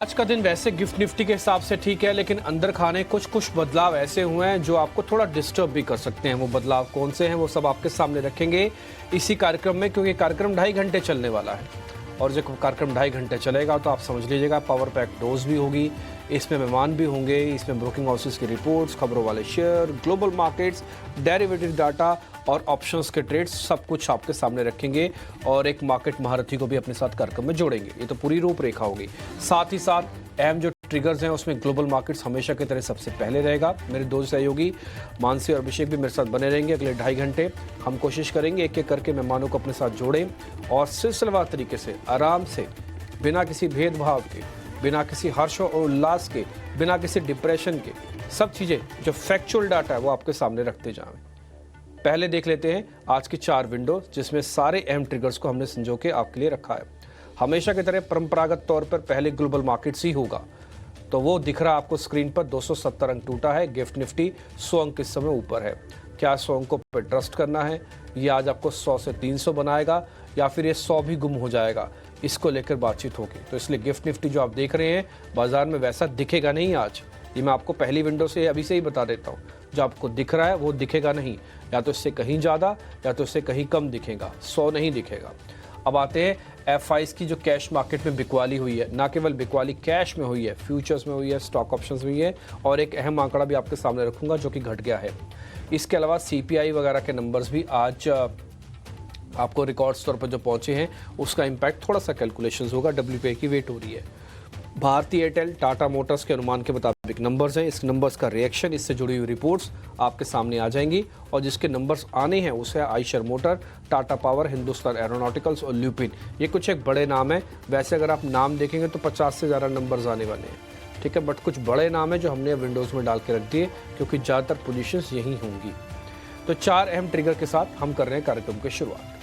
आज का दिन वैसे गिफ्ट निफ्टी के हिसाब से ठीक है, लेकिन अंदर खाने कुछ बदलाव ऐसे हुए हैं जो आपको थोड़ा डिस्टर्ब भी कर सकते हैं। वो बदलाव कौन से हैं वो सब आपके सामने रखेंगे इसी कार्यक्रम में, क्योंकि कार्यक्रम 2.5 घंटे चलने वाला है। और जब कार्यक्रम 2.5 घंटे चलेगा तो आप समझ लीजिएगा पावर पैक डोज भी होगी, इसमें मेहमान भी होंगे, इसमें ब्रोकिंग हाउसेस की रिपोर्ट्स, खबरों वाले share, global markets, derivative data और ऑप्शंस के ट्रेड्स, सब कुछ आपके सामने रखेंगे और एक मार्केट महारथी को भी अपने साथ कार्यक्रम में जोड़ेंगे। ये तो पूरी रूपरेखा होगी। साथ ही साथ अहम जो ट्रिगर्स हैं उसमें ग्लोबल मार्केट्स हमेशा की तरह सबसे पहले रहेगा। मेरे दो सहयोगी मानसी और अभिषेक भी मेरे साथ बने रहेंगे अगले 2.5 घंटे। हम कोशिश करेंगे एक एक करके मेहमानों को अपने साथ जोड़ें और सिलसिलेवार तरीके से आराम से, बिना किसी भेदभाव के, बिना किसी हर्ष और उल्लास के, बिना किसी डिप्रेशन के, सब चीज़ें जो फैक्चुअल डाटा है वो आपके सामने रखते जाएं। पहले देख लेते हैं आज की 4 विंडो, जिसमें सारे अहम ट्रिगर्स को हमने संजो के आपके लिए रखा है। हमेशा की तरह परंपरागत तौर पर पहले ग्लोबल मार्केट्स ही होगा, तो वो दिख रहा आपको स्क्रीन पर 270 अंक टूटा है। गिफ्ट निफ्टी 100 अंक इस समय ऊपर है। क्या 100 अंकों पर ट्रस्ट करना है? ये आज आपको 100 से 300 बनाएगा या फिर ये 100 भी गुम हो जाएगा? इसको लेकर बातचीत होगी। तो इसलिए गिफ्ट निफ्टी जो आप देख रहे हैं बाजार में वैसा दिखेगा नहीं आज। ये मैं आपको पहली विंडो से अभी से ही बता देता हूँ। जो आपको दिख रहा है वो दिखेगा नहीं, या तो इससे कहीं ज़्यादा या तो इससे कहीं कम दिखेगा, 100 नहीं दिखेगा। अब आते हैं F5 की जो कैश मार्केट में बिकवाली हुई है। ना केवल बिकवाली कैश में हुई है, फ्यूचर्स में हुई है, स्टॉक ऑप्शंस में हुई है, और एक अहम आंकड़ा भी आपके सामने रखूंगा जो कि घट गया है। इसके अलावा CPI वगैरह के नंबर्स भी आज आपको रिकॉर्ड्स तौर पर जो पहुंचे हैं उसका इम्पैक्ट थोड़ा सा कैलकुलेशंस होगा। WPI की वेट हो रही है। भारतीय एयरटेल, टाटा मोटर्स के अनुमान के मुताबिक नंबर्स हैं। इस नंबर्स का रिएक्शन, इससे जुड़ी हुई रिपोर्ट्स आपके सामने आ जाएंगी, और जिसके नंबर्स आने हैं उसे Eicher motor, Tata power, Hindustan aeronauticals और ल्यूपिन। ये कुछ एक बड़े नाम हैं। वैसे अगर आप नाम देखेंगे तो 50 से ज़्यादा नंबर्स आने वाले हैं, ठीक है, बट कुछ बड़े नाम हैं जो हमने विंडोज़ में डाल के रख दिए, क्योंकि ज़्यादातर पोजीशंस यही होंगी। तो 4 अहम ट्रिगर के साथ हम कर रहे हैं कार्यक्रम की शुरुआत।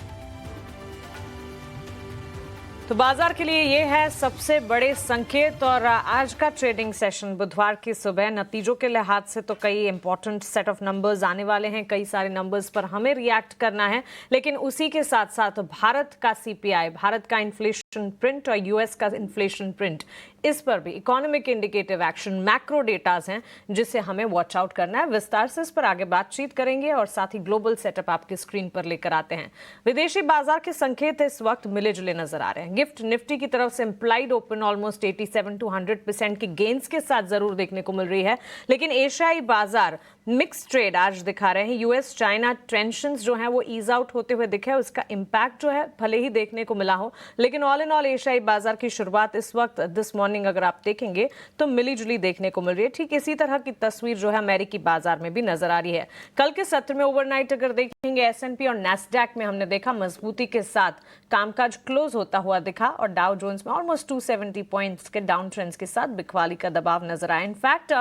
तो बाजार के लिए ये है सबसे बड़े संकेत। और आज का ट्रेडिंग सेशन बुधवार की सुबह, नतीजों के लिहाज से तो कई इंपॉर्टेंट सेट ऑफ नंबर्स आने वाले हैं। कई सारे नंबर्स पर हमें रिएक्ट करना है, लेकिन उसी के साथ साथ भारत का CPI, भारत का इन्फ्लेशन प्रिंट और US का इन्फ्लेशन प्रिंट, इस पर भी economic indicative action, macro datas हैं जिसे हमें वॉच आउट करना है। विस्तार से इस पर आगे बातचीत करेंगे और साथ ही ग्लोबल सेटअप आपकी स्क्रीन पर लेकर आते हैं। विदेशी बाजार के संकेत इस वक्त मिले जुले नजर आ रहे हैं। गिफ्ट निफ्टी की तरफ से इंप्लाइड ओपन ऑलमोस्ट 87 to 100% की गेंस के साथ जरूर देखने को मिल रही है, लेकिन एशियाई बाजार मिक्स ट्रेड आज दिखा रहे हैं। US चाइना टेंशंस जो हैं वो ईज आउट होते हुए दिखे, उसका इंपैक्ट जो है भले ही देखने को मिला हो, लेकिन ऑल इन ऑल एशियाई बाजार की शुरुआत इस वक्त दिस मॉर्निंग अगर आप देखेंगे तो मिली जुली देखने को मिल रही है। ठीक इसी तरह की तस्वीर जो है अमेरिकी बाजार में भी नजर आ रही है। कल के सत्र में ओवरनाइट अगर देखेंगे S&P और नैस्डैक में हमने देखा मजबूती के साथ कामकाज क्लोज होता हुआ दिखा, और डाउ जोन्स में ऑलमोस्ट 270 पॉइंट्स के डाउन ट्रेंड्स के साथ बिकवाली का दबाव नजर आया। इनफैक्ट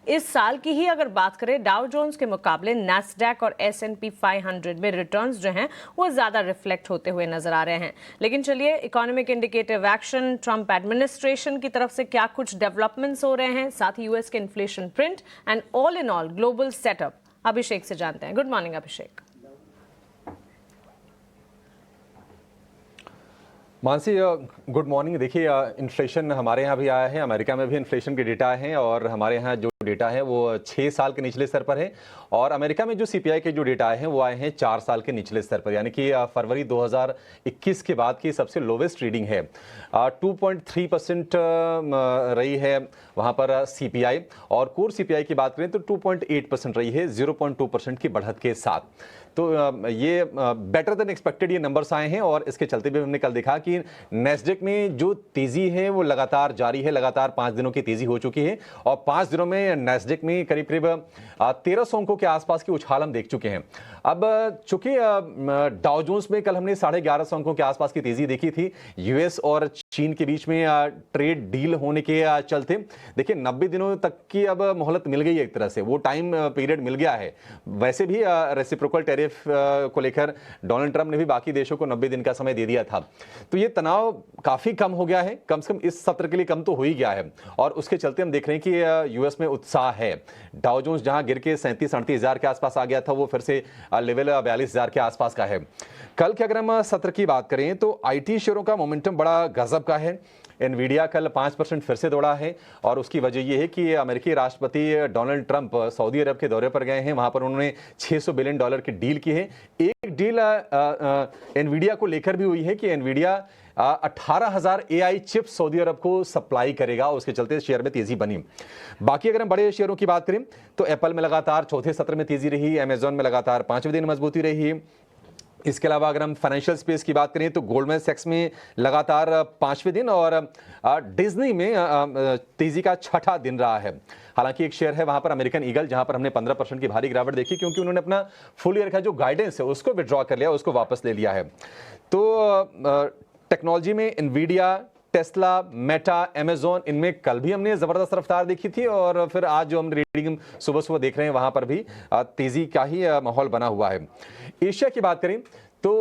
इस साल की ही अगर बात करें, डाउ जोन्स के मुकाबले नैस्डैक और S&P 500 में रिटर्न्स जो हैं वो ज्यादा रिफ्लेक्ट होते हुए नजर आ रहे हैं। लेकिन चलिए, economic indicative action, Trump administration की तरफ से क्या कुछ डेवलपमेंट्स हो रहे हैं, साथ ही US के inflation print and all in all global setup, Abhishek से जानते हैं। Good morning Abhishek. Mansi, good morning. देखिए, इन्फ्लेशन हमारे यहाँ भी आया है, अमेरिका में भी इन्फ्लेशन के डेटा हैं, और हमारे यहाँ जो डेटा है वो 6 साल के निचले स्तर पर है, और अमेरिका में जो CPI के जो डेटा आए हैं वो आए हैं 4 साल के निचले स्तर पर, यानी कि फरवरी 2021 के बाद की सबसे लोवेस्ट रीडिंग है। 2.3% रही है वहाँ पर CPI, और कोर CPI की बात करें तो 2.8% रही है, 0.2% की बढ़त के साथ। तो ये बेटर देन एक्सपेक्टेड ये नंबर्स आए हैं, और इसके चलते भी हमने कल देखा कि नैस्डैक में जो तेजी है वो लगातार जारी है। लगातार 5 दिनों की तेजी हो चुकी है, और 5 दिनों में नैस्डैक में करीब 1300 अंकों के आसपास की उछाल हम देख चुके हैं। अब चूंकि डाउ जोन्स में कल हमने 1150 अंकों के आसपास की तेजी देखी थी, US और चीन के बीच में ट्रेड डील होने के चलते देखिए 90 दिनों तक की अब मोहलत मिल गई है। एक तरह से वो टाइम पीरियड मिल गया है। वैसे भी रेसिप्रोकल टैरिफ को लेकर डोनाल्ड ट्रंप ने भी बाकी देशों को 90 दिन का समय दे दिया था, तो ये तनाव काफी कम हो गया है, कम से कम इस सत्र के लिए कम तो हो ही गया है, और उसके चलते हम देख रहे हैं कि US में उत्साह है। डाउ जोन्स जहां गिर के 37-38 हजार के आसपास आ गया था, वो फिर से लेवल 42,000 के आसपास का है। कल के अगर हम सत्र की बात करें तो IT शेयरों का मोमेंटम बड़ा गजब अरब का है। एनवीडिया कल 5% फिर से दौड़ा है और उसकी वजह यह है कि अमेरिकी राष्ट्रपति डोनाल्ड ट्रंप सऊदी अरब के दौरे पर गए हैं। वहां पर उन्होंने $600 बिलियन की डील की है। एक डील एनवीडिया को लेकर भी हुई है कि एनवीडिया 18,000 AI चिप्स सऊदी अरब को सप्लाई करेगा, उसके चलते शेयर में तेजी बनी। बाकी अगर हम बड़े शेयरों की बात करें तो एप्पल में लगातार चौथे सत्र में तेजी रही, अमेजॉन में लगातार 5वें दिन मजबूती रही। इसके अलावा अगर हम फाइनेंशियल स्पेस की बात करें तो गोल्डमैन सैक्स में लगातार 5वें दिन और डिज्नी में तेजी का छठा दिन रहा है। हालांकि एक शेयर है वहां पर अमेरिकन ईगल, जहां पर हमने 15% की भारी गिरावट देखी क्योंकि उन्होंने अपना फुल ईयर का जो गाइडेंस है उसको विड्रॉ कर लिया, उसको वापस ले लिया है। तो टेक्नोलॉजी में एनवीडिया, टेस्ला, मेटा, अमेजॉन, इनमें कल भी हमने जबरदस्त रफ्तार देखी थी और फिर आज जो हम रीडिंग सुबह सुबह देख रहे हैं वहां पर भी तेजी का ही माहौल बना हुआ है। एशिया की बात करें तो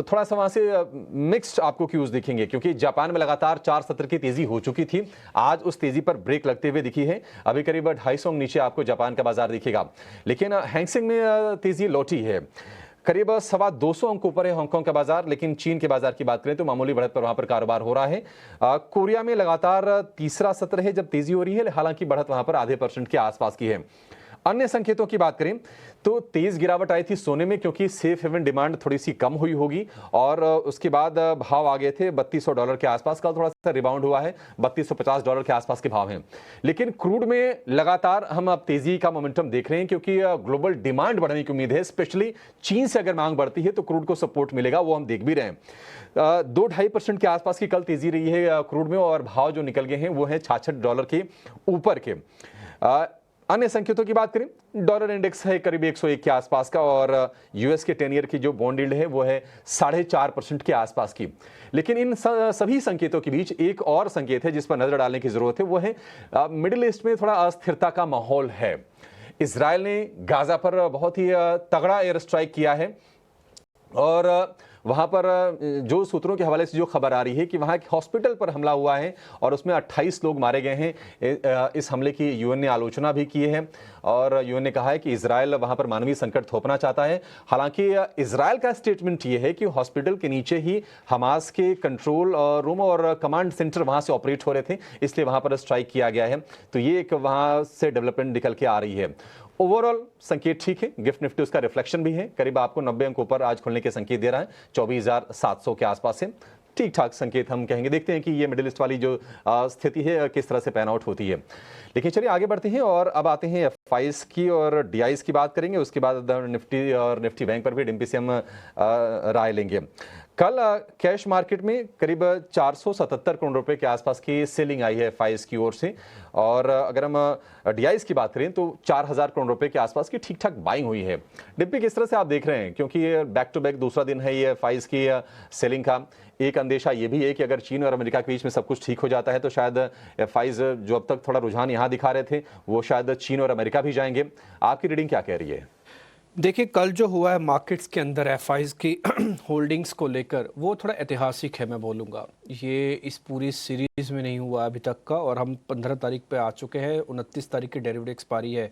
थोड़ा सा वहां से मिक्स्ड आपको क्यूज दिखेंगे क्योंकि जापान में लगातार 4 सत्र की तेजी हो चुकी थी, आज उस तेजी पर ब्रेक लगते हुए दिखी है। अभी करीब 250 नीचे आपको जापान का बाजार दिखेगा, लेकिन हैंगसेंग में तेजी लौटी है। करीब 225 अंक ऊपर है हांगकांग का बाजार, लेकिन चीन के बाजार की बात करें तो मामूली बढ़त पर वहां पर कारोबार हो रहा है। कोरिया में लगातार तीसरा सत्र है जब तेजी हो रही है, हालांकि बढ़त वहां पर आधे % के आसपास की है। अन्य संकेतों की बात करें तो तेज गिरावट आई थी सोने में क्योंकि सेफ हेवन डिमांड थोड़ी सी कम हुई होगी और उसके बाद भाव आ गए थे $3200 के आसपास का, थोड़ा सा रिबाउंड हुआ है, $3250 के आसपास के भाव हैं। लेकिन क्रूड में लगातार हम अब तेजी का मोमेंटम देख रहे हैं क्योंकि ग्लोबल डिमांड बढ़ने की उम्मीद है, स्पेशली चीन से अगर मांग बढ़ती है तो क्रूड को सपोर्ट मिलेगा, वो हम देख भी रहे हैं। 2-2.5% के आसपास की कल तेजी रही है क्रूड में और भाव जो निकल गए हैं वो है $66 के ऊपर के। अन्य संकेतों की बात करें, डॉलर इंडेक्स है करीब 101 के आसपास का और यूएस के 10 ईयर की जो बॉन्ड यील्ड है वो है 4.5% के आसपास की। लेकिन इन सभी संकेतों के बीच एक और संकेत है जिस पर नजर डालने की जरूरत है, वो है मिडिल ईस्ट में थोड़ा अस्थिरता का माहौल है। इजरायल ने गाजा पर बहुत ही तगड़ा एयर स्ट्राइक किया है और वहां पर जो सूत्रों के हवाले से जो खबर आ रही है कि वहां एक हॉस्पिटल पर हमला हुआ है और उसमें 28 लोग मारे गए हैं। इस हमले की यूएन ने आलोचना भी की है और यूएन ने कहा है कि इजरायल वहां पर मानवीय संकट थोपना चाहता है। हालांकि इजरायल का स्टेटमेंट ये है कि हॉस्पिटल के नीचे ही हमास के कंट्रोल रूम और कमांड सेंटर वहां से ऑपरेट हो रहे थे, इसलिए वहां पर स्ट्राइक किया गया है। तो ये एक वहां से डेवलपमेंट निकल के आ रही है। ओवरऑल संकेत ठीक है, गिफ्ट निफ्टी उसका रिफ्लेक्शन भी है, करीब आपको 90 अंक ऊपर आज खुलने के संकेत दे रहा है, 24,700 के आसपास है। ठीक ठाक संकेत हम कहेंगे। देखते हैं कि ये मिडिल ईस्ट वाली जो स्थिति है किस तरह से पैन आउट होती है। लेकिन चलिए आगे बढ़ते हैं और अब आते हैं एफआईज की और डीआईज की बात करेंगे, उसके बाद निफ्टी और निफ्टी बैंक पर भी डिम्पी से हम राय लेंगे। कल कैश मार्केट में करीब 477 करोड़ रुपए के आसपास की सेलिंग आई है एफआईज की ओर से और अगर हम डीआईज की बात करें तो 4,000 करोड़ रुपए के आसपास की ठीक ठाक बाइंग हुई है। डिम्पी किस तरह से आप देख रहे हैं, क्योंकि ये बैक टू बैक दूसरा दिन है ये एफआईज की सेलिंग का। एक अंदेशा ये भी है कि अगर चीन और अमेरिका के बीच में सब कुछ ठीक हो जाता है तो शायद एफआईज जो अब तक थोड़ा रुझान यहाँ दिखा रहे थे वो शायद चीन और अमेरिका भी जाएंगे। आपकी रीडिंग क्या कह रही है? देखिए, कल जो हुआ है मार्केट्स के अंदर एफआईज की होल्डिंग्स को लेकर वो थोड़ा ऐतिहासिक है, मैं बोलूँगा। ये इस पूरी सीरीज़ में नहीं हुआ अभी तक का और हम 15 तारीख पे आ चुके हैं, 29 तारीख की डेरिवेटिव एक्सपायरी है।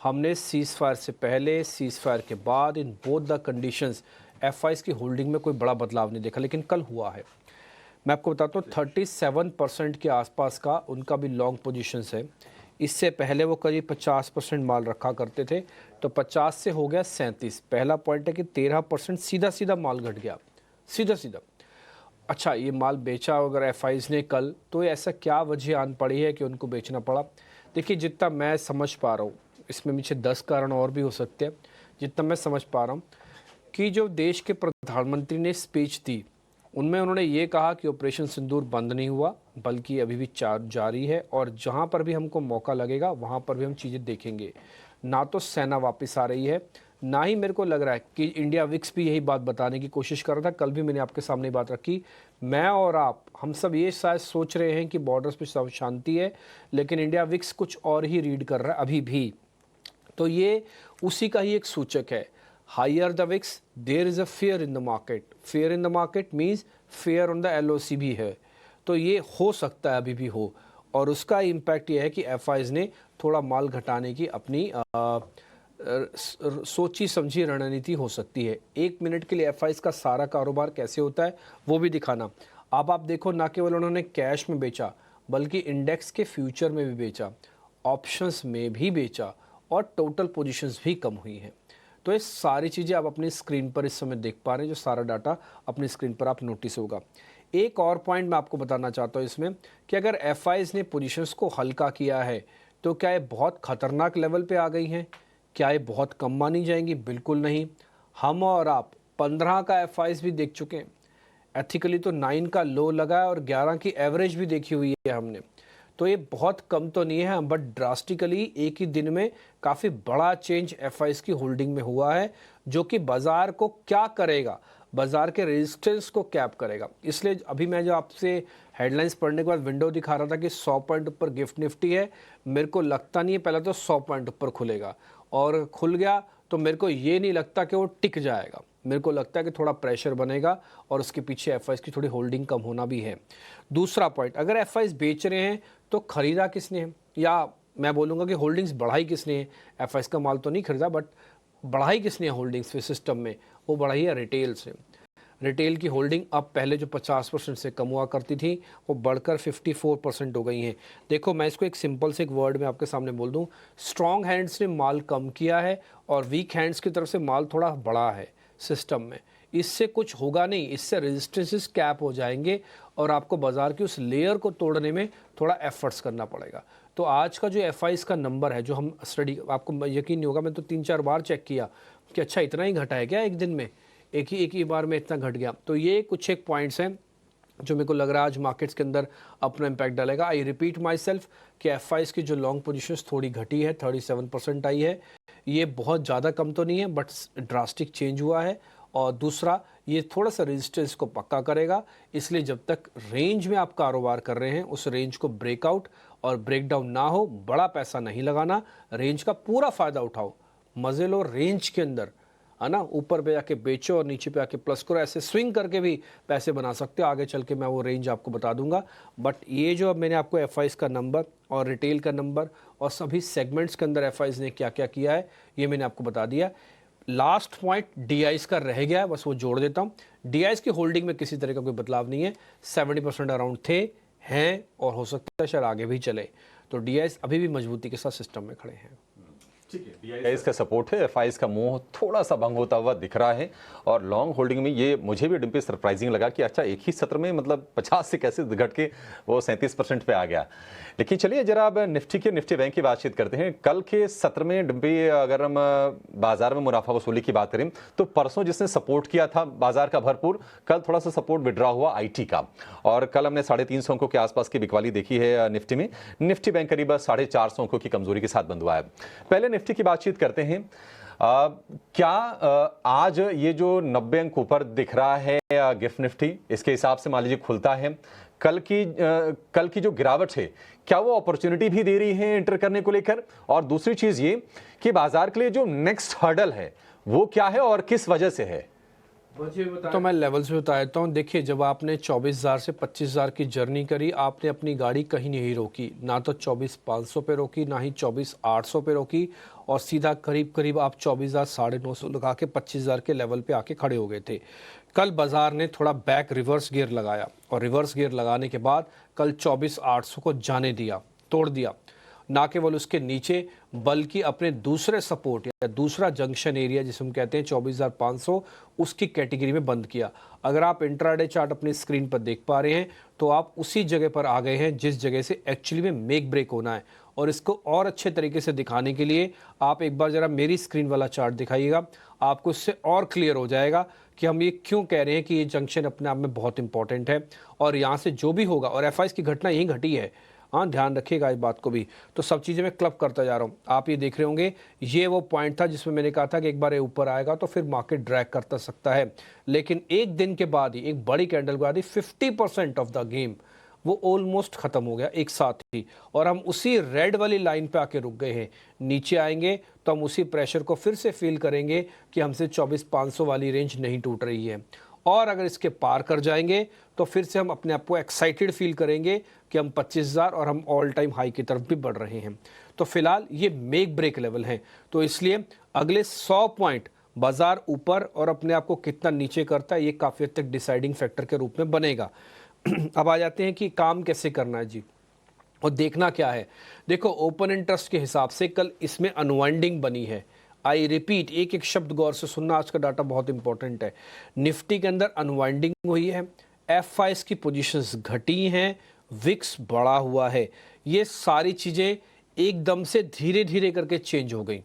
हमने सीज फायर से पहले, सीज फायर के बाद in both the conditions FIIs की होल्डिंग में कोई बड़ा बदलाव नहीं देखा, लेकिन कल हुआ है। मैं आपको बताता हूँ 37% के आसपास का उनका भी लॉन्ग पोजीशंस है। इससे पहले वो करीब 50% माल रखा करते थे, तो 50 से हो गया 37। पहला पॉइंट है कि 13% सीधा सीधा माल घट गया, सीधा सीधा। अच्छा, ये माल बेचा अगर एफआईज ने कल, तो ऐसा क्या वजह आन पड़ी है कि उनको बेचना पड़ा? देखिए, जितना मैं समझ पा रहा हूँ, इसमें पीछे 10 कारण और भी हो सकते हैं। जितना मैं समझ पा रहा हूँ कि जो देश के प्रधानमंत्री ने स्पीच दी उनमें उन्होंने ये कहा कि ऑपरेशन सिंदूर बंद नहीं हुआ, बल्कि अभी भी जारी है और जहाँ पर भी हमको मौका लगेगा वहाँ पर भी हम चीज़ें देखेंगे। ना तो सेना वापस आ रही है, ना ही मेरे को लग रहा है कि इंडिया विक्स भी यही बात बताने की कोशिश कर रहा था। कल भी मैंने आपके सामने बात रखी, मैं और आप, हम सब ये शायद सोच रहे हैं कि बॉर्डर्स पे सब शांति है, लेकिन इंडिया विक्स कुछ और ही रीड कर रहा है अभी भी। तो ये उसी का ही एक सूचक है। Higher the VIX, there is a fear in the market. Fear in the market means fear on the LOC भी है। तो ये हो सकता है अभी भी हो और उसका इम्पैक्ट ये है कि एफआईज ने थोड़ा माल घटाने की अपनी सोची समझी रणनीति हो सकती है। 1 मिनट के लिए एफआईज का सारा कारोबार कैसे होता है वो भी दिखाना। अब आप देखो, ना केवल उन्होंने कैश में बेचा बल्कि इंडेक्स के फ्यूचर में भी बेचा, ऑप्शंस में भी बेचा और टोटल पोजीशंस भी कम हुई हैं। तो ये सारी चीज़ें आप अपनी स्क्रीन पर इस समय देख पा रहे हैं, जो सारा डाटा अपनी स्क्रीन पर आप नोटिस होगा। एक और पॉइंट मैं आपको बताना चाहता हूँ इसमें कि अगर एफआईज ने पोजीशंस को हल्का किया है तो क्या ये बहुत खतरनाक लेवल पे आ गई हैं? क्या ये बहुत कम मानी जाएंगी? बिल्कुल नहीं। हम और आप 15 का एफआईज भी देख चुके हैं, एथिकली तो 9 का लो लगा है और 11 की एवरेज भी देखी हुई है हमने। तो ये बहुत कम तो नहीं है, बट ड्रास्टिकली एक ही दिन में काफ़ी बड़ा चेंज एफआईज की होल्डिंग में हुआ है, जो कि बाजार को क्या करेगा, बाजार के रेजिस्टेंस को कैप करेगा। इसलिए अभी मैं जो आपसे हेडलाइंस पढ़ने के बाद विंडो दिखा रहा था कि 100 पॉइंट ऊपर गिफ्ट निफ्टी है, मेरे को लगता नहीं है पहले तो 100 पॉइंट ऊपर खुलेगा, और खुल गया तो मेरे को ये नहीं लगता कि वो टिक जाएगा। मेरे को लगता है कि थोड़ा प्रेशर बनेगा और उसके पीछे एफआईज की थोड़ी होल्डिंग कम होना भी है। दूसरा पॉइंट, अगर एफआईज बेच रहे हैं तो खरीदा किसने है, या मैं बोलूँगा कि होल्डिंग्स बढ़ाई किसने है। एफआईज का माल तो नहीं खरीदा, बट बढ़ाई किसने है होल्डिंग्स के सिस्टम में, वो बढ़ाई है रिटेल से। रिटेल की होल्डिंग अब पहले जो 50% से कम हुआ करती थी वो बढ़कर 54% हो गई हैं। देखो, मैं इसको एक सिंपल से एक वर्ड में आपके सामने बोल दूं, स्ट्रॉन्ग हैंड्स ने माल कम किया है और वीक हैंड्स की तरफ से माल थोड़ा बढ़ा है सिस्टम में। इससे कुछ होगा नहीं, इससे रेजिस्टेंसेस कैप हो जाएंगे और आपको बाजार की उस लेयर को तोड़ने में थोड़ा एफर्ट्स करना पड़ेगा। तो आज का जो एफआईज का नंबर है, जो हम स्टडी, आपको यकीन नहीं होगा, मैं तो 3-4 बार चेक किया कि अच्छा इतना ही घटा है क्या एक दिन में, एक ही बार में इतना घट गया। तो ये कुछ एक पॉइंट्स हैं जो मेरे को लग रहा है आज मार्केट्स के अंदर अपना इम्पैक्ट डालेगा। आई रिपीट माई सेल्फ कि एफआईज की जो लॉन्ग पोजीशंस थोड़ी घटी है, 37% आई है। ये बहुत ज़्यादा कम तो नहीं है, बट ड्रास्टिक चेंज हुआ है। और दूसरा, ये थोड़ा सा रेजिस्टेंस को पक्का करेगा, इसलिए जब तक रेंज में आप कारोबार कर रहे हैं उस रेंज को ब्रेकआउट और ब्रेकडाउन ना हो, बड़ा पैसा नहीं लगाना, रेंज का पूरा फ़ायदा उठाओ, मज़े लो रेंज के अंदर, है ना। ऊपर पे आके बेचो और नीचे पे आके प्लस करो, ऐसे स्विंग करके भी पैसे बना सकते हो। आगे चल के मैं वो रेंज आपको बता दूंगा। बट ये जो अब मैंने आपको एफआईज का नंबर और रिटेल का नंबर और सभी सेगमेंट्स के अंदर एफआईज ने क्या क्या किया है ये मैंने आपको बता दिया। लास्ट पॉइंट डीआईज का रह गया है, बस वो जोड़ देता हूँ। डीआईज की होल्डिंग में किसी तरह का कोई बदलाव नहीं है, 70% अराउंड थे, हैं और हो सकता है शायद आगे भी चले। तो डीआईज अभी भी मजबूती के साथ सिस्टम में खड़े हैं। ठीक है, डीआईज का सपोर्ट है, एफआईज का मुंह थोड़ा सा भंग होता हुआ दिख रहा है। और लॉन्ग होल्डिंग में ये मुझे भी डिम्पी सरप्राइजिंग लगा कि अच्छा एक ही सत्र में मतलब 50 से कैसे घट के वो 37% पे आ गया। लेकिन चलिए जरा अब निफ्टी बैंक की बातचीत करते हैं। कल के सत्र में डिम्पी, अगर हम बाजार में मुनाफा वसूली की बात करें तो परसों जिसने सपोर्ट किया था बाजार का भरपूर, कल थोड़ा सा सपोर्ट विड्रॉ हुआ आईटी का, और कल हमने 350 अंकों के आसपास की बिकवाली देखी है निफ्टी में। निफ्टी बैंक करीब 450 अंकों की कमजोरी के साथ बंद हुआ है। पहले निफ्टी की बातचीत करते हैं। क्या आज ये जो 90 अंक ऊपर दिख रहा है गिफ्ट निफ्टी, इसके हिसाब से मान लीजिए खुलता है, कल की जो गिरावट है क्या वो अपॉर्चुनिटी भी दे रही है एंटर करने को लेकर? और दूसरी चीज ये कि बाजार के लिए जो नेक्स्ट हर्डल है वो क्या है और किस वजह से है? तो मैं लेवल्स में बता देता हूँ। देखिए, जब आपने 24,000 से 25,000 की जर्नी करी, आपने अपनी गाड़ी कहीं नहीं रोकी, ना तो 24,500 पे रोकी, ना ही 24,800 पे रोकी, और सीधा करीब करीब आप 24,950 लगा के 25,000 के लेवल पे आके खड़े हो गए थे। कल बाजार ने थोड़ा बैक रिवर्स गियर लगाया और रिवर्स गियर लगाने के बाद कल 24,800 को जाने दिया, तोड़ दिया। ना केवल उसके नीचे बल्कि अपने दूसरे सपोर्ट या दूसरा जंक्शन एरिया जिसे हम कहते हैं 24,500, उसकी कैटेगरी में बंद किया। अगर आप इंट्राडे चार्ट अपनी स्क्रीन पर देख पा रहे हैं तो आप उसी जगह पर आ गए हैं जिस जगह से एक्चुअली में मेक ब्रेक होना है। और इसको और अच्छे तरीके से दिखाने के लिए आप एक बार ज़रा मेरी स्क्रीन वाला चार्ट दिखाइएगा, आपको इससे और क्लियर हो जाएगा कि हम ये क्यों कह रहे हैं कि ये जंक्शन अपने आप में बहुत इंपॉर्टेंट है। और यहाँ से जो भी होगा, और एफआईज की घटना यहीं घटी है, हाँ ध्यान रखिएगा इस बात को भी। तो सब चीज़ें मैं क्लब करता जा रहा हूँ। आप ये देख रहे होंगे, ये वो पॉइंट था जिसमें मैंने कहा था कि एक बार ये ऊपर आएगा तो फिर मार्केट ड्रैग करता सकता है। लेकिन एक दिन के बाद ही, एक बड़ी कैंडल के बाद ही 50% ऑफ द गेम वो ऑलमोस्ट ख़त्म हो गया एक साथ ही, और हम उसी रेड वाली लाइन पे आके रुक गए हैं। नीचे आएंगे तो हम उसी प्रेशर को फिर से फील करेंगे कि हमसे 24,500 वाली रेंज नहीं टूट रही है। और अगर इसके पार कर जाएंगे तो फिर से हम अपने आप को एक्साइटेड फील करेंगे कि हम 25,000 और हम ऑल टाइम हाई की तरफ भी बढ़ रहे हैं। तो फिलहाल ये मेक ब्रेक लेवल है। तो इसलिए अगले 100 पॉइंट बाजार ऊपर और अपने आप को कितना नीचे करता है, ये काफ़ी हद तक डिसाइडिंग फैक्टर के रूप में बनेगा। अब आ जाते हैं कि काम कैसे करना है जी, और देखना क्या है। देखो, ओपन इंटरेस्ट के हिसाब से कल इसमें अनवाइंडिंग बनी है। आई रिपीट, एक एक शब्द गौर से सुनना, आज का डाटा बहुत इंपॉर्टेंट है। निफ्टी के अंदर अनवाइंडिंग हुई है, F5 की पोजीशंस घटी हैं, विक्स बढ़ा हुआ है। ये सारी चीज़ें एकदम से धीरे धीरे करके चेंज हो गई।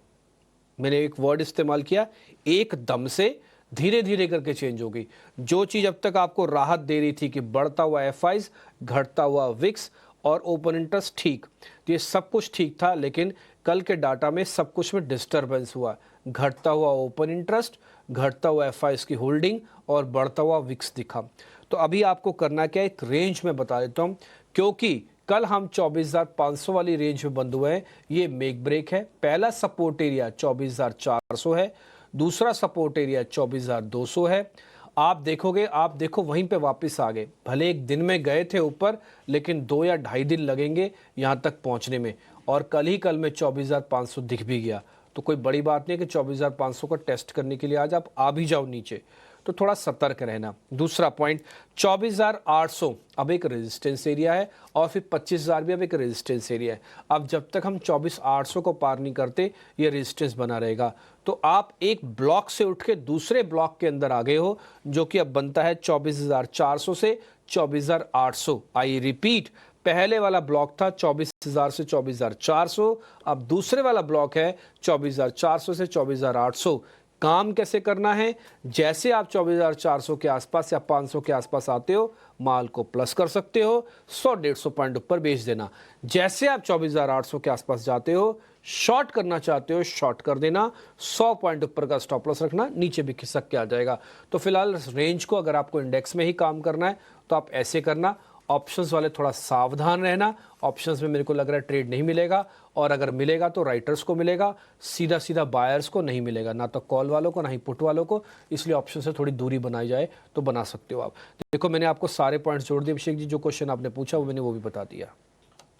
मैंने एक वर्ड इस्तेमाल किया, एकदम से धीरे धीरे करके चेंज हो गई। जो चीज़ अब तक आपको राहत दे रही थी कि बढ़ता हुआ F5, घटता हुआ विक्स और ओपन इंटरेस्ट ठीक, तो ये सब कुछ ठीक था, लेकिन कल के डाटा में सब कुछ में डिस्टरबेंस हुआ। घटता हुआ ओपन इंटरेस्ट, घटता हुआ F5 की होल्डिंग और बढ़ता हुआ विक्स दिखा। तो अभी आपको करना क्या है, एक रेंज में बता देता हूँ, क्योंकि कल हम 24,500 वाली रेंज में बंद हुए हैं। ये मेक ब्रेक है। पहला सपोर्ट एरिया 24,400 है, दूसरा सपोर्ट एरिया 24,200 है। आप देखो वहीं पे वापस आ गए। भले एक दिन में गए थे ऊपर, लेकिन 2 या ढाई दिन लगेंगे यहाँ तक पहुँचने में, और कल में 24,500 दिख भी गया। तो कोई बड़ी बात नहीं है कि 24,500 का टेस्ट करने के लिए आज आप आ भी जाओ नीचे, तो थोड़ा सतर्क रहना। दूसरा पॉइंट, 24,800 अब एक रेजिस्टेंस एरिया है, और फिर 25,000 भी अब एक रेजिस्टेंस एरिया है। अब जब तक हम 24,800 को पार नहीं करते, ये रेजिस्टेंस बना रहेगा। तो आप एक ब्लॉक से उठ के दूसरे ब्लॉक के अंदर आ गए हो, जो कि अब बनता है 24,400 से 24,800। आई रिपीट, पहले वाला ब्लॉक था 24,000 से 24,400, अब दूसरे वाला ब्लॉक है 24,400 से 24,800। काम कैसे करना है, जैसे आप 24,400 के आसपास या 500 के आसपास आते हो, माल को प्लस कर सकते हो, 100-150 पॉइंट ऊपर बेच देना। जैसे आप 24,800 के आसपास जाते हो, शॉर्ट करना चाहते हो, शॉर्ट कर देना, 100 पॉइंट ऊपर का स्टॉप लॉस रखना, नीचे भी खिसक के आ जाएगा। तो फिलहाल रेंज को अगर आपको इंडेक्स में ही काम करना है तो आप ऐसे करना। ऑप्शंस वाले थोड़ा सावधान रहना, ऑप्शंस में मेरे को लग रहा है ट्रेड नहीं मिलेगा, और अगर मिलेगा तो राइटर्स को मिलेगा, सीधा सीधा बायर्स को नहीं मिलेगा, ना तो कॉल वालों को ना ही पुट वालों को। इसलिए ऑप्शन से थोड़ी दूरी बनाई जाए तो बना सकते हो आप। देखो, मैंने आपको सारे पॉइंट्स जोड़ दिए अभिषेक जी, जो क्वेश्चन आपने पूछा वो भी बता दिया।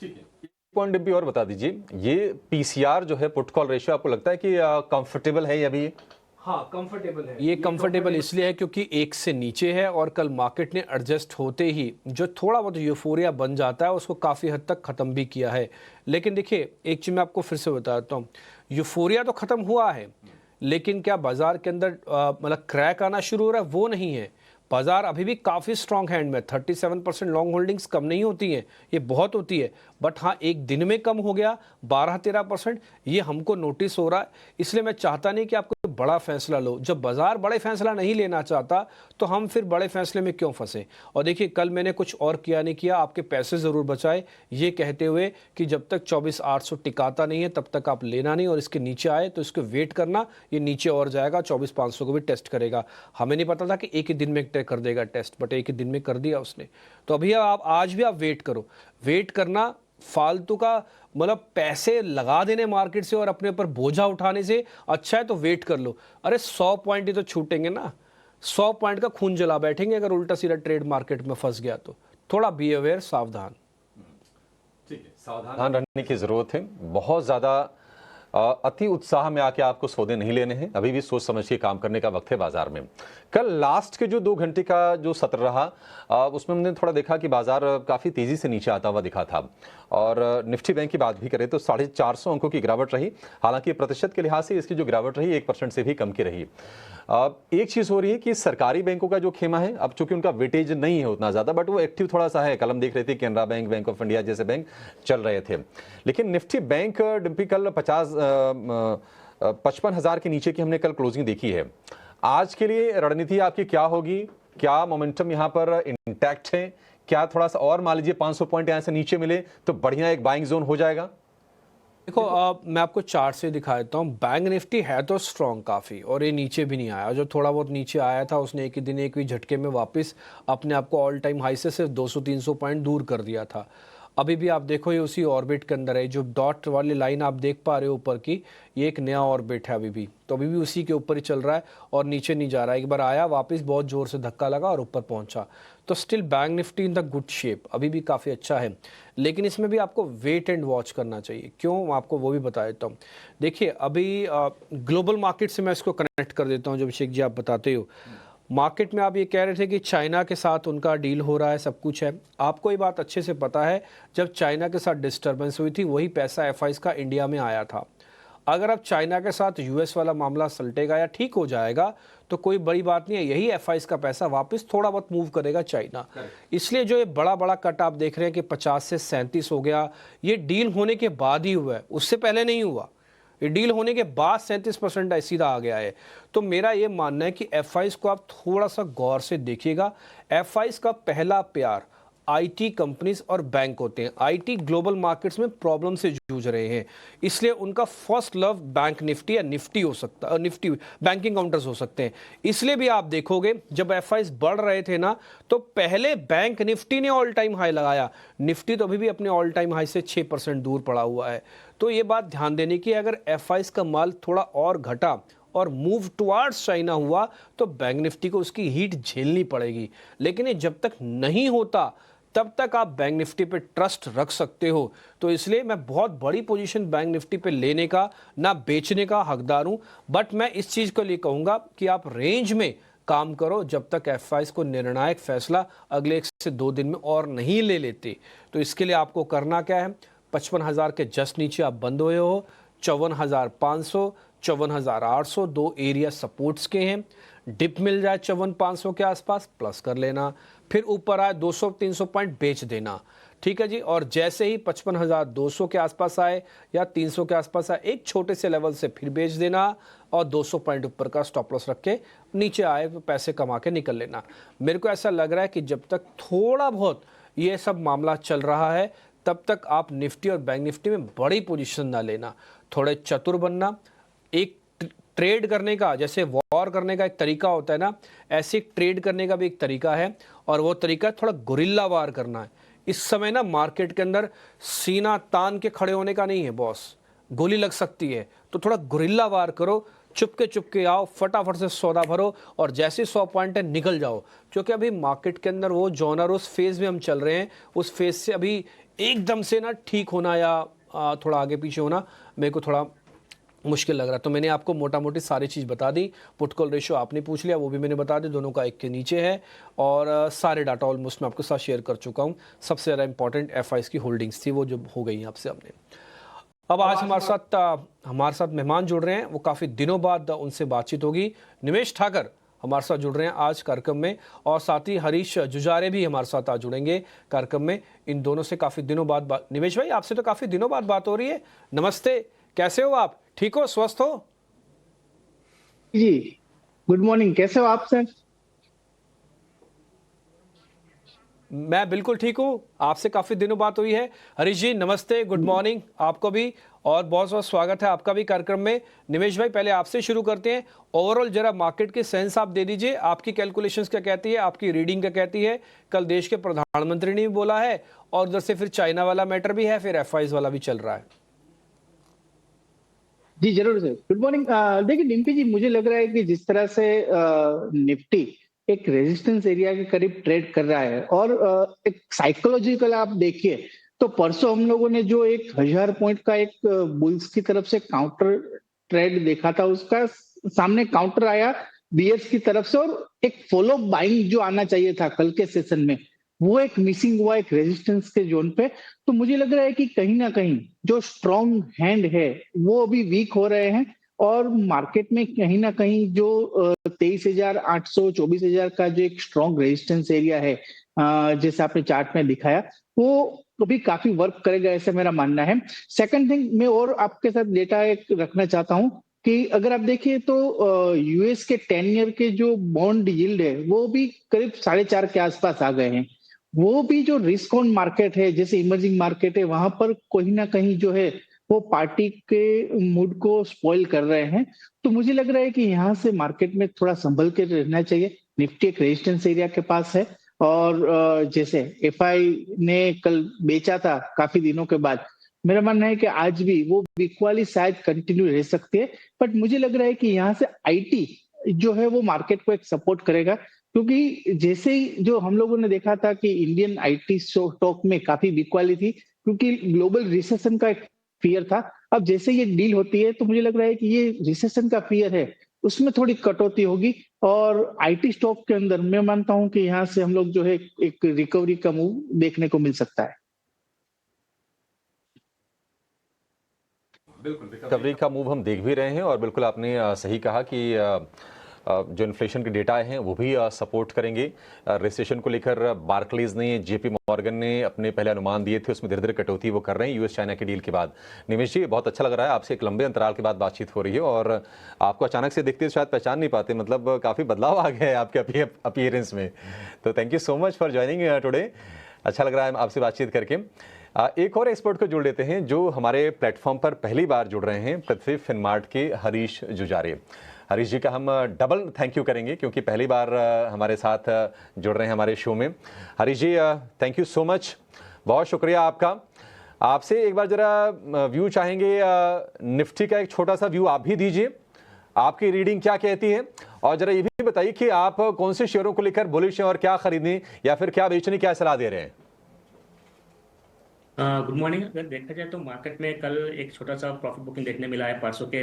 ठीक है, पॉइंट भी और बता दीजिए, ये पीसीआर जो है पुट कॉल रेशियो, आपको लगता है कि कंफर्टेबल है अभी? हाँ, कंफर्टेबल है। ये कंफर्टेबल इसलिए है क्योंकि एक से नीचे है, और कल मार्केट ने एडजस्ट होते ही जो थोड़ा बहुत यूफोरिया बन जाता है उसको काफ़ी हद तक ख़त्म भी किया है। लेकिन देखिए, एक चीज़ मैं आपको फिर से बताता हूँ, यूफोरिया तो ख़त्म हुआ है, लेकिन क्या बाजार के अंदर मतलब क्रैक आना शुरू हो रहा है, वो नहीं है। बाजार अभी भी काफ़ी स्ट्रॉन्ग हैंड में। 37% लॉन्ग होल्डिंग्स कम नहीं होती हैं, ये बहुत होती है, बट हाँ, एक दिन में कम हो गया 12-13%, ये हमको नोटिस हो रहा है। इसलिए मैं चाहता नहीं कि आप कोई बड़ा फैसला लो। जब बाजार बड़े फैसला नहीं लेना चाहता तो हम फिर बड़े फैसले में क्यों फंसे। और देखिए, कल मैंने कुछ और किया नहीं किया, आपके पैसे ज़रूर बचाए, ये कहते हुए कि जब तक 24,800 टिकाता नहीं है तब तक आप लेना नहीं, और इसके नीचे आए तो इसको वेट करना, ये नीचे और जाएगा, 24,500 को भी टेस्ट करेगा। हमें नहीं पता था कि एक ही दिन में कर देगा टेस्ट, बट एक ही दिन में कर दिया उसने। तो अभी आप आज भी आप वेट करो। वेट करना फालतू का मतलब पैसे लगा देने मार्केट से और अपने ऊपर बोझा उठाने से अच्छा है तो वेट कर लो। अरे 100 पॉइंट ही तो छूटेंगे ना, 100 पॉइंट का खून जला बैठेंगे अगर उल्टा सीधा ट्रेड मार्केट में फंस गया तो। थोड़ा बी अवेयर, सावधान। ठीक है, सावधान रहने की जरूरत है। बहुत ज्यादा अति उत्साह में आके आपको सौदे नहीं लेने हैं, अभी भी सोच समझ के काम करने का वक्त है बाजार में। कल लास्ट के जो 2 घंटे का जो सत्र रहा उसमें हमने थोड़ा देखा कि बाजार काफ़ी तेज़ी से नीचे आता हुआ दिखा था, और निफ्टी बैंक की बात भी करें तो 450 अंकों की गिरावट रही। हालांकि प्रतिशत के लिहाज से इसकी जो गिरावट रही 1% से भी कम की रही। एक चीज़ हो रही है कि सरकारी बैंकों का जो खेमा है, अब चूंकि उनका वेटेज नहीं है उतना ज़्यादा, बट वो एक्टिव थोड़ा सा है। कल हम देख रहे थे Canara bank, bank of India जैसे बैंक चल रहे थे, लेकिन निफ्टी बैंक डिम्पी कल 55,000 के नीचे की हमने कल क्लोजिंग देखी है। आज के लिए रणनीति आपकी क्या होगी? क्या मोमेंटम यहाँ पर इंटैक्ट है? क्या थोड़ा सा और मान लीजिए 500 पॉइंट यहाँ से नीचे मिले तो बढ़िया एक बाइंग जोन हो जाएगा? देखो, मैं आपको चार्ट से दिखा देता हूँ। बैंक निफ्टी है तो स्ट्रॉन्ग काफ़ी, और ये नीचे भी नहीं आया। जो थोड़ा बहुत नीचे आया था उसने एक ही दिन एक ही झटके में वापस अपने आप को ऑल टाइम हाई से सिर्फ 200-300 पॉइंट दूर कर दिया था। अभी भी आप देखो, ये उसी ऑर्बिट के अंदर है। जो डॉट वाली लाइन आप देख पा रहे हो ऊपर की, ये एक नया ऑर्बिट है अभी भी, तो अभी भी उसी के ऊपर ही चल रहा है और नीचे नहीं जा रहा है। एक बार आया, वापस बहुत ज़ोर से धक्का लगा और ऊपर पहुंचा। तो still bank Nifty in the good shape, अभी भी काफ़ी अच्छा है, लेकिन इसमें भी आपको वेट एंड वॉच करना चाहिए। क्यों, मैं आपको वो भी बता देता हूँ। देखिए, अभी ग्लोबल मार्केट से मैं इसको कनेक्ट कर देता हूँ, जो अभिषेक जी आप बताते हो। मार्केट में आप ये कह रहे थे कि चाइना के साथ उनका डील हो रहा है, सब कुछ है। आपको ये बात अच्छे से पता है, जब चाइना के साथ डिस्टर्बेंस हुई थी वही पैसा एफआईज का इंडिया में आया था। अगर अब चाइना के साथ यूएस वाला मामला सलटेगा या ठीक हो जाएगा तो कोई बड़ी बात नहीं है, यही एफआईज का पैसा वापस थोड़ा बहुत मूव करेगा चाइना। इसलिए जो ये बड़ा बड़ा कट आप देख रहे हैं कि 50 से 37 हो गया, ये डील होने के बाद ही हुआ है, उससे पहले नहीं हुआ। ये डील होने के बाद 37% सीधा आ गया है। तो मेरा ये मानना है कि एफआईज को आप थोड़ा सा गौर से देखिएगा। एफआईज का पहला प्यार आईटी कंपनीज और बैंक होते हैं। आईटी ग्लोबल मार्केट्स में प्रॉब्लम से जूझ रहे हैं, इसलिए उनका फर्स्ट लव बैंक निफ्टी या निफ्टी हो सकता है, निफ्टी बैंकिंग काउंटर्स हो सकते हैं। इसलिए भी आप देखोगे जब एफआईज बढ़ रहे थे ना, तो पहले बैंक निफ्टी ने ऑल टाइम हाई लगाया। निफ्टी तो अभी भी अपने ऑल टाइम हाई से 6% दूर पड़ा हुआ है। तो ये बात ध्यान देने की, अगर एफआईज का माल थोड़ा और घटा और मूव टुवार्ड्स चाइना हुआ तो बैंक निफ्टी को उसकी हीट झेलनी पड़ेगी। लेकिन ये जब तक नहीं होता तब तक आप बैंक निफ्टी पे ट्रस्ट रख सकते हो। तो इसलिए मैं बहुत बड़ी पोजीशन बैंक निफ्टी पे लेने का ना बेचने का हकदार हूं। बट मैं इस चीज़ को लिए कहूँगा कि आप रेंज में काम करो जब तक एफआईज को निर्णायक फैसला अगले 1 से 2 दिन में और नहीं ले लेते। तो इसके लिए आपको करना क्या है, 55,000 के जस्ट नीचे आप बंद हुए हो, 54,500, 54,800 दो एरिया सपोर्ट्स के हैं। डिप मिल जाए 54,500 के आसपास प्लस कर लेना, फिर ऊपर आए 200-300 पॉइंट बेच देना। ठीक है जी। और जैसे ही 55,200 के आसपास आए या 300 के आसपास आए, एक छोटे से लेवल से फिर बेच देना और 200 पॉइंट ऊपर का स्टॉप लॉस रख के नीचे आए तो पैसे कमा के निकल लेना। मेरे को ऐसा लग रहा है कि जब तक थोड़ा बहुत ये सब मामला चल रहा है तब तक आप निफ्टी और बैंक निफ्टी में बड़ी पोजीशन ना लेना, थोड़े चतुर बनना। एक ट्रेड करने का, जैसे वॉर करने का एक तरीका होता है ना, ऐसे ट्रेड करने का भी एक तरीका है, और वो तरीका थोड़ा गुरिल्ला वार करना है। इस समय ना मार्केट के अंदर सीना तान के खड़े होने का नहीं है बॉस, गोली लग सकती है। तो थोड़ा गुरिल्ला वार करो, चुपके आओ, फटाफट से सौदा भरो और जैसे 100 पॉइंट है निकल जाओ। क्योंकि अभी मार्केट के अंदर वो जॉनर उस फेज में हम चल रहे हैं, उस फेज से अभी एकदम से ना ठीक होना या थोड़ा आगे पीछे होना मेरे को थोड़ा मुश्किल लग रहा है। तो मैंने आपको मोटा मोटी सारी चीज़ बता दी। पुट कॉल रेशियो आपने पूछ लिया, वो भी मैंने बता दी, दोनों का 1 के नीचे है। और सारे डाटा ऑलमोस्ट मैं आपके साथ शेयर कर चुका हूँ। सबसे ज़्यादा इंपॉर्टेंट एफआईज की होल्डिंग्स थी वो जो हो गई आपसे हमने। अब आज हमारे साथ मेहमान जुड़ रहे हैं, वो काफ़ी दिनों बाद उनसे बातचीत होगी। निमेश ठाकर हमारे साथ जुड़ रहे हैं आज कार्यक्रम में, और साथ ही हरीश जुजारे भी हमारे साथ आज जुड़ेंगे कार्यक्रम में। इन दोनों से काफ़ी दिनों बाद निमेश भाई आपसे तो काफ़ी दिनों बाद बात हो रही है। नमस्ते, कैसे हो आप? ठीक हो, स्वस्थ हो? जी, गुड मॉर्निंग। कैसे हो आप सर? मैं बिल्कुल ठीक हूँ, आपसे काफ़ी दिनों बात हुई है। हरीश जी नमस्ते, गुड मॉर्निंग आपको भी, और बहुत बहुत स्वागत है आपका भी कार्यक्रम में। निमेश भाई पहले आपसे शुरू करते हैं, ओवरऑल जरा मार्केट की सेंस आप दे दीजिए, आपकी कैलकुलेशंस क्या कहती है, आपकी रीडिंग क्या कहती है। कल देश के प्रधानमंत्री ने भी बोला है और उधर से फिर चाइना वाला मैटर भी है, फिर एफआईज वाला भी चल रहा है। जी जरूर सर, गुड मॉर्निंग। देखिए डिम्पी जी, मुझे लग रहा है कि जिस तरह से निफ्टी एक रेजिस्टेंस एरिया के करीब ट्रेड कर रहा है, और एक साइकोलॉजिकल आप देखिए तो परसों हम लोगों ने जो 1,000 पॉइंट का एक बुल्स की तरफ से काउंटर ट्रेड देखा था, उसका सामने काउंटर आया बियर्स की तरफ से, और एक फॉलो बाइंग जो आना चाहिए था कल के सेशन में, वो एक मिसिंग हुआ एक रेजिस्टेंस के जोन पे। तो मुझे लग रहा है कि कहीं ना कहीं जो स्ट्रॉन्ग हैंड है वो अभी वीक हो रहे हैं, और मार्केट में कहीं ना कहीं जो 23,800 24,000 का जो एक स्ट्रॉन्ग रेजिस्टेंस एरिया है, जैसे आपने चार्ट में दिखाया, वो अभी काफी वर्क करेगा, ऐसा मेरा मानना है। सेकंड थिंग, मैं और आपके साथ डेटा एक रखना चाहता हूं कि अगर आप देखिए तो यूएस के 10 ईयर के जो बॉन्ड यील्ड है वो भी करीब 4.5 के आसपास आ गए हैं। वो भी जो रिस्क ऑन मार्केट है, जैसे इमर्जिंग मार्केट है, वहां पर कहीं ना कहीं जो है वो पार्टी के मूड को स्पॉइल कर रहे हैं। तो मुझे लग रहा है कि यहाँ से मार्केट में थोड़ा संभल के रहना चाहिए। निफ्टी एक रेजिस्टेंस एरिया के पास है, और जैसे एफआई ने कल बेचा था काफी दिनों के बाद, मेरा मानना है कि आज भी वो इक्वली शायद कंटिन्यू रह सकती है। बट मुझे लग रहा है कि यहाँ से आईटी जो है वो मार्केट को एक सपोर्ट करेगा, क्योंकि जैसे ही जो हम लोगों ने देखा था कि इंडियन आईटी स्टॉक में काफी बिकवाली थी, क्योंकि ग्लोबल रिसेशन का एक फियर था। अब जैसे ये डील होती है तो मुझे लग रहा है कि ये रिसेशन का फियर है उसमें थोड़ी कटौती होगी। और आईटी स्टॉक के अंदर मैं मानता हूं कि यहाँ से हम लोग जो है एक रिकवरी का मूव देखने को मिल सकता है। रिकवरी का मूव हम देख भी रहे हैं और बिल्कुल आपने सही कहा कि जो इन्फ्लेशन के डेटा हैं वो भी सपोर्ट करेंगे। रिसेशन को लेकर बार्कलीज ने, जेपी मॉर्गन ने अपने पहले अनुमान दिए थे, उसमें धीरे धीरे कटौती वो कर रहे हैं यूएस चाइना की डील के बाद। निमेश जी, बहुत अच्छा लग रहा है, आपसे एक लंबे अंतराल के बाद बातचीत हो रही है और आपको अचानक से देखते शायद पहचान नहीं पाते, मतलब काफ़ी बदलाव आ गया है आपके अपीयरेंस में। तो thank you so much for joining today. अच्छा लग रहा है आपसे बातचीत करके। एक और एक्सपर्ट को जोड़ लेते हैं जो हमारे प्लेटफॉर्म पर पहली बार जुड़ रहे हैं, पृथ्वी फिनमार्ट के हरीश जुजारे। हरीश जी का हम डबल थैंक यू करेंगे क्योंकि पहली बार हमारे साथ जुड़ रहे हैं हमारे शो में। हरीश जी, थैंक यू सो मच, बहुत शुक्रिया आपका। आपसे एक बार जरा व्यू चाहेंगे, निफ्टी का एक छोटा सा व्यू आप भी दीजिए, आपकी रीडिंग क्या कहती है, और जरा ये भी बताइए कि आप कौन से शेयरों को लेकर बुलिश हैं और क्या खरीदने या फिर क्या बेचने की क्या सलाह दे रहे हैं। Good morning. अगर देखा जाए तो मार्केट में कल एक छोटा सा प्रॉफिट बुकिंग देखने मिला है परसों के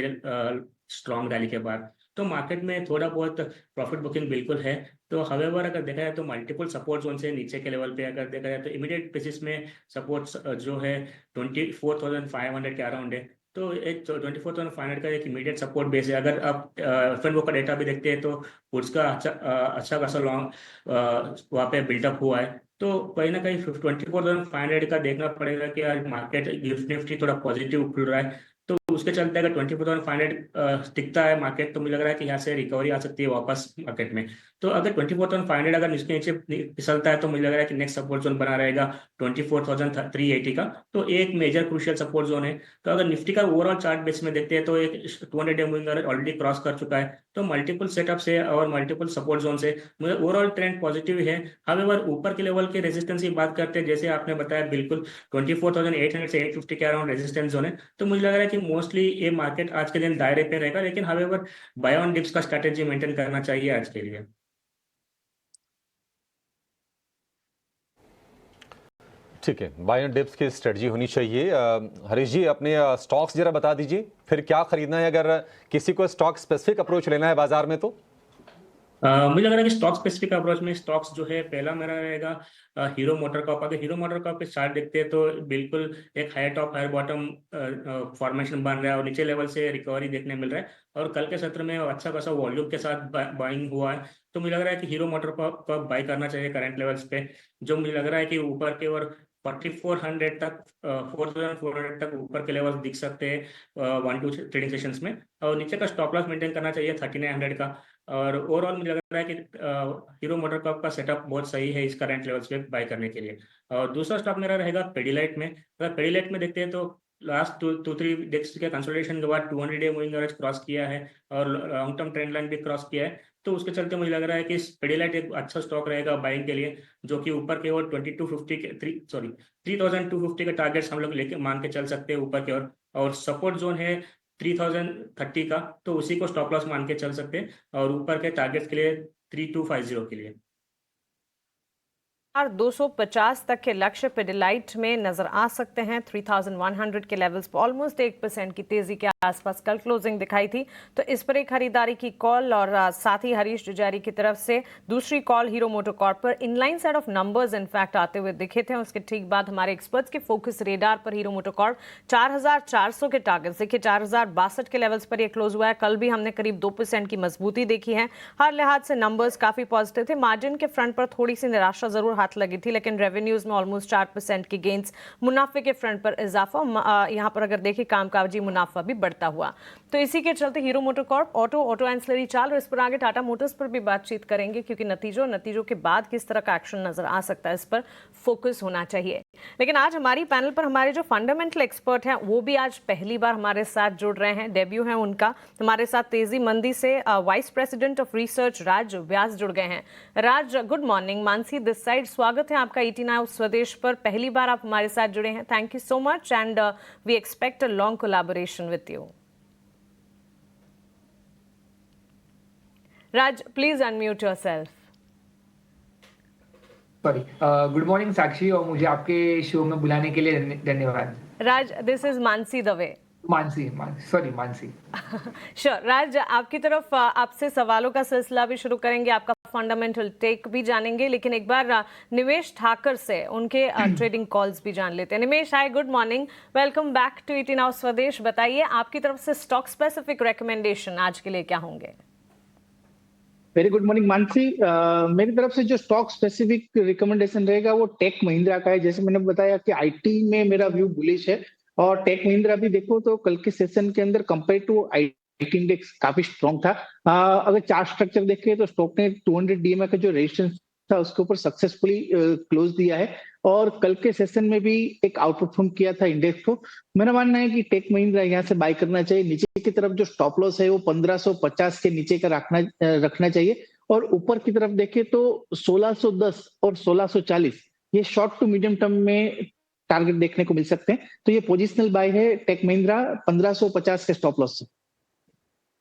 स्ट्रॉन्ग रैली के बाद। तो मार्केट में थोड़ा बहुत प्रॉफिट बुकिंग बिल्कुल है। तो हवेवर अगर देखा जाए तो मल्टीपल सपोर्ट जोन से नीचे के लेवल पे अगर देखा जाए तो इमीडिएट बेसिस में सपोर्ट जो है 24,500 के अराउंड है। तो एक 24,500 का एक इमीडिएट सपोर्ट बेस है। अगर आप एफ का डेटा भी देखते हैं तो उसका अच्छा खासा लॉन्ग वहाँ पे बिल्डअप हुआ है। तो कहीं ना कहीं 24,500 का देखना पड़ेगा कि आज मार्केट निफ्टी थोड़ा पॉजिटिव खुल रहा है। तो उसके चलते अगर 24,500 टिकता है मार्केट, तो मुझे लग रहा है कि यहाँ से रिकवरी आ सकती है वापस मार्केट में। तो अगर 24,500 अगर इसके नीचे फिसलता है तो मुझे लग रहा है कि नेक्स्ट सपोर्ट जोन बना रहेगा 24,380 का। तो एक मेजर क्रूशियल सपोर्ट जोन है। तो अगर निफ्टी का ओवरऑल चार्ट बेस में देखते हैं तो एक 200 day moving average already cross कर चुका है। तो मल्टीपल सेटअप से और मल्टीपल सपोर्ट जोन से मुझे ओवरऑल ट्रेंड पॉजिटिव है। हावेवर ऊपर के लेवल के रेजिस्टेंस की बात करते हैं, जैसे आपने बताया बिल्कुल 24,800 से 850 के अराउंड रेजिस्टेंस जोन है। तो मुझे लग रहा है कि मोस्टली ये मार्केट आज के दिन दायरे पे रहेगा, लेकिन हावेवर बाय ऑन डिप्स का स्ट्रेटेजी मेंटेन करना चाहिए आज के लिए। ठीक है, बाय एंड डिप्स की स्ट्रेटजी होनी चाहिए। हरीश जी, अपने स्टॉक्स जरा बता दीजिए, फिर क्या खरीदना है अगर किसी को स्टॉक स्पेसिफिक अप्रोच लेना है बाजार में तो। मुझे लग रहा है कि स्टॉक स्पेसिफिक अप्रोच में स्टॉक्स जो है, पहला मेरा रहेगा हीरो मोटर कॉर्प। अगर हीरो मोटर कॉर्प के चार्ट देखते हैं तो बिल्कुल एक higher top higher bottom formation बन रहा है और नीचे लेवल से रिकवरी देखने मिल रहा है। और कल के सत्र में अच्छा खासा वॉल्यूम के साथ बाइंग हुआ है। तो मुझे लग रहा है कि हीरो मोटर कॉर्प बाई करना चाहिए करंट लेवल्स पे, जो मुझे लग रहा है कि ऊपर के और 4400 तक 4400 तक ऊपर के लेवल्स दिख सकते हैं 1-2 ट्रेडिंग सेशंस में। और नीचे का स्टॉप लॉस मेंटेन करना चाहिए 3900 का। और ओवरऑल मुझे लग रहा है कि हीरो मोटर कॉर्प का सेटअप बहुत सही है इस करंट लेवल्स पे बाय करने के लिए। और दूसरा स्टॉक मेरा रहेगा पेडिलाइट में। अगर पेडिलाइट में देखते हैं तो लास्ट 2-3 डेज के कंसोलिडेशन के बाद 200 डे मूविंग एवरेज क्रॉस किया है और लॉन्ग टर्म ट्रेंड लाइन भी क्रॉस किया है। तो उसके चलते मुझे लग रहा है कि पेडिलाइट एक अच्छा स्टॉक रहेगा बाइंग के लिए, जो कि ऊपर के ओर 3,250 के टारगेट्स हम लोग लेके मान के चल सकते हैं ऊपर की ओर। और सपोर्ट जोन है 3,030 का, तो उसी को स्टॉप लॉस मान के चल सकते हैं। और ऊपर के टारगेट्स के लिए 3,250 के लिए 250 तक के लक्ष्य पेडिलाइट में नजर आ सकते हैं। 3,100 के लेवल्स पर ऑलमोस्ट 1% की तेजी के आसपास कल क्लोजिंग दिखाई थी। तो इस पर एक खरीदारी की कॉल, और साथ ही हरीश जुजारी की तरफ से दूसरी कॉल हीरो मोटर कॉर्प पर inline set of numbers in fact आते हुए दिखे थे। उसके ठीक बाद हमारे एक्सपर्ट्स के फोकस रेडार पर हीरो मोटर कॉर्प 4,400 के टारगेट देखिए 4,062 के लेवल्स पर यह क्लोज हुआ है। कल भी हमने करीब 2% की मजबूती देखी है। हर लिहाज से नंबर्स काफी पॉजिटिव थे। मार्जिन के फ्रंट पर थोड़ी सी निराशा जरूर हाथ लगी थी, लेकिन रेवेन्यूज में ऑलमोस्ट 4% की गेन्स, मुनाफे के फ्रंट पर इजाफा, यहां पर अगर देखें कामकाजी मुनाफा भी बढ़ता हुआ। तो इसी के चलते hero motor Corp auto ancillary चाल, और इस पर आगे टाटा मोटर्स पर भी बातचीत करेंगे क्योंकि नतीजों के बाद किस तरह का एक्शन नजर आ सकता है, इस पर फोकस होना चाहिए। लेकिन आज हमारी पैनल पर हमारे जो फंडामेंटल एक्सपर्ट हैं वो भी आज पहली बार हमारे साथ जुड़ रहे हैं, डेब्यू है उनका। हमारे साथ तेजी मंदी से vice president of research Raj Vyas जुड़ गए हैं। Raj, good morning. Mansi this side, स्वागत है आपका ET Now स्वदेश पर। पहली बार आप हमारे साथ जुड़े हैं, thank you so much and we expect a long collaboration with you. Raj, please unmute yourself. Sorry, good morning Sakshi, और मुझे आपके शो में बुलाने के लिए धन्यवाद। Raj, this is Mansi Dave. Mansi. Sure Raj, आपकी तरफ आपसे सवालों का सिलसिला भी शुरू करेंगे, आपका फंडामेंटल टेक भी जानेंगे, लेकिन एक बार निमेश ठाकर से उनके ट्रेडिंग कॉल्स भी जान लेते हैं। Nimesh, hi, good morning, welcome back to ET Now Swadesh. बताइए आपकी तरफ से स्टॉक स्पेसिफिक रिकमेंडेशन आज के लिए क्या होंगे? Very good morning Mansi. मेरी तरफ से जो स्टॉक स्पेसिफिक रिकमेंडेशन रहेगा वो टेक महिंद्रा का है। जैसे मैंने बताया कि आईटी में मेरा व्यू बुलिश है, और टेक महिंद्रा भी देखो तो कल के सेशन के अंदर कंपेयर टू आईटी इंडेक्स काफी स्ट्रॉन्ग था। अगर चार्ट स्ट्रक्चर देखें तो स्टॉक ने 200 डीएमए का जो रेजिस्टेंस था उसके ऊपर सक्सेसफुली क्लोज दिया है, और कल के सेशन में भी एक आउट परफॉर्म किया था इंडेक्स को। मेरा मानना है कि टेक महिंद्रा यहाँ से बाय करना चाहिए। नीचे की तरफ जो स्टॉप लॉस है वो 1550 के नीचे का रखना चाहिए, और ऊपर की तरफ देखें तो 1610 और 1640 ये शॉर्ट टू मीडियम टर्म में टारगेट देखने को मिल सकते हैं। तो ये पोजिशनल बाय है टेक महिंद्रा 1550 के स्टॉप लॉस से।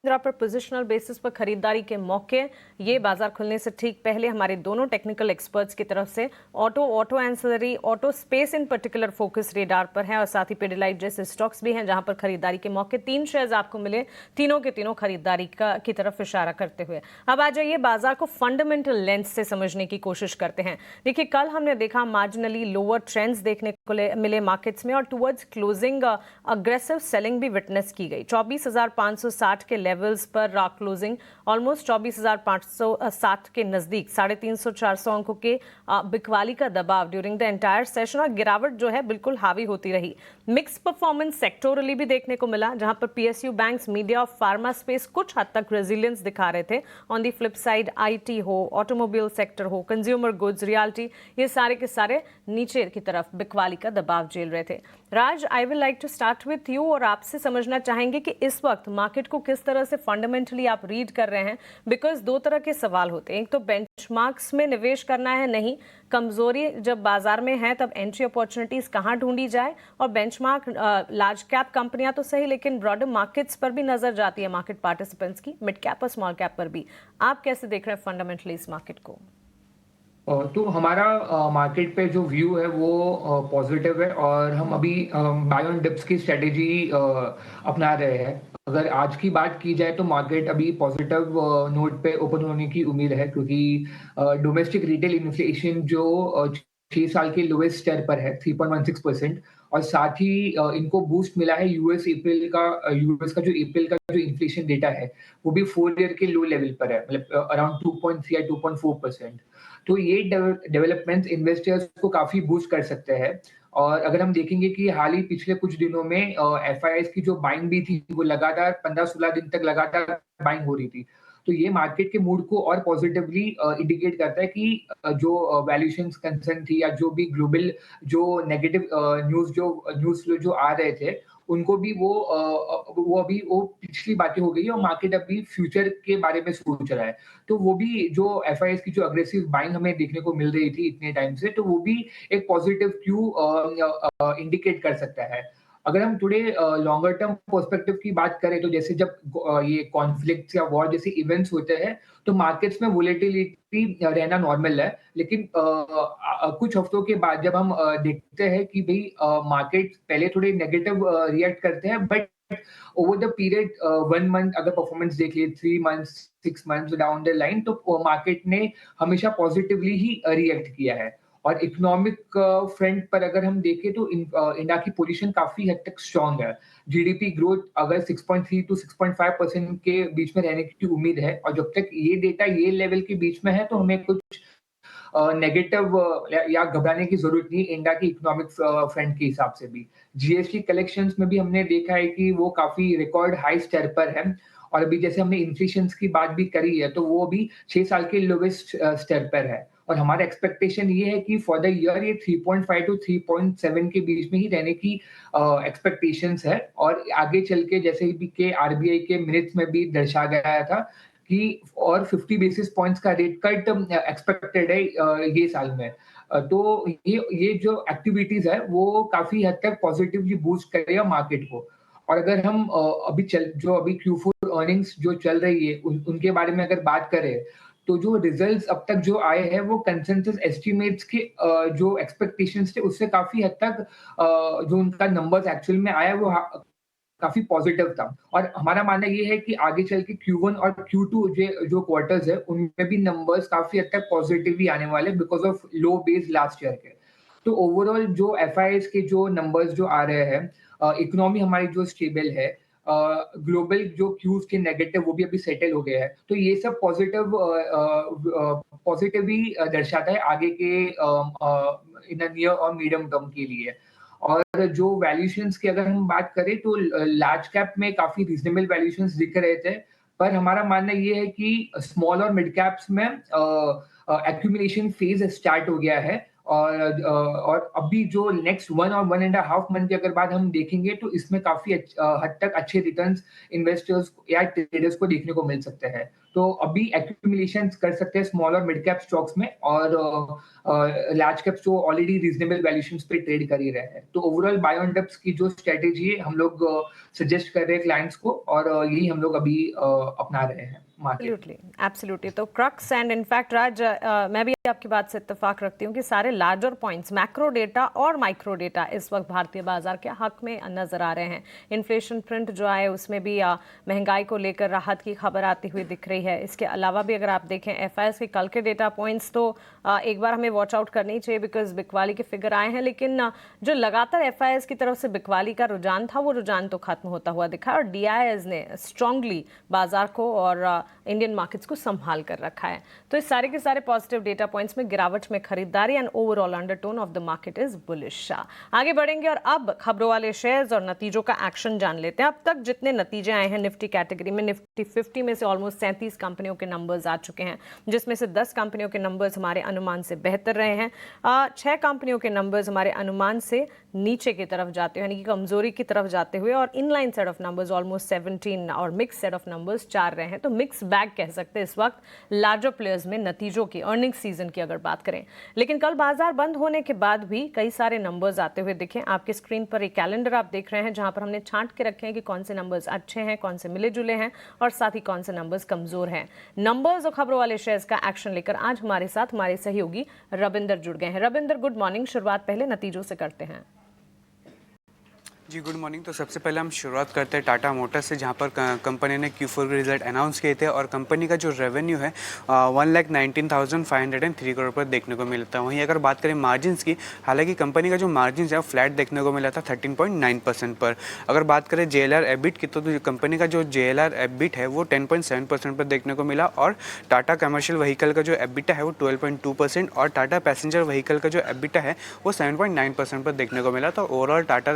पर पोजिशनल बेसिस पर खरीदारी के मौके, ये बाजार खुलने से ठीक पहले हमारे दोनों टेक्निकल एक्सपर्ट्स की तरफ से auto ancillary, auto space in particular focus radar पर है, और साथ ही पिडिलाइट जैसे स्टॉक्स भी हैं जहां पर खरीदारी के मौके 3 शेयर्स आपको मिले, तीनों के तीनों खरीदारी की तरफ इशारा करते हुए। अब आ जाइए बाजार को फंडामेंटल लेंस से समझने की कोशिश करते हैं। देखिए, कल हमने देखा मार्जिनली लोअर ट्रेंड्स देखने को मिले मार्केट्स में, और टुवर्ड्स क्लोजिंग अग्रेसिव सेलिंग भी विटनेस की गई। 24,560 के लेवल्स पर क्लोजिंग ऑलमोस्ट 24,560 के नजदीक 350-400 अंकों के बिकवाली का दबाव ड्यूरिंग द एंटायर सेशन, और गिरावट जो है बिल्कुल हावी होती रही। मिक्स परफॉर्मेंस सेक्टोरली भी देखने को मिला, जहां पर पीएसयू बैंक्स, मीडिया और फार्मा स्पेस कुछ हद तक रेजिलियंस दिखा रहे थे। On the flip side IT हो, ऑटोमोबाइल सेक्टर हो, कंज्यूमर गुड्स, रियल्टी, ये सारे के सारे नीचे की तरफ बिकवाली का दबाव झेल रहे थे। Raj, I will like to start with you, और आपसे समझना चाहेंगे कि इस वक्त मार्केट को किस तरह से फंडामेंटली आप रीड कर रहे हैं। बिकॉज दो तरह के सवाल होते हैं, एक तो बेंचमार्क्स में निवेश करना है, नहीं, कमजोरी जब बाजार में है तब एंट्री अपॉर्चुनिटीज कहां ढूंढी जाए, और बेंचमार्क लार्ज कैप कंपनियां तो सही, लेकिन ब्रॉडर मार्केट्स पर भी नजर जाती है मार्केट पार्टिसिपेंट्स की, मिड कैप और स्मॉल कैप पर भी। आप कैसे देख रहे हैं फंडामेंटली इस मार्केट को? तो हमारा मार्केट पे जो व्यू है वो पॉजिटिव है, और हम अभी बाय ऑन डिप्स की स्ट्रेटेजी अपना रहे हैं। अगर आज की बात की जाए तो मार्केट अभी पॉजिटिव नोट पे ओपन होने की उम्मीद है, क्योंकि डोमेस्टिक रिटेल इन्फ्लेशन जो 6 साल के लोएस्ट स्तर पर है 3.16%, और साथ ही इनको बूस्ट मिला है यूएस का जो अप्रैल का जो इन्फ्लेशन डेटा है वो भी 4 ईयर के लो लेवल पर है, मतलब अराउंड 2.3 या 2.4%। तो ये डेवलपमेंट्स इन्वेस्टर्स को काफी बूस्ट कर सकते हैं। और अगर हम देखेंगे कि हाल ही पिछले कुछ दिनों में एफआईआईज की जो बाइंग भी थी वो लगातार 15-16 दिन तक लगातार बाइंग हो रही थी। तो ये मार्केट के मूड को और पॉजिटिवली इंडिकेट करता है कि जो वैल्यूएशन कंसर्न थी या जो भी ग्लोबल जो नेगेटिव न्यूज फ्लो जो आ रहे थे उनको भी वो अभी वो पिछली बातें हो गई है, और मार्केट अभी फ्यूचर के बारे में सोच रहा है। तो वो भी जो एफआईआईज की जो अग्रेसिव बाइंग हमें देखने को मिल रही थी इतने टाइम से, तो वो भी एक पॉजिटिव क्यू इंडिकेट कर सकता है। अगर हम थोड़े लॉन्गर टर्म पर्सपेक्टिव की बात करें तो जैसे जब ये कॉन्फ्लिक्ट या वॉर जैसे इवेंट्स होते हैं तो मार्केट्स में वोलेटिलिटी रहना नॉर्मल है, लेकिन कुछ हफ्तों के बाद जब हम देखते हैं कि भाई मार्केट पहले थोड़े नेगेटिव रिएक्ट करते हैं, but over the period 1 month अगर परफॉर्मेंस देख लिए 3 months 6 months down the line, तो मार्केट ने हमेशा पॉजिटिवली ही रिएक्ट किया है। और इकोनॉमिक फ्रंट पर अगर हम देखें तो इंडिया की पोजीशन काफी हद तक स्ट्रांग है। जीडीपी ग्रोथ अगर 6.3 to 6.5% के बीच में रहने की उम्मीद है, और जब तक ये डेटा ये लेवल के बीच में है तो हमें कुछ नेगेटिव या घबराने की जरूरत नहीं इंडिया की इकोनॉमिक फ्रंट के हिसाब से भी। जीएसटी कलेक्शंस में भी हमने देखा है कि वो काफी रिकॉर्ड हाई स्तर पर है, और अभी जैसे हमने इन्फ्लेशन की बात भी करी है तो वो भी 6 साल के लोवेस्ट स्तर पर है। और हमारा एक्सपेक्टेशन ये है कि फॉर द ईयर ये 3.5 to 3.7 के बीच में ही रहने की एक्सपेक्टेशंस है। और आगे चल के जैसे भी के आरबीआई के मिनट्स में भी दर्शा गया था कि और 50 बेसिस पॉइंट्स का रेट कट एक्सपेक्टेड है ये साल में। तो ये जो एक्टिविटीज है वो काफी हद तक पॉजिटिवली बूस्ट करेगा मार्केट को। और अगर हम अभी Q4 अर्निंग्स जो चल रही है उनके बारे में अगर बात करें तो जो रिजल्ट्स अब तक जो आए हैं वो कंसेंसस एस्टिमेट्स के जो एक्सपेक्टेशंस थे उससे काफी हद तक जो उनका नंबर्स एक्चुअल में आया वो काफी पॉजिटिव था और हमारा मानना ये है कि आगे चल के Q1 और Q2 जो क्वार्टर्स है उनमें भी नंबर्स काफी हद तक पॉजिटिव ही आने वाले because of low base last year के। तो ओवरऑल जो FIIs के जो नंबर्स जो आ रहे हैं, इकोनॉमी हमारी जो स्टेबल है, ग्लोबल जो क्यूज के नेगेटिव वो भी अभी सेटल हो गया है, तो ये सब पॉजिटिव ही दर्शाता है आगे के इन नियर और मीडियम टर्म के लिए। और जो वैल्यूएशंस की अगर हम बात करें तो लार्ज कैप में काफी रीजनेबल वैल्यूएशंस दिख रहे थे, पर हमारा मानना ये है कि स्मॉल और मिड कैप्स में एक्यूमुलेशन फेज स्टार्ट हो गया है और अभी जो नेक्स्ट 1 और 1.5 मंथ की अगर बात हम देखेंगे तो इसमें काफी हद तक अच्छे रिटर्न्स इन्वेस्टर्स या ट्रेडर्स को देखने को मिल सकते हैं। तो अभी एक्यूमुलेशन कर सकते हैं स्मॉल और मिड कैप स्टॉक्स में और लार्ज कैप्स जो ऑलरेडी रीजनेबल वैल्यूएशंस पे ट्रेड कर ही रहे हैं। तो ओवरऑल बाय ऑन डिप्स की जो स्ट्रेटेजी है हम लोग सजेस्ट कर रहे हैं क्लाइंट्स को और यही हम लोग अभी अपना रहे हैं। एब्सोल्युटली। तो क्रक्स एंड इनफैक्ट राज, मैं भी आपकी बात से इत्तेफाक रखती हूँ कि सारे लार्जर पॉइंट्स, मैक्रो डेटा और माइक्रो डेटा इस वक्त भारतीय बाजार के हक में नजर आ रहे हैं। इन्फ्लेशन प्रिंट जो आए उसमें भी महंगाई को लेकर राहत की खबर आती हुई दिख रही है। इसके अलावा भी अगर आप देखें FIIs के कल के डेटा पॉइंट्स तो एक बार हमें वॉच आउट करनी चाहिए बिकॉज बिकवाली के फिगर आए हैं, लेकिन जो लगातार FIIs की तरफ से बिकवाली का रुझान था वो रुझान तो खत्म होता हुआ दिखा और DIIs ने स्ट्रांगली बाजार को और इंडियन मार्केट्स को संभाल कर रखा है। तो इस सारे के सारे पॉजिटिव डेटा पॉइंट्स में गिरावट में खरीदारी and overall undertone of the market is bullish. आगे बढ़ेंगे और अब खबरों वाले शेयर्स और नतीजों का एक्शन जान लेते हैं। अब तक जितने नतीजे आए हैं निफ्टी कैटेगरी में, निफ्टी 50 में से ऑलमोस्ट 37 कंपनियों के नंबर्स आ चुके हैं, जिसमें से 10 कंपनियों के नंबर्स हमारे अनुमान से बेहतर रहे हैं, 6 कंपनियों के नंबर्स हमारे अनुमान से नीचे की तरफ जाते हुए यानी कि कमजोरी की तरफ जाते हुए, और inline set of numbers almost 17 और मिक्स सेट ऑफ नंबर्स 4 रहे हैं। तो मिक्स बैग कह सकते हैं इस वक्त लार्जर प्लेयर्स में नतीजों की, अर्निंग सीजन की अगर बात करें। लेकिन कल बाजार बंद होने के बाद भी कई सारे नंबर्स आते हुए दिखे। आपके स्क्रीन पर एक कैलेंडर आप देख रहे हैं जहां पर हमने छांट के रखे हैं कि कौन से नंबर्स अच्छे हैं, कौन से मिले जुले हैं और साथ ही कौन से नंबर्स कमजोर हैं। नंबर्स और खबरों वाले शेयर्स का एक्शन लेकर आज हमारे साथ हमारे सहयोगी रविंदर जुड़ गए हैं। Ravinder, good morning. शुरुआत पहले नतीजों से करते हैं। जी गुड मॉर्निंग। तो सबसे पहले हम शुरुआत करते हैं टाटा मोटर्स से, जहां पर कंपनी ने Q4 के रिजल्ट अनाउंस किए थे और कंपनी का जो रेवेन्यू है 1,19,503 करोड़ पर देखने को मिला था। वहीं अगर बात करें मार्जिन्स की, हालांकि कंपनी का जो मार्जिन्स है वो फ्लैट देखने को मिला था 13.9% पर। अगर बात करें JLR EBIT की, तो कंपनी का जो JLR EBIT है वो 10.7% पर देखने को मिला और टाटा कमर्शियल व्हीकल का जो EBITDA है वो 12.2% और टाटा पैसेंजर व्हीकल का जो EBITDA है वो 7.9% पर देखने को मिला। तो ओवरऑल टाटा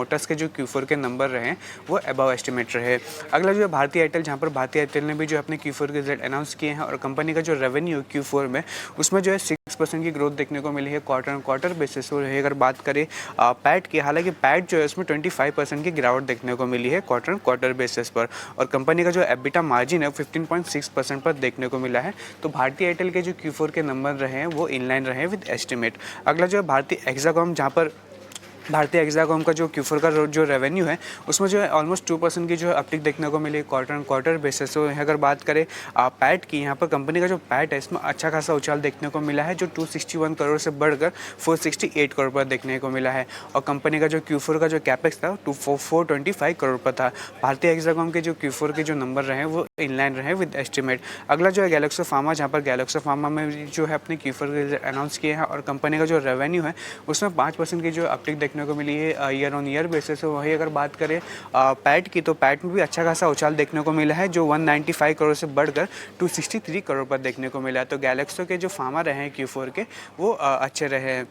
मोटर्स के जो Q4 के नंबर रहे वो अबव एस्टिमेट रहे। अगला जो है भारतीय एयरटेल, जहां पर भारतीय एयरटेल ने भी जो अपने Q4 के रिजल्ट अनाउंस किए हैं और कंपनी का जो रेवेन्यू Q4 में उसमें जो है 6% की ग्रोथ देखने को मिली है क्वार्टर बेसिस पर है। अगर बात करें पैट की, हालांकि पैट जो है उसमें 25% की गिरावट देखने को मिली है क्वार्टर बेसिस पर और कंपनी का जो EBITDA मार्जिन है 15.6% पर देखने को मिला है। तो भारतीय एयरटेल के जो Q4 के नंबर रहे हैं वो इनलाइन रहे विद एस्टिमेट। अगला जो है भारतीय एक्साकॉम, जहाँ पर भारतीय एक्साकॉम का जो Q4 का जो रेवेन्यू है उसमें जो है ऑलमोस्ट 2% की जो है अपटिक देखने को मिली क्वार्टर बेसिस। तो अगर बात करें पैट की, यहाँ पर कंपनी का जो पैट है इसमें अच्छा खासा उछाल देखने को मिला है, जो 261 करोड़ से बढ़कर 468 करोड़ पर देखने को मिला है और कंपनी का जो Q4 का जो कैपेक्स था 425 करोड़ पर था। भारतीय एक्साकॉम के जो Q4 के जो नंबर रहे वो इनलाइन रहे विद एस्टिमेट। अगला जो है गैलेक्सो फार्मा, जहाँ पर गैलेक्सो फार्मा में जो है अपने Q4 के अनाउंस किए हैं और कंपनी का जो रेवेन्यू है उसमें 5% की जो अपटिक देखने को मिली है ईयर ऑन ईयर बेसिस। वही अगर बात करें पैट की, तो पैट में भी अच्छा खासा उछाल देखने को मिला है, जो 195 करोड़ से बढ़कर 263 करोड़ पर देखने को मिला है। तो गैलेक्सो के जो फार्मा रहे हैं Q4 के वो अच्छे रहे हैं।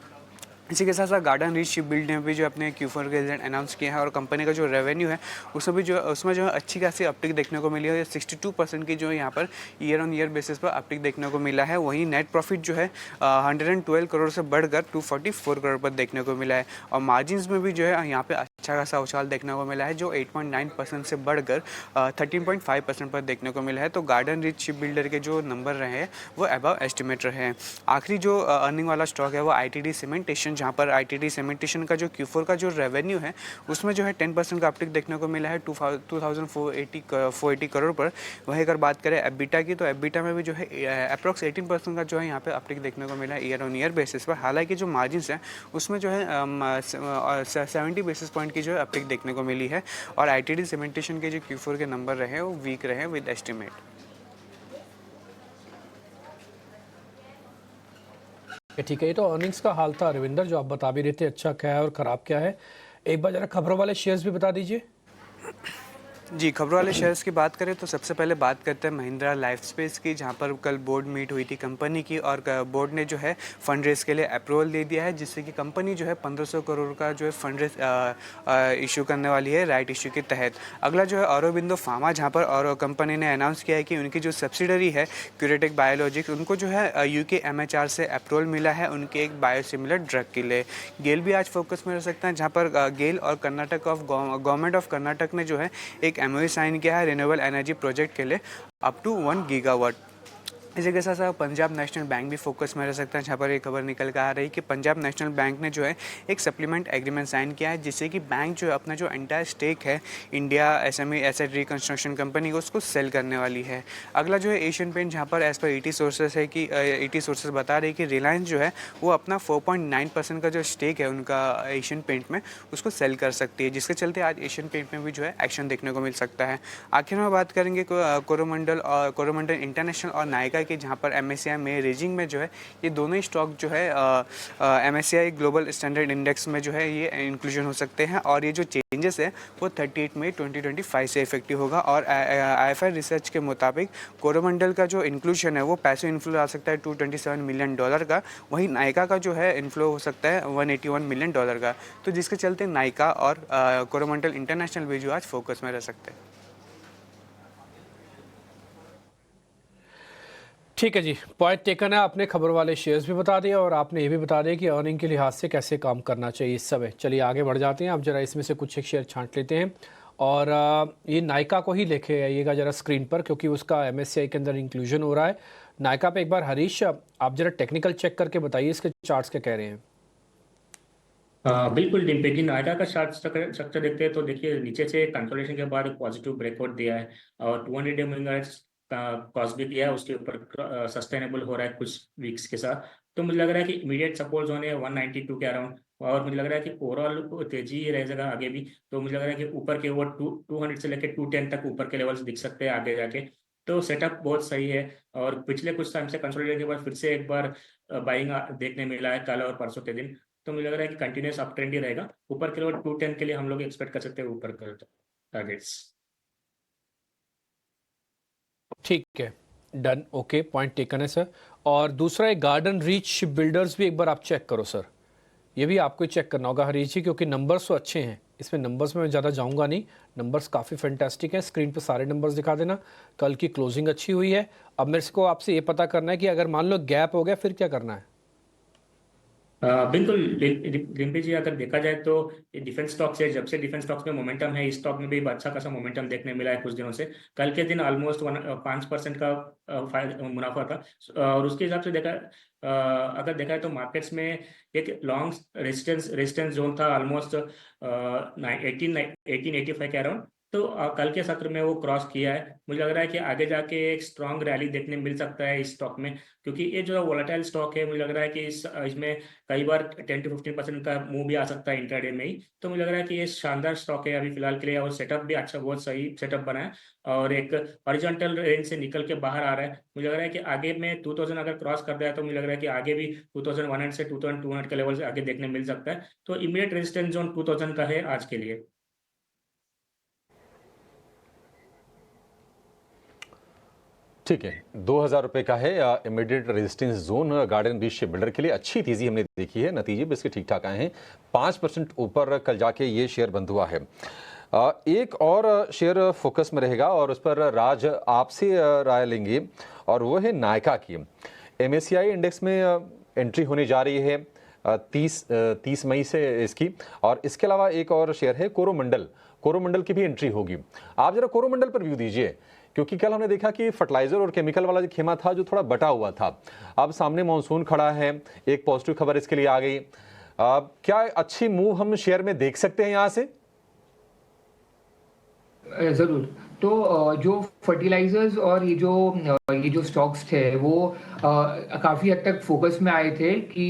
इसी के साथ साथ गार्डन रीच शिप बिल्ड ने भी जो अपने Q4 के रिजल्ट अनाउंस किए हैं और कंपनी का जो रेवेन्यू है उसमें जो है अच्छी खासी अपटिक देखने को मिली है, 62% की जो है यहाँ per year on year basis पर अपटिक देखने को मिला है। वहीं नेट प्रॉफिट जो है 112 करोड़ से बढ़कर 244 करोड़ पर देखने को मिला है और मार्जिन्स में भी जो है यहाँ पे अच्छा खासा उछाल देखने को मिला है, जो 8.9% से बढ़कर 13.5% पर देखने को मिला है। तो गार्डन रीच शिप बिल्डर के जो नंबर रहे हैं वो अबव एस्टिमेट रहे हैं। आखिरी जो अर्निंग वाला स्टॉक है वो ITD सीमेंटेशन, जहाँ पर ITD सीमेंटेशन का जो Q4 का जो रेवेन्यू है उसमें जो है 10% का अपटिक देखने को मिला है 2,480 करोड़ पर। वहीं अगर बात करें EBITDA की, तो EBITDA में भी जो है अप्रॉक्स 18% का जो है यहाँ पे अपटिक देखने को मिला है ईयर ऑन ईयर बेसिस पर। हालांकि जो मार्जिन्स हैं उसमें जो है 70 बेसिस पॉइंट की जो है अपटिक देखने को मिली है। और ITD सीमेंटेशन के जो Q4 के नंबर रहे वो वीक रहे विद एस्टिमेट। ठीक है, ये तो अर्निंग्स का हाल था रविंदर, जो आप बता भी रहे थे अच्छा क्या है और ख़राब क्या है। एक बार ज़रा खबरों वाले शेयर्स भी बता दीजिए। जी, खबरों वाले शेयर्स की बात करें तो सबसे पहले बात करते हैं महिंद्रा लाइफस्पेस की, जहां पर कल बोर्ड मीट हुई थी कंपनी की और बोर्ड ने जो है फंड रेज के लिए अप्रूवल दे दिया है, जिससे कि कंपनी जो है 1500 करोड़ का जो है फंड रेज इशू करने वाली है राइट इशू के तहत। अगला जो है ऑरोबिंदो फार्मा, जहां पर और कंपनी ने अनाउंस किया है कि उनकी जो सब्सिडरी है क्यूरेटेक बायोलॉजिक्स, उनको जो है UK MHR से अप्रूवल मिला है उनके एक बायोसिमिलर ड्रग के लिए। गेल भी आज फोकस में रह सकता है, जहाँ पर गेल और गवर्नमेंट ऑफ कर्नाटक ने जो है एक MOU साइन किया है रिन्यूएबल एनर्जी प्रोजेक्ट के लिए अप टू 1 गीगावाट। इसी के साथ साथ पंजाब नेशनल बैंक भी फोकस में रह सकता है, जहाँ पर एक खबर निकल कर आ रही है कि पंजाब नेशनल बैंक ने जो है एक सप्लीमेंट एग्रीमेंट साइन किया है, जिससे कि बैंक जो है अपना जो एंटायर स्टेक है India SME asset reconstruction company को उसको सेल करने वाली है। अगला जो है एशियन पेंट, जहाँ पर एज पर ET सोर्सेस है कि ET सोर्सेस बता रहे हैं कि रिलायंस जो है वो अपना 4.9% का जो स्टेक है उनका एशियन पेंट में उसको सेल कर सकती है, जिसके चलते आज एशियन पेंट में भी जो है एक्शन देखने को मिल सकता है। आखिर में बात करेंगे कोरोमंडल इंटरनेशनल और नायका कि जहाँ पर MSCI में रेजिंग में जो है ये दोनों ही स्टॉक जो है MSCI ग्लोबल स्टैंडर्ड इंडेक्स में जो है ये इंक्लूजन हो सकते हैं, और ये जो चेंजेस है वो 38 मई 2025 से इफेक्टिव होगा। और IFR रिसर्च के मुताबिक कोरोमंडल का जो इंक्लूजन है वो पैसिव इन्फ्लो आ सकता है $227 मिलियन का, वहीं नायका का जो है इन्फ्लो हो सकता है $181 मिलियन का। तो जिसके चलते नायका और कोरोमंडल इंटरनेशनल भी जो आज फोकस में रह सकते हैं। ठीक है जी, पॉइंट टेकन है आपने। खबर वाले शेयर्स भी बता दिया और आपने ये भी बता दिया कि अर्निंग के लिहाज से कैसे काम करना चाहिए इस समय। चलिए आगे बढ़ जाते हैं, अब जरा इसमें से कुछ एक शेयर छांट लेते हैं और ये नायका को ही लेके आइएगा जरा स्क्रीन पर, क्योंकि उसका MSCI के अंदर इंक्लूजन हो रहा है। नायका पे एक बार हरीश आप जरा टेक्निकल चेक करके बताइए इसके चार्ट्स क्या कह रहे हैं। बिल्कुल डिम्पी जी, नायका का चार्ट स्ट्रक्चर देखते हैं तो देखिए नीचे से कंसोलिडेशन के बाद एक पॉजिटिव ब्रेकआउट दिया है और 200 डे मूविंग एवरेज का क्रॉस भी किया है, उसके ऊपर सस्टेनेबल हो रहा है कुछ वीक्स के साथ। तो मुझे लग रहा है कि इमीडिएट सपोर्ट जोन है 192 के अराउंड, और मुझे लग रहा है कि ओवरऑल तेजी रहेगा आगे भी। तो मुझे लग रहा है कि ऊपर के वो 200 से लेकर 210 तक ऊपर के लेवल्स दिख सकते हैं आगे जाके। तो सेटअप बहुत सही है और पिछले कुछ टाइम से कंसोलिडेशन के बाद फिर से एक बार बाइंग देखने मिला है कल और परसों के दिन। तो मुझे लग रहा है कि कंटिन्यूस अप ट्रेंड ही रहेगा। ऊपर के लेवल 210 के लिए हम लोग एक्सपेक्ट कर सकते हैं ऊपर का टारगेट्स। ठीक है, डन, ओके, पॉइंट टेकन है सर। और दूसरा एक गार्डन रीच बिल्डर्स भी एक बार आप चेक करो सर, ये भी आपको ही चेक करना होगा हरीश जी, क्योंकि नंबर्स तो अच्छे हैं। इसमें नंबर्स में मैं ज़्यादा जाऊंगा नहीं, नंबर्स काफ़ी फैंटास्टिक हैं। स्क्रीन पे सारे नंबर्स दिखा देना। कल की क्लोजिंग अच्छी हुई है। अब मेरे को आपसे ये पता करना है कि अगर मान लो गैप हो गया फिर क्या करना है। बिल्कुल रिम्पी जी, अगर देखा जाए तो ये डिफेंस स्टॉक्स है, जब से डिफेंस स्टॉक्स में मोमेंटम है, इस स्टॉक में भी अच्छा खासा मोमेंटम देखने मिला है कुछ दिनों से। कल के दिन ऑलमोस्ट 5% का मुनाफा था और उसके हिसाब से अगर देखा है तो मार्केट्स में एक लॉन्ग रेजिस्टेंस जोन था ऑलमोस्ट 1885 के अराउंड। तो कल के सत्र में वो क्रॉस किया है। मुझे लग रहा है कि आगे जाके एक स्ट्रॉन्ग रैली देखने मिल सकता है इस स्टॉक में, क्योंकि ये जो वोलेटाइल स्टॉक है, मुझे लग रहा है कि इसमें कई बार 10 to 15% का मूव भी आ सकता है इंट्राडे में ही। तो मुझे लग रहा है कि ये शानदार स्टॉक है अभी फिलहाल के लिए, और सेटअप भी अच्छा, बहुत सही सेटअप बना है और एक हॉरिजॉन्टल रेंज से निकल के बाहर आ रहा है। मुझे लग रहा है कि आगे में 2000 अगर क्रॉस कर दिया तो मुझे लग रहा है कि आगे भी 2100 से 2200 के लेवल से आगे देखने मिल सकता है। तो इमीडिएट रेजिस्टेंस जोन 2000 का है आज के लिए। ठीक है, 2000 रुपये का है immediate resistance zone garden reach builder के लिए। अच्छी तेजी हमने देखी है, नतीजे भी इसके ठीक ठाक आए हैं। 5% ऊपर कल जाके ये शेयर बंद हुआ है। एक और शेयर फोकस में रहेगा और उस पर राज आपसे राय लेंगे, और वो है नायका की। MSCI इंडेक्स में एंट्री होने जा रही है 30 मई से इसकी, और इसके अलावा एक और शेयर है कोरोमंडल की भी एंट्री होगी। आप जरा कोरोमंडल पर व्यू दीजिए, क्योंकि कल हमने देखा कि फर्टिलाइजर और केमिकल वाला जो खेमा था जो थोड़ा बटा हुआ था, अब सामने मॉनसून खड़ा है, एक पॉजिटिव खबर इसके लिए आ गई। क्या अच्छी मूव हम शेयर में देख सकते हैं यहाँ से? जरूर। तो जो फर्टिलाइजर्स और ये जो स्टॉक्स थे वो काफ़ी हद तक फोकस में आए थे कि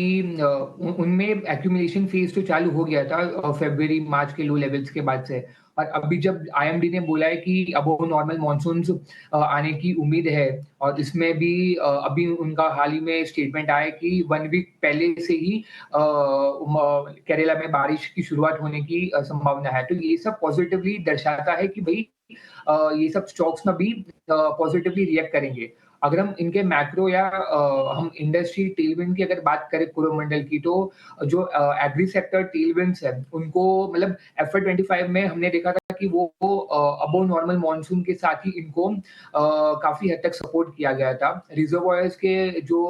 उनमें एक्यूमुलेशन फेज तो चालू हो गया था फरवरी मार्च के लो लेवल्स के बाद से। और अभी जब आईएमडी ने बोला है कि अबव नॉर्मल मानसून्स आने की उम्मीद है, और इसमें भी अभी उनका हाल ही में स्टेटमेंट आया कि 1 वीक पहले से ही केरला में बारिश की शुरुआत होने की संभावना है। तो ये सब पॉजिटिवली दर्शाता है कि भाई ये सब स्टॉक्स में भी पॉजिटिवली रिएक्ट करेंगे। अगर हम इनके मैक्रो या हम इंडस्ट्री टेलविंड की अगर बात करें कोरोमंडल की, तो जो एग्री सेक्टर टेलविंड्स है उनको मतलब FY25 में हमने देखा था कि वो अबव नॉर्मल मॉनसून के साथ ही इनको काफी हद तक सपोर्ट किया गया था। रिजर्वॉयर्स के जो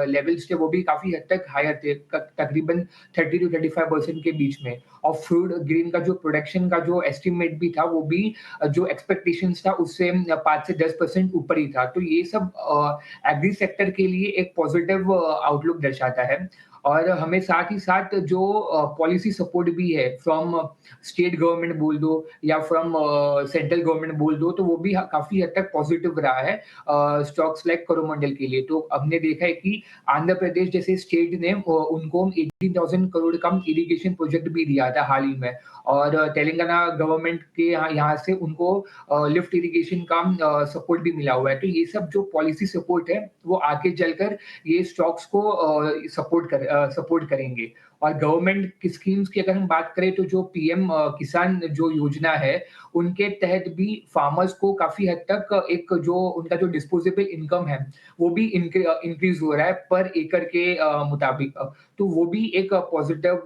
लेवल्स थे वो भी काफी हद तक हायर थे, तकरीबन 30 to 35% के बीच में। और फ्रूट ग्रेन का जो प्रोडक्शन का जो एस्टिमेट भी था वो भी जो एक्सपेक्टेशंस था उससे 5 से 10% ऊपर ही था। तो ये सब एग्री सेक्टर के लिए एक पॉजिटिव आउटलुक दर्शाता है। और हमें साथ ही साथ जो पॉलिसी सपोर्ट भी है फ्रॉम स्टेट गवर्नमेंट बोल दो या फ्रॉम सेंट्रल गवर्नमेंट बोल दो, तो वो भी काफी हद तक पॉजिटिव रहा है स्टॉक्स लाइक कोरोमंडल के लिए। तो हमने देखा है कि आंध्र प्रदेश जैसे स्टेट ने उनको 18,000 करोड़ का इरिगेशन प्रोजेक्ट भी दिया था हाल ही में, और तेलंगाना गवर्नमेंट के यहाँ से उनको लिफ्ट इरिगेशन का सपोर्ट भी मिला हुआ है। तो ये सब जो पॉलिसी सपोर्ट है वो आगे चलकर ये स्टॉक्स को सपोर्ट करेंगे। और गवर्नमेंट की स्कीम्स की अगर हम बात करें तो जो पीएम किसान जो योजना है उनके तहत भी फार्मर्स को काफी हद तक एक जो उनका जो डिस्पोजेबल इनकम है वो भी इंक्रीज हो रहा है पर एकड़ के मुताबिक। तो वो भी एक पॉजिटिव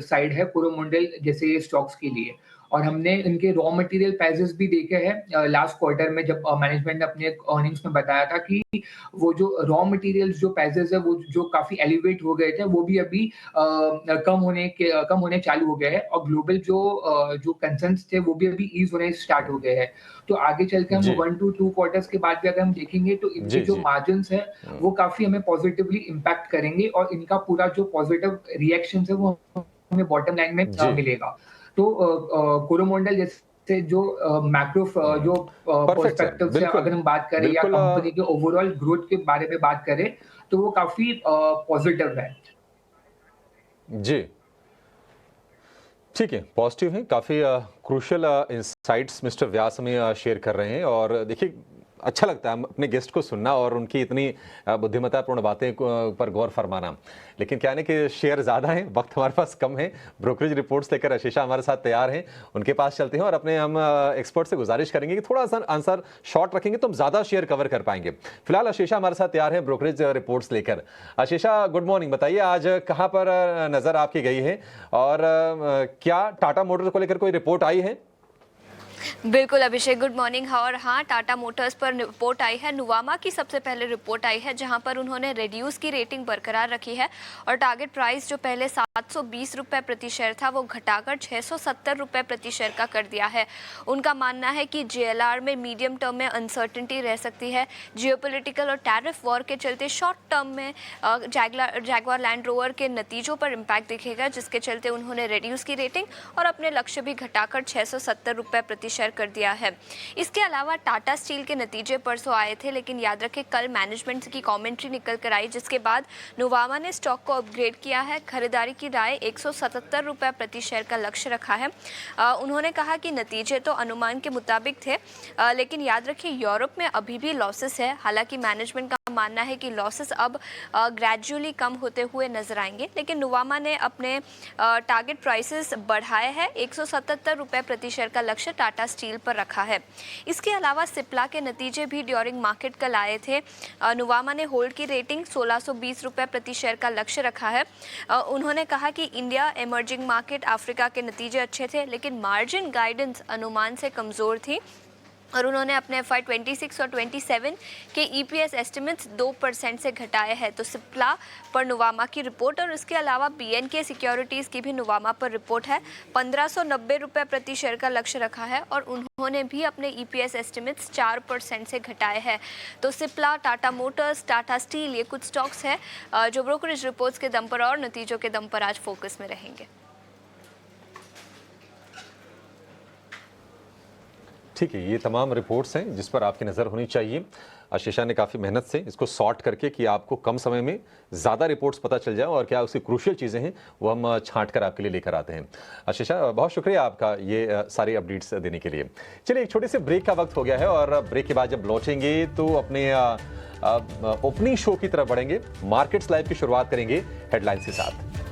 साइड है कोरोमंडल जैसे स्टॉक्स के लिए। और हमने इनके रॉ मटेरियल प्राइसेस भी देखे हैं लास्ट क्वार्टर में, जब मैनेजमेंट ने अपने अर्निंग्स में बताया था कि वो जो रॉ मटेरियल्स जो प्राइसेस है वो जो काफी एलिवेट हो गए थे वो भी अभी कम होने चालू हो गए हैं। और ग्लोबल जो कंसर्न्स थे वो भी अभी ईज होने स्टार्ट हो गए हैं। तो आगे चल के हम 1 to 2 क्वार्टर्स के बाद भी अगर हम देखेंगे तो इनके जो मार्जिन्स है वो काफी हमें पॉजिटिवली इम्पैक्ट करेंगे, और इनका पूरा जो पॉजिटिव रिएक्शन है वो हमें बॉटम लाइन में मिलेगा। तो कोरोमंडल जैसे जो मैक्रो जो पर्सपेक्टिव से अगर हम बात करें या कंपनी के ओवरऑल ग्रोथ के बारे में बात करें तो वो काफी पॉजिटिव है। जी ठीक है, पॉजिटिव है। काफ़ी क्रूशियल इंसाइट्स मिस्टर व्यास हमें शेयर कर रहे हैं। और देखिए अच्छा लगता है अपने गेस्ट को सुनना और उनकी इतनी बुद्धिमत्तापूर्ण बातें पर गौर फरमाना। लेकिन क्या है ना कि शेयर ज़्यादा है, वक्त हमारे पास कम है। ब्रोकरेज रिपोर्ट्स लेकर आशीषा हमारे साथ तैयार हैं, उनके पास चलते हैं और अपने हम एक्सपर्ट से गुजारिश करेंगे कि थोड़ा सा आंसर शॉर्ट रखेंगे तो हम ज़्यादा शेयर कवर कर पाएंगे। फिलहाल आशीषा हमारे साथ तैयार है ब्रोकरेज रिपोर्ट्स लेकर। आशीषा गुड मॉर्निंग, बताइए आज कहाँ पर नज़र आपकी गई है और क्या टाटा मोटर्स को लेकर कोई रिपोर्ट आई है? बिल्कुल अभिषेक, गुड मॉर्निंग। और हाँ, टाटा मोटर्स पर रिपोर्ट आई है। नुवामा की सबसे पहले रिपोर्ट आई है जहां पर उन्होंने रेड्यूस की रेटिंग बरकरार रखी है और टारगेट प्राइस जो पहले 720 रुपये प्रति शेयर था वो घटाकर 670 रुपये प्रति शेयर का कर दिया है। उनका मानना है कि JLR में मीडियम टर्म में अनसर्टेनिटी रह सकती है। जियोपॉलिटिकल और टैरिफ वॉर के चलते शॉर्ट टर्म में जैगवार लैंड रोवर के नतीजों पर इम्पैक्ट दिखेगा, जिसके चलते उन्होंने रेड्यूस की रेटिंग और अपने लक्ष्य भी घटाकर 670 रुपये प्रति शेयर कर दिया है। इसके अलावा टाटा स्टील के नतीजे परसों आए थे, लेकिन याद रखें कल मैनेजमेंट की कमेंट्री निकल कर आई, जिसके बाद नुवामा ने स्टॉक को अपग्रेड किया है। खरीदारी की राय 177 रुपये प्रति शेयर का लक्ष्य रखा है। उन्होंने कहा कि नतीजे तो अनुमान के मुताबिक थे, लेकिन याद रखें यूरोप में अभी भी लॉसेस है। हालांकि मैनेजमेंट का मानना है कि लॉसेस अब ग्रेजुअली कम होते हुए नजर आएंगे, लेकिन नुवामा ने अपने टारगेट प्राइसेस बढ़ाए हैं। 177 रुपये प्रति शेयर का लक्ष्य टाटा स्टील पर रखा है। इसके अलावा सिप्ला के नतीजे भी ड्यूरिंग मार्केट कल आए थे। नुवामा ने होल्ड की रेटिंग 1620 रुपये प्रति शेयर का लक्ष्य रखा है। उन्होंने कहा कि इंडिया, इमर्जिंग मार्केट, अफ्रीका के नतीजे अच्छे थे, लेकिन मार्जिन गाइडेंस अनुमान से कमज़ोर थी और उन्होंने अपने FY26 और 27 के EPS एस्टिमेट्स 2% से घटाए हैं। तो सिप्ला पर नुवामा की रिपोर्ट और इसके अलावा BNK सिक्योरिटीज़ की भी नुवामा पर रिपोर्ट है। 1590 रुपये प्रति शेयर का लक्ष्य रखा है और उन्होंने भी अपने EPS एस्टिमेट्स 4% से घटाए हैं। तो सिप्ला, टाटा मोटर्स, टाटा स्टील, ये कुछ स्टॉक्स हैं जो ब्रोकरेज रिपोर्ट्स के दम पर और नतीजों के दम पर आज फोकस में रहेंगे। ठीक है, ये तमाम रिपोर्ट्स हैं जिस पर आपकी नज़र होनी चाहिए। आशीषा ने काफ़ी मेहनत से इसको सॉर्ट करके कि आपको कम समय में ज़्यादा रिपोर्ट्स पता चल जाए और क्या उसकी क्रूशियल चीज़ें हैं वो हम छांट कर आपके लिए लेकर आते हैं। आशीषा, बहुत शुक्रिया आपका ये सारी अपडेट्स देने के लिए। चलिए, एक छोटे से ब्रेक का वक्त हो गया है और ब्रेक के बाद जब लौटेंगे तो अपने ओपनिंग शो की तरफ बढ़ेंगे। मार्केट्स लाइव की शुरुआत करेंगे हेडलाइंस के साथ।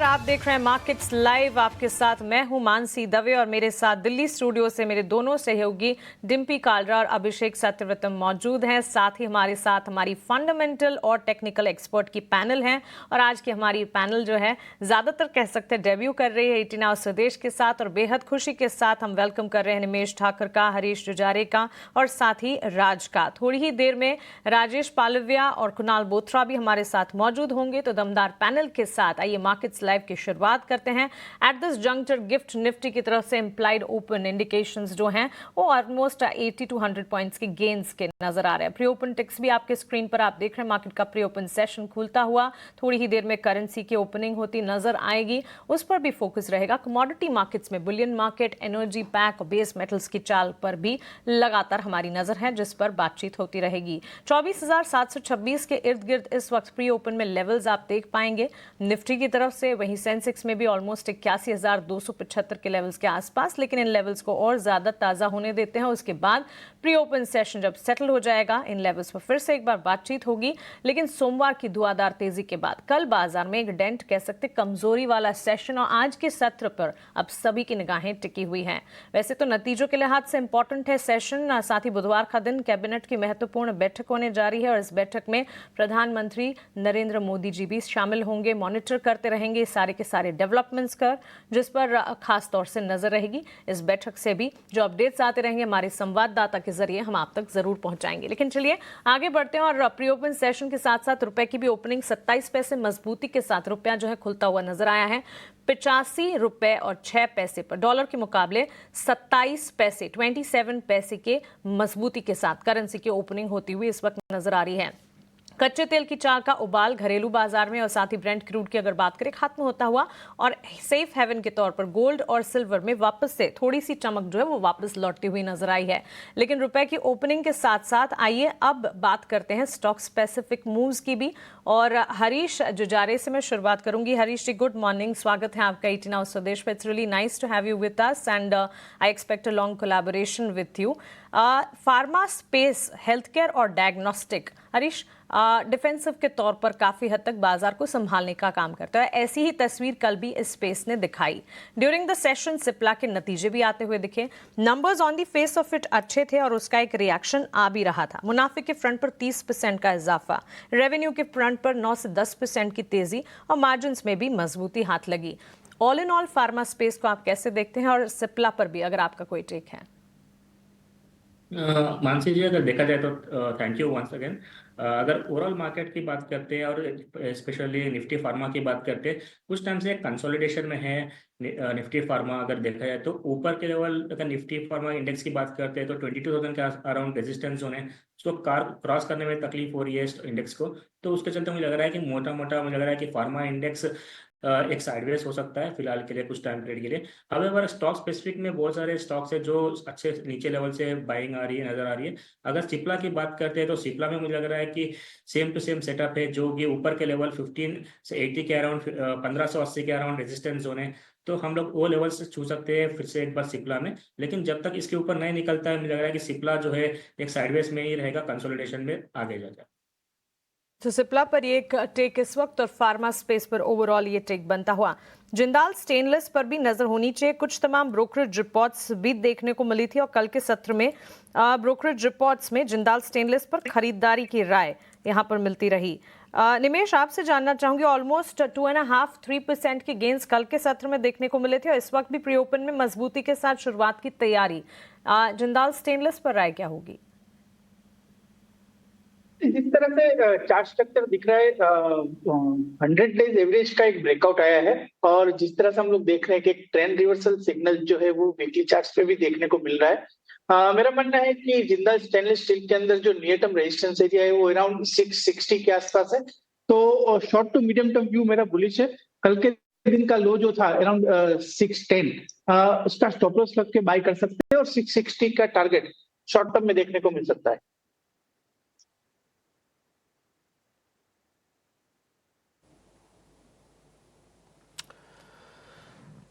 आप देख रहे हैं मार्केट्स लाइव। आपके साथ मैं हूं मानसी दवे और मेरे साथ दिल्ली स्टूडियो से मेरे दोनों सहयोगी डिम्पी कालरा और अभिषेक सत्यव्रतम मौजूद हैं। साथ ही हमारे साथ हमारी फंडामेंटल और टेक्निकल एक्सपर्ट की पैनल है और आज की हमारी पैनल जो है ज्यादातर कह सकते हैं डेब्यू कर रही है 18 आवर्स स्वदेश के साथ और बेहद खुशी के साथ हम वेलकम कर रहे हैं निमेश ठाकर का, हरीश जुजारे का और साथ ही राज का। थोड़ी ही देर में राजेश पालविया और कुणाल बोथरा भी हमारे साथ मौजूद होंगे। तो दमदार पैनल के साथ आइए मार्केट्स लाइव की शुरुआत करते हैं। At this juncture gift Nifty की तरफ से इंप्लाइड ओपन इंडिकेशंस जो हैं वो ऑलमोस्ट 80 to 100 पॉइंट्स के गेन्स के नजर आ रहे हैं। प्री ओपन टिक्स भी आपके स्क्रीन पर आप देख रहे हैं। मार्केट का प्री ओपन सेशन खुलता हुआ थोड़ी ही देर में करेंसी की ओपनिंग होती नजर आएगी, उस पर भी फोकस रहेगा। कमोडिटी मार्केट्स में बुलियन मार्केट, एनर्जी पैक और बेस मेटल्स की चाल पर भी लगातार हमारी नजर है जिस पर बातचीत होती रहेगी। 24,726 के इर्द गिर्द इस वक्त प्री ओपन में लेवल्स आप देख पाएंगे निफ्टी की तरफ से। वहीं सेंसेक्स में भी ऑलमोस्ट 81,275 के लेवल्स के आसपास, लेकिन इन लेवल्स को और ज्यादा ताजा होने देते हैं। उसके बाद प्री ओपन सेशन जब सेटल हो जाएगा इन लेवल्स पर फिर से एक बार बातचीत होगी। लेकिन सोमवार की धुआंधार तेजी के बाद कल बाजार में एक डेंट कह सकते कमजोरी वाला सेशन और आज के सत्र पर अब सभी की निगाहें टिकी हुई हैं। वैसे तो नतीजों के लिहाज से इंपॉर्टेंट है सेशन। साथ ही बुधवार का दिन कैबिनेट की महत्वपूर्ण बैठक होने जा रही है और इस बैठक में प्रधानमंत्री नरेंद्र मोदी जी भी शामिल होंगे। मॉनिटर करते रहेंगे सारे के सारे डेवलपमेंट्स कर जिस पर खास तौर से नजर रहेगी। इस बैठक से भी जो अपडेट्स आते रहेंगे हमारे संवाददाता के जरिए हम आप तक जरूर पहुंचाएंगे। लेकिन चलिए आगे बढ़ते हैं और प्री ओपन सेशन के साथ साथ रुपए की भी ओपनिंग 27 पैसे मजबूती के साथ रुपया जो है खुलता हुआ नजर आया है 85 रुपए और 6 पैसे पर। डॉलर के मुकाबले 27 पैसे 27 पैसे के मजबूती के साथ करेंसी की ओपनिंग होती हुई इस वक्त नजर आ रही है। कच्चे तेल की चाल का उबाल घरेलू बाजार में और साथ ही ब्रेंट क्रूड की अगर बात करें खत्म होता हुआ और सेफ हेवन के तौर पर गोल्ड और सिल्वर में वापस से थोड़ी सी चमक जो है वो वापस लौटती हुई नजर आई है। लेकिन रुपए की ओपनिंग के साथ साथ आइए अब बात करते हैं स्टॉक स्पेसिफिक मूव्स की भी और हरीश जुजारे से मैं शुरुआत करूंगी। हरीश जी, गुड मॉर्निंग, स्वागत है आपका 18 आवर्स स्वदेश पे। It's really nice to have you with us and I expect a long collaboration with you. Pharma space, health care और डायग्नोस्टिक हरीश डिफेंसिव के तौर पर काफी हद तक बाजार को संभालने का काम करता है। ऐसी ही तस्वीर कल भी इस स्पेस ने दिखाई। ड्यूरिंग द सेशन सिप्ला के नतीजे भी आते हुए दिखे। Numbers on the face of it अच्छे थे और उसका एक रिएक्शन आ भी रहा था। मुनाफे के फ्रंट पर 30% का इजाफा, रेवेन्यू के फ्रंट पर 9 से 10% की तेजी और मार्जिन में भी मजबूती हाथ लगी। All in all pharma space को आप कैसे देखते हैं और सिप्ला पर भी अगर आपका कोई टेक है? मानसी जी, अगर देखा जाए तो थैंक यू वंस अगेन। अगर ओवरऑल मार्केट की बात करते हैं और स्पेशली निफ्टी फार्मा की बात करते हैं, कुछ टाइम से कंसोलिडेशन में है निफ्टी फार्मा। अगर देखा जाए तो ऊपर के लेवल अगर निफ्टी फार्मा इंडेक्स की बात करते हैं तो 22,000 के अराउंड रेजिस्टेंस जोन है, उसको क्रॉस करने में तकलीफ हो रही है इंडेक्स को। तो उसके चलते मुझे लग रहा है कि मोटा मोटा मुझे लग रहा है कि फार्मा इंडेक्स एक साइडवेज हो सकता है फिलहाल के लिए, कुछ टाइम पीरियड के लिए। हाउएवर स्टॉक स्पेसिफिक में बहुत सारे स्टॉक्स है जो अच्छे नीचे लेवल से बाइंग आ रही है, नजर आ रही है। अगर सिप्ला की बात करते हैं तो सिप्ला में मुझे लग रहा है कि सेम टू सेम सेटअप है, जो कि ऊपर के लेवल 15 से 80 के अराउंड 1580 के अराउंड रेजिस्टेंस जोन है, तो हम लोग वो लेवल से छू सकते हैं फिर से एक बार सिप्ला में। लेकिन जब तक इसके ऊपर नहीं निकलता है मुझे लग रहा है कि सिप्ला जो है एक साइडवेज में ही रहेगा, कंसोलिडेशन में आगे जाएगा। तो सिप्ला पर ये एक टेक इस वक्त और फार्मा स्पेस पर ओवरऑल ये टेक बनता हुआ। जिंदाल स्टेनलेस पर भी नजर होनी चाहिए। कुछ तमाम ब्रोकरेज रिपोर्ट्स भी देखने को मिली थी और कल के सत्र में ब्रोकरेज रिपोर्ट्स में जिंदाल स्टेनलेस पर खरीदारी की राय यहां पर मिलती रही। निमेश, आपसे जानना चाहूंगी, ऑलमोस्ट 2.5-3% के गेंस कल के सत्र में देखने को मिले थे और इस वक्त भी प्री ओपन में मजबूती के साथ शुरुआत की तैयारी। जिंदाल स्टेनलेस पर राय क्या होगी? जिस तरह से चार्ट स्ट्रक्चर दिख रहा है, 100 डेज एवरेज का एक ब्रेकआउट आया है, और जिस तरह से हम लोग देख रहे हैं कि एक ट्रेंड रिवर्सल सिग्नल जो है वो वीकली चार्ट्स पे भी देखने को मिल रहा है। मेरा मानना है कि जिंदाल स्टेनलेस स्टील के अंदर जो नियर टर्म रेजिस्टेंस एरिया है वो अराउंड 660 के आसपास है। तो short to medium term view मेरा बुलिश है। कल के दिन का लो जो था अराउंड 610, उसका स्टॉप लॉस लग के बाय कर सकते हैं, और 660 का टारगेट शॉर्ट टर्म में देखने को मिल सकता है।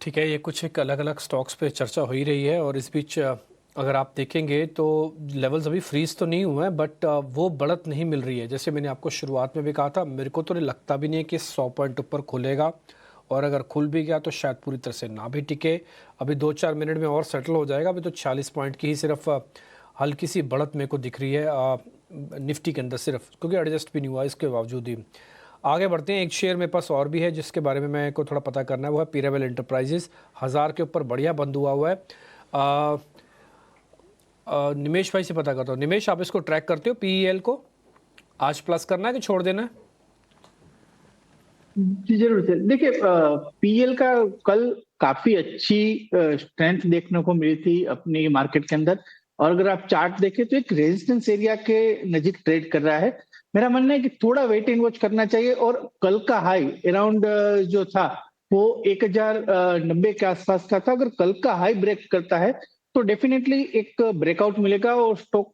ठीक है, ये कुछ एक अलग अलग स्टॉक्स पे चर्चा हो ही रही है, और इस बीच अगर आप देखेंगे तो लेवल्स अभी फ्रीज तो नहीं हुए हैं, बट वो बढ़त नहीं मिल रही है। जैसे मैंने आपको शुरुआत में भी कहा था, मेरे को तो लगता भी नहीं है कि 100 पॉइंट ऊपर खुलेगा, और अगर खुल भी गया तो शायद पूरी तरह से ना भी टिके। अभी 2-4 मिनट में और सेटल हो जाएगा। अभी तो 46 पॉइंट की ही सिर्फ हल्की सी बढ़त मेरे को दिख रही है निफ्टी के अंदर, सिर्फ क्योंकि एडजस्ट भी नहीं हुआ इसके बावजूद ही। आगे बढ़ते हैं। एक शेयर मेरे पास और भी है जिसके बारे में मेरे को थोड़ा पता करना है, वो है पीरावेल एंटरप्राइजेस। 1000 के ऊपर बढ़िया बंद हुआ हुआ है। निमेश भाई से पता करता हूँ। निमेश, आप इसको ट्रैक करते हो पीईएल को? आज प्लस करना है कि छोड़ देना है? जी जरूर सर। देखिए, पीएल का कल काफी अच्छी स्ट्रेंथ देखने को मिली थी अपनी मार्केट के अंदर, और अगर आप चार्ट देखें तो एक रेजिस्टेंस एरिया के नजीक ट्रेड कर रहा है। मेरा मानना है कि थोड़ा वेट एंड वॉच करना चाहिए, और कल का हाई अराउंड जो था वो 1090 के आसपास का था। अगर कल का हाई ब्रेक करता है तो डेफिनेटली एक ब्रेकआउट मिलेगा और स्टॉक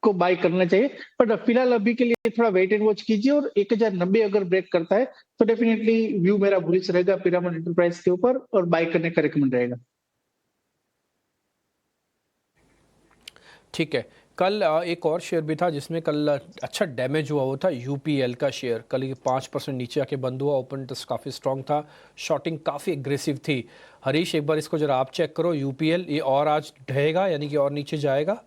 को बाय करना चाहिए। बट फिलहाल अभी के लिए थोड़ा वेट एंड वॉच कीजिए, और 1090 अगर ब्रेक करता है तो डेफिनेटली व्यू मेरा बुलिश रहेगा पिरामिड एंटरप्राइज के ऊपर, और बाय करने का रिकमेंड रहेगा। ठीक है। कल एक और शेयर भी था जिसमें कल अच्छा डैमेज हुआ, वो था यूपीएल का शेयर। कल ये 5% नीचे आके बंद हुआ। ओपन टेस्ट काफ़ी स्ट्रांग था, शॉर्टिंग काफ़ी एग्रेसिव थी। हरीश, एक बार इसको जरा आप चेक करो। यूपीएल ये और आज ढहेगा, यानी कि और नीचे जाएगा?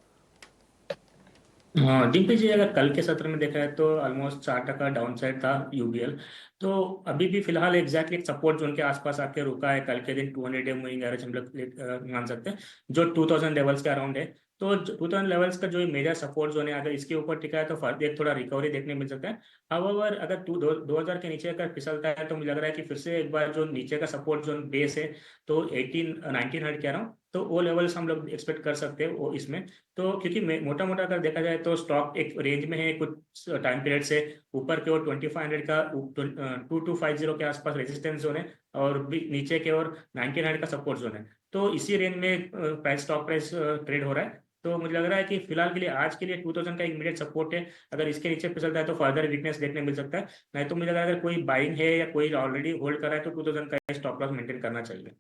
हाँ डिम्पी जी, अगर कल के सत्र में देखा है तो ऑलमोस्ट 4% डाउन साइड था यूबीएल। तो अभी भी फिलहाल एग्जैक्टली एक सपोर्ट जोन के आसपास आके रुका है। कल के दिन 200 डे मूविंग एवरेज हम लोग मान सकते हैं जो 2000 लेवल्स के अराउंड है। तो 2000 लेवल्स का जो मेजर सपोर्ट जोन है, अगर इसके ऊपर टिका है तो एक थोड़ा रिकवरी देखने मिल सकता है। हाउएवर अगर 2000 के नीचे अगर फिसलता है तो मुझे लग रहा है कि फिर से एक बार जो नीचे का सपोर्ट जोन बेस है तो 1900 के अराउंड, तो वो लेवल्स हम लोग एक्सपेक्ट कर सकते हैं वो इसमें। तो क्योंकि मोटा मोटा अगर देखा जाए तो स्टॉक एक रेंज में है, कुछ टाइम पीरियड से ऊपर की ओर 2500 का 2250 के आसपास रेजिस्टेंस जोन है, और नीचे की ओर 1900 का सपोर्ट जोन है। तो इसी रेंज में प्राइस स्टॉक प्राइस ट्रेड हो रहा है। तो मुझे लग रहा है कि फिलहाल के लिए आज के लिए 2000 का इमीडिएट सपोर्ट है। अगर इसके नीचे फिसलता है तो फर्दर वीकनेस देखने मिल सकता है। नहीं तो मुझे लग रहा है अगर कोई बाइंग है या कोई ऑलरेडी होल्ड कर रहा है तो 2000 का स्टॉप लॉस मेंटेन करना चाहिए।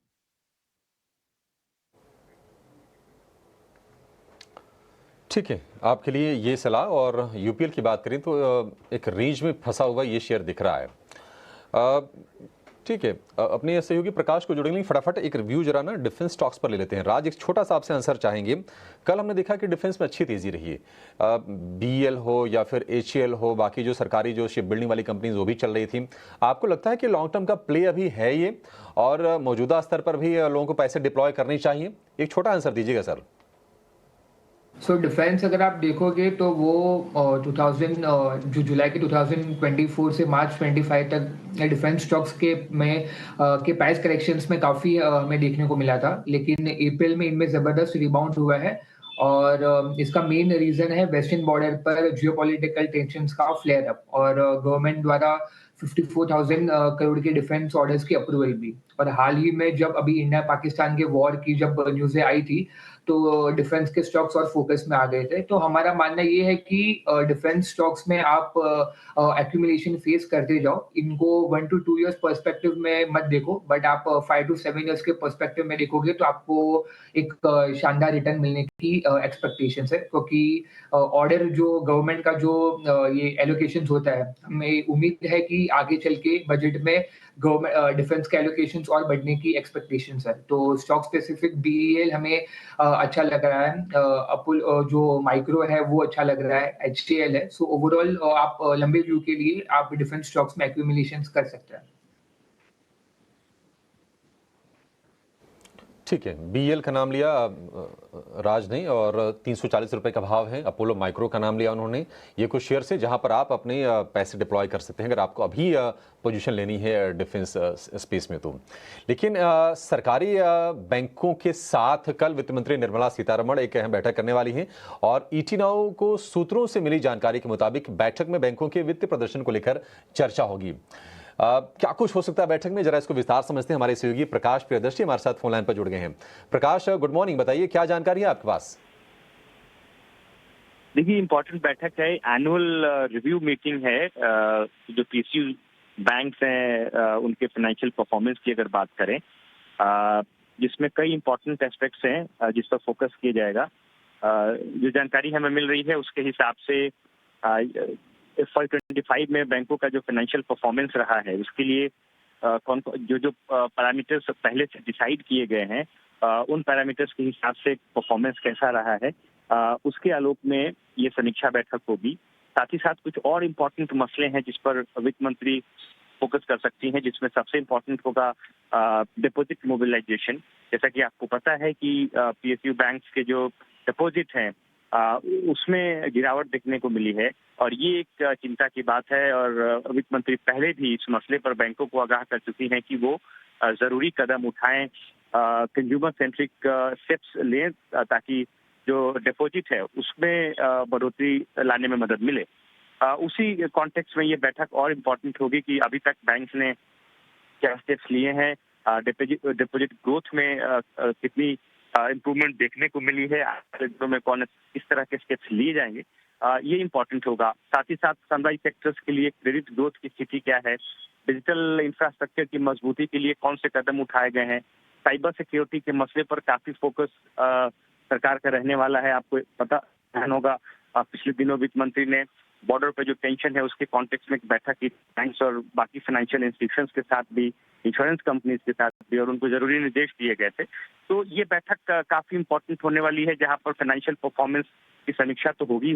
ठीक है, आपके लिए ये सलाह। और यूपीएल की बात करें तो एक रेंज में फंसा हुआ ये शेयर दिख रहा है। ठीक है, अपने सहयोगी प्रकाश को जोड़ेंगे। फटाफट एक रिव्यू जरा ना डिफेंस स्टॉक्स पर ले लेते हैं। राज, एक छोटा सा आपसे आंसर चाहेंगे। कल हमने देखा कि डिफेंस में अच्छी तेजी रही है। बीएल हो या फिर एचएएल हो, बाकी जो सरकारी जो शिप बिल्डिंग वाली कंपनीज वो भी चल रही थी। आपको लगता है कि लॉन्ग टर्म का प्ले अभी है ये, और मौजूदा स्तर पर भी लोगों को पैसे डिप्लॉय करने चाहिए? एक छोटा आंसर दीजिएगा सर। सो डिफेंस अगर आप देखोगे तो वो 2000 जो जुलाई के 2024 से मार्च 25 तक डिफेंस स्टॉक्स के के प्राइस करेक्शंस में काफ़ी हमें देखने को मिला था, लेकिन अप्रैल में इनमें ज़बरदस्त रिबाउंड हुआ है। और इसका मेन रीज़न है वेस्टर्न बॉर्डर पर जियोपॉलिटिकल टेंशंस का फ्लेयर अप, और गवर्नमेंट द्वारा 54,000 करोड़ के डिफेंस ऑर्डर्स की अप्रूवल भी। और हाल ही में जब अभी इंडिया पाकिस्तान के वॉर की जब न्यूज़ें आई थी तो डिफेंस के स्टॉक्स और फोकस में आ गए थे। तो हमारा मानना ये है कि डिफेंस स्टॉक्स में आप एक्यूमुलेशन फेस करते जाओ। इनको 1 to 2 इयर्स पर्सपेक्टिव में मत देखो, बट आप 5 to 7 इयर्स के पर्सपेक्टिव में देखोगे तो आपको एक शानदार रिटर्न मिलने की एक्सपेक्टेशन है। क्योंकि ऑर्डर जो गवर्नमेंट का जो ये एलोकेशन होता है, हमें उम्मीद है कि आगे चल के बजट में गवर्नमेंट डिफेंस के एलोकेशंस और बढ़ने की एक्सपेक्टेशंस है। तो स्टॉक स्पेसिफिक बीईएल हमें अच्छा लग रहा है, अपोलो जो माइक्रो है वो अच्छा लग रहा है, एचटीएल है। सो ओवरऑल आप लंबे व्यू के लिए आप डिफेंस स्टॉक्स में एक्यूमुलेशंस कर सकते हैं। ठीक है, BEL का नाम लिया राज ने और 340 रुपए का भाव है। अपोलो माइक्रो का नाम लिया उन्होंने। ये कुछ शेयर्स है जहां पर आप अपने पैसे डिप्लॉय कर सकते हैं अगर आपको अभी पोजीशन लेनी है डिफेंस स्पेस में तो। लेकिन सरकारी बैंकों के साथ कल वित्त मंत्री निर्मला सीतारमण एक अहम बैठक करने वाली हैं और ET नाउ को सूत्रों से मिली जानकारी के मुताबिक बैठक में बैंकों के वित्तीय प्रदर्शन को लेकर चर्चा होगी। क्या कुछ हो सकता है बैठक में, जरा इसको विस्तार समझते हैं। हमारे सहयोगी प्रकाश प्रियदर्शी हमारे साथ फोन लाइन पर जुड़ गए हैं। प्रकाश, गुड मॉर्निंग, बताइए क्या जानकारी है आपके पास? देखिए, इम्पोर्टेंट बैठक है, एनुअल रिव्यू मीटिंग है। जो PSU बैंक्स हैं उनके फाइनेंशियल परफॉर्मेंस की अगर बात करें, जिसमें कई इम्पोर्टेंट एस्पेक्ट्स हैं जिस पर फोकस किया जाएगा। जो जानकारी हमें मिल रही है उसके हिसाब से FY25 में बैंकों का जो फाइनेंशियल परफॉर्मेंस रहा है उसके लिए जो पैरामीटर्स पहले से डिसाइड किए गए हैं उन पैरामीटर्स के हिसाब से परफॉर्मेंस कैसा रहा है उसके आलोक में ये समीक्षा बैठक होगी। साथ ही साथ कुछ और इम्पोर्टेंट मसले हैं जिस पर वित्त मंत्री फोकस कर सकती हैं, जिसमें सबसे इम्पोर्टेंट होगा डिपॉजिट मोबिलाइजेशन। जैसा कि आपको पता है कि PSU बैंक्स के जो डिपॉजिट हैं उसमें गिरावट देखने को मिली है और ये एक चिंता की बात है और वित्त मंत्री पहले भी इस मसले पर बैंकों को आगाह कर चुकी हैं कि वो जरूरी कदम उठाएं, कंज्यूमर सेंट्रिक स्टेप्स लें ताकि जो डिपॉजिट है उसमें बढ़ोतरी लाने में मदद मिले। उसी कॉन्टेक्स्ट में ये बैठक और इम्पोर्टेंट होगी कि अभी तक बैंक ने क्या स्टेप्स लिए हैं, डिपॉजिट ग्रोथ में कितनी इम्प्रूवमेंट देखने को मिली है, आगे दिनों में कौन किस तरह के स्टेप्स लिए जाएंगे, ये इम्पोर्टेंट होगा। साथ ही साथ सनराइज सेक्टर्स के लिए क्रेडिट ग्रोथ की स्थिति क्या है, डिजिटल इंफ्रास्ट्रक्चर की मजबूती के लिए कौन से कदम उठाए गए हैं, साइबर सिक्योरिटी के मसले पर काफी फोकस सरकार का रहने वाला है। आपको पता ध्यान होगा पिछले दिनों वित्त मंत्री ने बॉर्डर पे जो टेंशन है उसके कॉन्टेक्स्ट में एक बैठक की बैंक्स और बाकी फाइनेंशियल इंस्टीट्यूशंस के साथ भी, इंश्योरेंस कंपनीज के साथ भी, और उनको जरूरी निर्देश दिए गए थे। तो ये बैठक काफी इंपॉर्टेंट होने वाली है जहां पर फाइनेंशियल परफॉर्मेंस की समीक्षा तो होगी।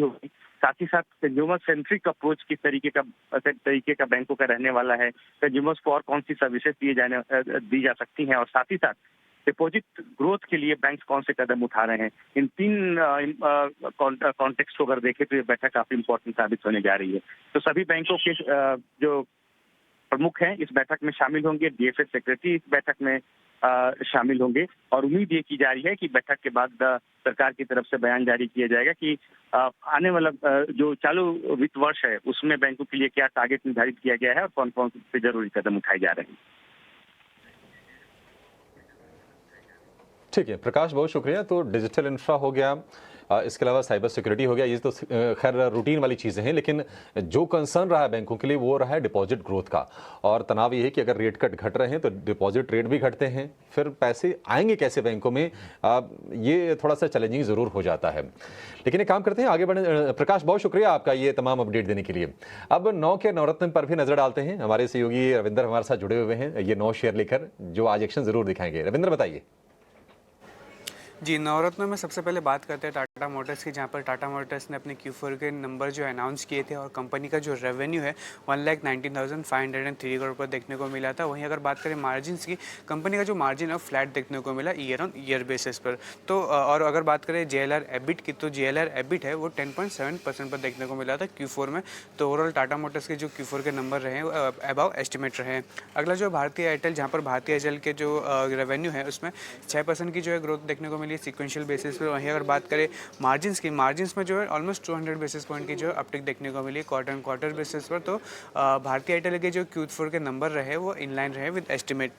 साथ ही साथ कंज्यूमर सेंट्रिक अप्रोच किस तरीके का बैंकों का रहने वाला है, कंज्यूमर्स को और कौन सी सर्विसेज दी जा सकती हैं, और साथ ही साथ डिपॉजिट ग्रोथ के लिए बैंक कौन से कदम उठा रहे हैं। इन तीन कॉन्टेक्स्ट को अगर देखें तो ये बैठक काफी इंपॉर्टेंट साबित होने जा रही है। तो सभी बैंकों के जो प्रमुख हैं इस बैठक में शामिल होंगे, DFS सेक्रेटरी इस बैठक में शामिल होंगे और उम्मीद ये की जा रही है कि बैठक के बाद सरकार की तरफ से बयान जारी किया जाएगा कि आने वाला जो चालू वित्त वर्ष है उसमें बैंकों के लिए क्या टारगेट निर्धारित किया गया है और कौन कौन से जरूरी कदम उठाए जा रहे हैं। ठीक है प्रकाश, बहुत शुक्रिया। तो डिजिटल इंफ्रा हो गया, इसके अलावा साइबर सिक्योरिटी हो गया, ये तो खैर रूटीन वाली चीज़ें हैं, लेकिन जो कंसर्न रहा है बैंकों के लिए वो रहा है डिपॉजिट ग्रोथ का। और तनाव ये है कि अगर रेट कट घट रहे हैं तो डिपॉजिट रेट भी घटते हैं, फिर पैसे आएंगे कैसे बैंकों में, ये थोड़ा सा चैलेंजिंग ज़रूर हो जाता है। लेकिन एक काम करते हैं, आगे बढ़े। प्रकाश, बहुत शुक्रिया आपका ये तमाम अपडेट देने के लिए। अब 9 के नवरत्न पर भी नजर डालते हैं। हमारे सहयोगी रविंद्र हमारे साथ जुड़े हुए हैं ये 9 शेयर लेकर, जो आज एक्शन जरूर दिखाएंगे। रविंद्र, बताइए। जी, नवरत्नों में सबसे पहले बात करते हैं टाटा मोटर्स की, जहां पर टाटा मोटर्स ने अपने Q4 के नंबर जो अनाउंस किए थे और कंपनी का जो रेवेन्यू है 1,19,503 करोड़ पर देखने को मिला था। वहीं अगर बात करें मार्जिन्स की, कंपनी का जो मार्जिन है फ्लैट देखने को मिला ईयर ऑन ईयर बेसिस पर। तो और अगर बात करें JLR EBIT की, तो JLR EBIT है वो 10.7% पर देखने को मिला था Q4 में। तो ओवरऑल टाटा मोटर्स के जो Q4 के नंबर रहे हैं अबाव एस्टिमेट रहे हैं। अगला जो भारतीय एयरटेल, जहाँ पर भारतीय एयरटेल के जो रेवेन्यू है उसमें 6% की जो है ग्रोथ देखने को मिली सिक्वेंशियल बेसिस पर। वहीं अगर बात करें मार्जिन्स की, मार्जिन्स में जो है ऑलमोस्ट 200 बेसिस पॉइंट की जो है अपटिक देखने को मिली क्वार्टर बेसिस पर। तो भारतीय एयरटेल के जो Q4 के नंबर रहे वो इनलाइन रहे विद एस्टिमेट।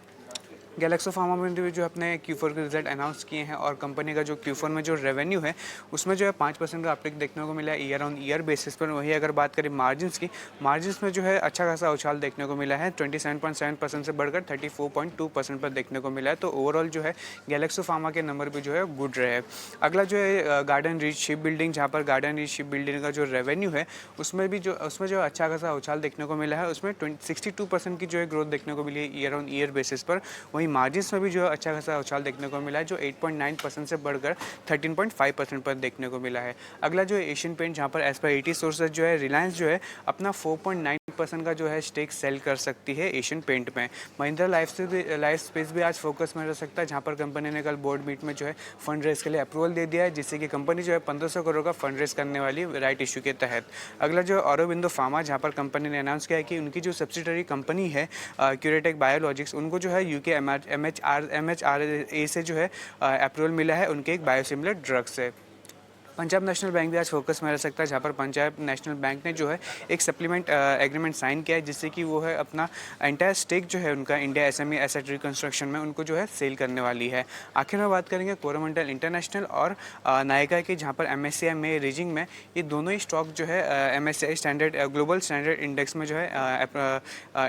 गैलेक्सो फार्मा में भी जो अपने Q4 के रिजल्ट अनाउंस किए हैं और कंपनी का जो Q4 में जो रेवेन्यू है उसमें जो है 5% का अपटिक देखने को मिला है ईयर ऑन ईयर बेसिस पर। वहीं अगर बात करें मार्जिन्स की, मार्जिन्स में जो है अच्छा खासा उछाल देखने को मिला है, 27.7% से बढ़कर 34.2% पर देखने को मिला है। तो ओवरऑल जो है गैलेक्सो फार्मा के नंबर भी जो है गुड रहे। अगला जो है गार्डन रीच शिप बिल्डिंग, जहाँ पर गार्डन रीच शिप बिल्डिंग का जो रेवेन्यू है उसमें जो अच्छा खासा उछाल देखने को मिला है, उसमें 62% की जो है ग्रोथ देखने को मिली है ईयर ऑन ईयर बेसिस पर। वहीं वहीं मार्जिन्स में भी जो है अच्छा खासा उछाल देखने को मिला है, जो 8.9% से बढ़कर 13.5% पर देखने को मिला है। अगला जो है एशियन पेंट, जहाँ पर एज पर एटी सोर्सेज जो है रिलायंस जो है अपना 4.9% का जो है स्टेक सेल कर सकती है एशियन पेंट में। महिंद्रा लाइफ स्पेस भी आज फोकस में रह सकता है, जहाँ पर कंपनी ने कल बोर्ड मीट में जो है फंड रेज के लिए अप्रूवल दे दिया है, जिससे कि कंपनी जो है 1500 करोड़ का फंड रेज करने वाली राइट इशू के तहत। अगला जो ऑरोबिंदो फार्मा, जहाँ पर कंपनी ने अनाउंस किया है कि उनकी जो सब्सिडरी कंपनी है क्यूरेटेक बायोलॉजिक्स, उनको जो है यूके MHRA से जो है अप्रूवल मिला है उनके एक बायोसिमिलर ड्रग से। पंजाब नेशनल बैंक भी आज फोकस में रह सकता है, जहाँ पर पंजाब नेशनल बैंक ने जो है एक सप्लीमेंट एग्रीमेंट साइन किया है, जिससे कि वो है अपना एंटायर स्टेक जो है उनका इंडिया SME एसेट रिकंस्ट्रक्शन में उनको जो है सेल करने वाली है। आखिर में बात करेंगे कोरोमंडल इंटरनेशनल और नायका की, जहाँ पर MSCI में रेजिंग में ये दोनों ही स्टॉक जो है MSCI standard global standard index में जो है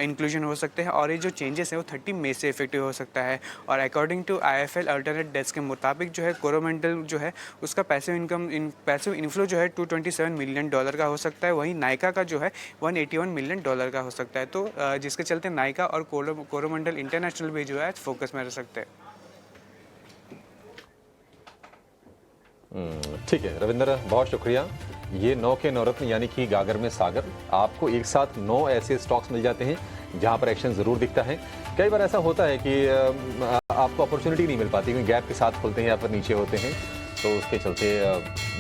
इंक्लूजन हो सकते हैं, और ये जो चेंजेस है वो 30 मई से इफेक्टिव हो सकता है। और according to IIFL alternate desk के मुताबिक जो है कोरोमंडल जो है उसका पैसिव इनफ्लो जो है $227 मिलियन का हो सकता है, वहीं नायका का जो है $181 मिलियन का हो सकता है। तो जिसके चलते नायका और कोरोमंडल इंटरनेशनल भी जो है फोकस में रह सकते हैं। ठीक है रविंद्र, बहुत शुक्रिया। ये 9 के नवरत्न यानी कि गागर में सागर, आपको एक साथ 9 ऐसे स्टॉक्स मिल जाते हैं जहां पर एक्शन जरूर दिखता है। कई बार ऐसा होता है कि आपको अपॉर्चुनिटी नहीं मिल पाती, क्योंकि गैप के साथ खुलते हैं या फिर नीचे होते हैं, तो उसके चलते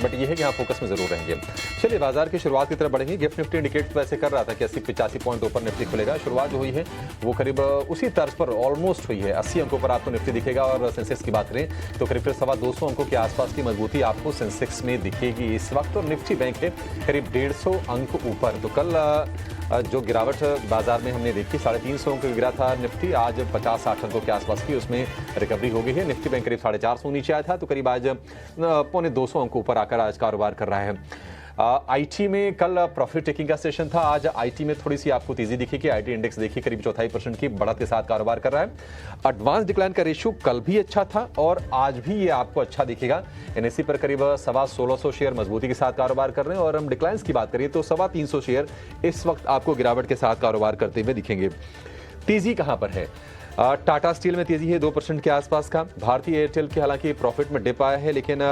बट ये है कि हाँ फोकस में जरूर रहेंगे। चलिए बाजार की शुरुआत की तरफ बढ़ेंगे। गिफ्ट निफ्टी इंडिकेट वैसे कर रहा था कि 80-85 पॉइंट ऊपर निफ्टी खुलेगा। शुरुआत जो हुई है वो करीब उसी तर्ज पर ऑलमोस्ट हुई है। 80 अंकों पर आपको निफ्टी दिखेगा, और सेंसेक्स की बात करें तो करीब 200 अंकों के आसपास की मजबूती आपको सेंसेक्स में दिखेगी इस वक्त, और निफ्टी बैंक है करीब 150 अंक ऊपर। तो कल जो गिरावट बाजार में हमने देखी, 350 अंक गिरा था निफ्टी, आज 50-60 अंकों के आसपास की उसमें रिकवरी हो गई है। निफ्टी बैंक करीब 450 नीचे आया था, तो करीब आज 250 अंक ऊपर आकर आज कारोबार कर रहा है। आईटी में कल प्रॉफिट टेकिंग का सेशन था, आज आईटी में थोड़ी सी आपको तेजी दिखेगी। आईटी इंडेक्स देखिए करीब 0.25% की बढ़त के साथ कारोबार कर रहा है। एडवांस डिक्लाइन का रेशियो कल भी अच्छा था और आज भी ये आपको अच्छा दिखेगा। एनएससी पर करीब 1650 शेयर मजबूती के साथ कारोबार कर रहे हैं, और हम डिक्लाइंस की बात करें तो 325 शेयर इस वक्त आपको गिरावट के साथ कारोबार करते हुए दिखेंगे। तेजी कहां पर है? टाटा स्टील में तेजी है 2% के आसपास का। भारतीय एयरटेल के हालांकि प्रॉफिट में डिप आया है, लेकिन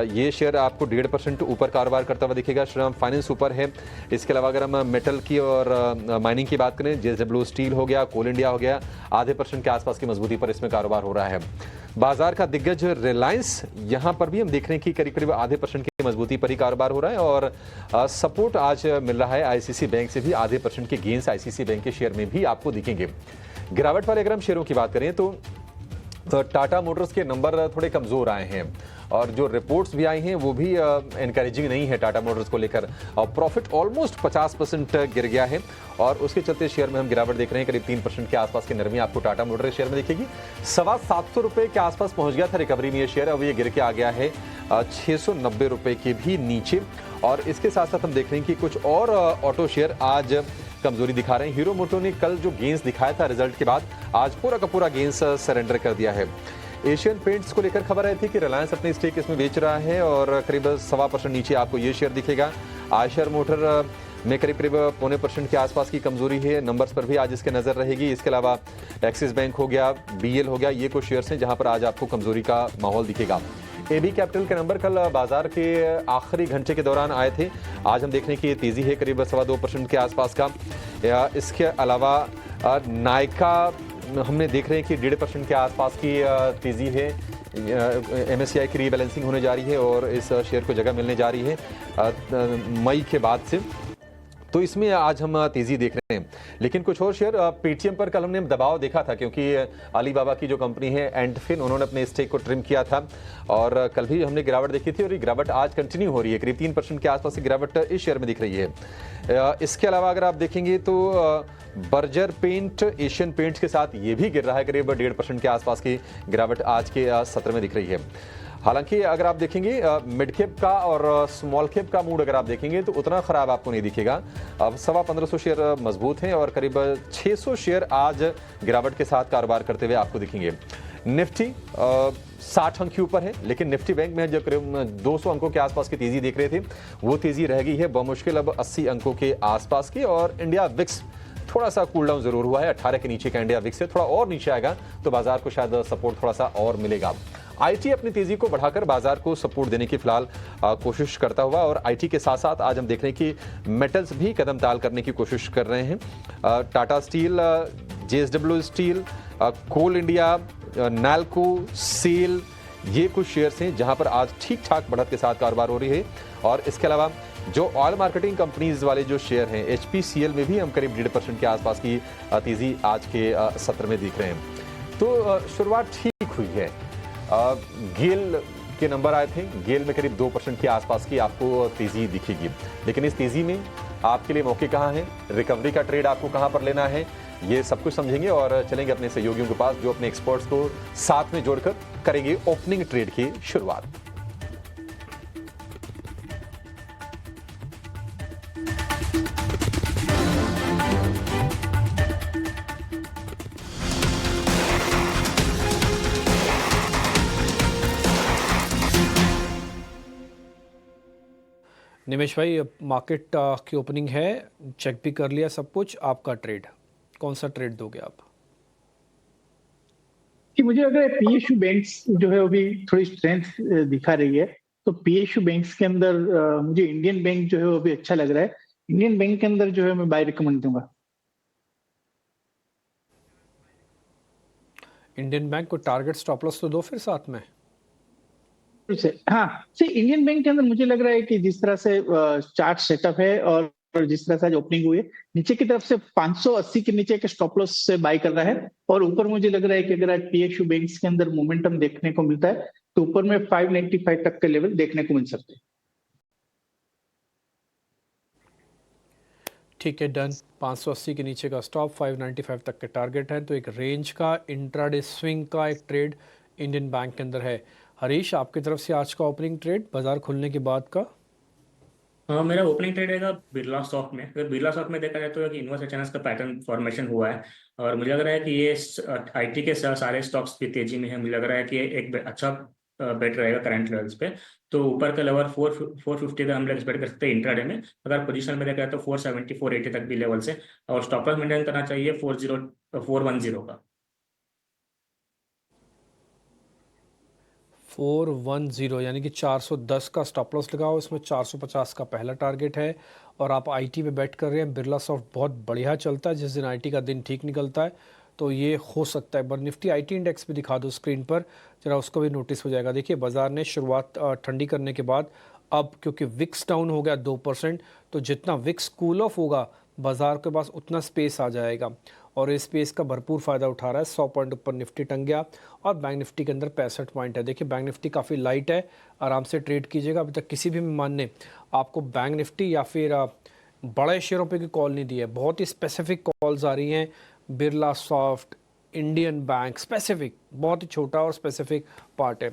ये शेयर आपको 1.5% ऊपर कारोबार करता हुआ दिखेगा। श्रीराम फाइनेंस ऊपर है। इसके अलावा अगर हम मेटल की और माइनिंग की बात करें, JSW स्टील हो गया, कोल इंडिया हो गया, 0.5% के आसपास की मजबूती पर इसमें कारोबार हो रहा है। बाजार का दिग्गज रिलायंस, यहां पर भी हम देख रहे हैं कि करीब 0.5% की मजबूती पर ही कारोबार हो रहा है, और सपोर्ट आज मिल रहा है आईसीसी बैंक से भी। 0.5% के गेंस आईसीसी बैंक के शेयर में भी आपको दिखेंगे। गिरावट वाले अगर हम शेयरों की बात करें तो टाटा मोटर्स के नंबर थोड़े कमजोर आए हैं, और जो रिपोर्ट्स भी आई हैं वो भी एनकरेजिंग नहीं है टाटा मोटर्स को लेकर, और प्रॉफिट ऑलमोस्ट 50% गिर गया है, और उसके चलते शेयर में हम गिरावट देख रहे हैं। करीब 3% के आसपास की नरमी आपको टाटा मोटर्स शेयर में दिखेगी। 750 रुपए के आसपास पहुंच गया था रिकवरी में ये शेयर, अब ये गिर के आ गया है 690 रुपए के भी नीचे। और इसके साथ साथ हम देख रहे हैं कि कुछ और ऑटो शेयर आज कमजोरी दिखा रहे हैं। हीरो मोटो ने कल जो गेंस दिखाया था रिजल्ट के बाद, आज पूरा का पूरा गेंस सरेंडर कर दिया है। एशियन पेंट्स को लेकर खबर आई थी कि रिलायंस अपनी स्टेक इसमें बेच रहा है, और करीब 1.25% नीचे आपको ये शेयर दिखेगा। आयशर मोटर में करीब 0.25% के आसपास की कमजोरी है, नंबर्स पर भी आज इसके नजर रहेगी। इसके अलावा एक्सिस बैंक हो गया, BL हो गया, ये कुछ शेयर्स हैं जहां पर आज आपको कमजोरी का माहौल दिखेगा। AB कैपिटल के नंबर कल बाजार के आखिरी घंटे के दौरान आए थे, आज हम देखने की तेजी है करीब 2.25% के आसपास का। इसके अलावा नायका हमने देख रहे हैं कि 1.5% के आसपास की तेजी है। MSCI की रीबैलेंसिंग होने जा रही है और इस शेयर को जगह मिलने जा रही है मई के बाद से, तो इसमें आज हम तेजी देख रहे हैं। लेकिन कुछ और शेयर, पेटीएम पर कल हमने दबाव देखा था, क्योंकि अलीबाबा की जो कंपनी है एंटफिन, उन्होंने अपने स्टेक को ट्रिम किया था, और कल भी हमने गिरावट देखी थी, और ये गिरावट आज कंटिन्यू हो रही है। करीब 3% के आसपास की गिरावट इस शेयर में दिख रही है। इसके अलावा अगर आप देखेंगे तो बर्जर पेंट एशियन पेंट्स के साथ ये भी गिर रहा है, करीब 1.5% के आसपास की गिरावट आज के सत्र में दिख रही है। हालांकि अगर आप देखेंगे मिड कैप का और स्मॉल कैप का मूड अगर आप देखेंगे तो उतना खराब आपको नहीं दिखेगा। अब 1550 शेयर मजबूत हैं, और करीब 600 शेयर आज गिरावट के साथ कारोबार करते हुए आपको दिखेंगे। निफ्टी 60 अंक के ऊपर है, लेकिन निफ्टी बैंक में जो करीब 200 अंकों के आसपास की तेजी देख रहे थे, वो तेजी रह गई है बमुश्किल अब 80 अंकों के आसपास की। और इंडिया विक्स थोड़ा सा कूल डाउन जरूर हुआ है। 18 के नीचे का इंडिया विक्स से थोड़ा और नीचे आएगा तो बाजार को शायद सपोर्ट थोड़ा सा और मिलेगा। आईटी अपनी तेजी को बढ़ाकर बाजार को सपोर्ट देने की फिलहाल कोशिश करता हुआ, और आईटी के साथ साथ आज हम देख रहे हैं कि मेटल्स भी कदम ताल करने की कोशिश कर रहे हैं। टाटा स्टील, जेएसडब्ल्यू स्टील, कोल इंडिया, नाल्को, सेल, ये कुछ शेयर्स हैं जहां पर आज ठीक ठाक बढ़त के साथ कारोबार हो रही है। और इसके अलावा जो ऑयल मार्केटिंग कंपनीज वाले जो शेयर हैं, एचपीसीएल में भी हम करीब 1.5% के आसपास की तेजी आज के सत्र में दिख रहे हैं। तो शुरुआत ठीक हुई है। गेल के नंबर आए थे, गेल में करीब 2% के आसपास की आपको तेजी दिखेगी, लेकिन इस तेजी में आपके लिए मौके कहाँ हैं, रिकवरी का ट्रेड आपको कहाँ पर लेना है, ये सब कुछ समझेंगे और चलेंगे अपने सहयोगियों के पास जो अपने एक्सपर्ट्स को साथ में जोड़कर करेंगे ओपनिंग ट्रेड की शुरुआत। निमेश भाई, मार्केट की ओपनिंग है, चेक भी कर लिया सब कुछ, आपका ट्रेड कौन सा ट्रेड दोगे आप? कि मुझे लग रहा है पीएसयू बैंक्स जो है वो भी थोड़ी स्ट्रेंथ दिखा रही है, तो पीएसयू बैंक्स के अंदर मुझे इंडियन बैंक जो है वो भी अच्छा लग रहा है। इंडियन बैंक के अंदर जो है मैं बाय रिकमेंड दूंगा। इंडियन बैंक को टारगेट स्टॉप लॉस तो दो फिर साथ में। हाँ, इंडियन बैंक के अंदर मुझे लग रहा है कि जिस तरह से चार्ट सेटअप है और जिस तरह से आज ओपनिंग हुई है, नीचे की तरफ से 580 के नीचे के स्टॉप लॉस से बाय कर रहा है, और ऊपर मुझे लग रहा है कि अगर आज पीएसयू बैंक्स के अंदर मोमेंटम देखने को मिलता है तो ऊपर में 595 तक के लेवल देखने को मिल सकते हैं। ठीक है, डन। 580 के नीचे का स्टॉप, 595 तक के टारगेट है, तो एक रेंज का इंट्राडे स्विंग का एक ट्रेड इंडियन बैंक के अंदर है। हरीश, आपकी तरफ से आज का ओपनिंग ट्रेड बाजार खुलने के बाद का? मेरा ओपनिंग ट्रेड रहेगा बिरला स्टॉक में। अगर बिरला स्टॉक में देखा जाए तो कि इन्वर्स एचएनएस का पैटर्न फॉर्मेशन हुआ है, और मुझे लग रहा है कि ये आईटी के सारे स्टॉक्स भी तेजी में है। मुझे लग रहा है कि एक अच्छा बेट रहेगा करंट लेवल्स पे। तो ऊपर का लेवल 450 का हम लोग एक्सपेक्ट कर सकते हैं इंट्राडे में। अगर पोजीशन में देखा जाए तो 470 480 तक भी लेवल से, और स्टॉप लॉस मेंटेन करना चाहिए 410 का। 410 यानी कि 410 का स्टॉप लॉस लगाओ, इसमें 450 का पहला टारगेट है। और आप आईटी में बैट कर रहे हैं, बिरला सॉफ्ट बहुत बढ़िया चलता है, जिस दिन आईटी का दिन ठीक निकलता है तो ये हो सकता है। पर निफ्टी आईटी इंडेक्स भी दिखा दो स्क्रीन पर जरा, उसको भी नोटिस हो जाएगा। देखिए, बाजार ने शुरुआत ठंडी करने के बाद अब क्योंकि विक्स डाउन हो गया 2%, तो जितना विक्स कूल ऑफ होगा बाजार के पास उतना स्पेस आ जाएगा, और इस स्पेस का भरपूर फ़ायदा उठा रहा है। 100 पॉइंट ऊपर निफ्टी टंग गया, और बैंक निफ्टी के अंदर 65 पॉइंट है। देखिए, बैंक निफ्टी काफ़ी लाइट है, आराम से ट्रेड कीजिएगा। अभी तक किसी भी मेहमान ने आपको बैंक निफ्टी या फिर बड़े शेयरों पे की कॉल नहीं दी है। बहुत ही स्पेसिफिक कॉल्स आ रही हैं, Birla soft, Indian bank, specific, बहुत ही छोटा और स्पेसिफिक पार्ट है।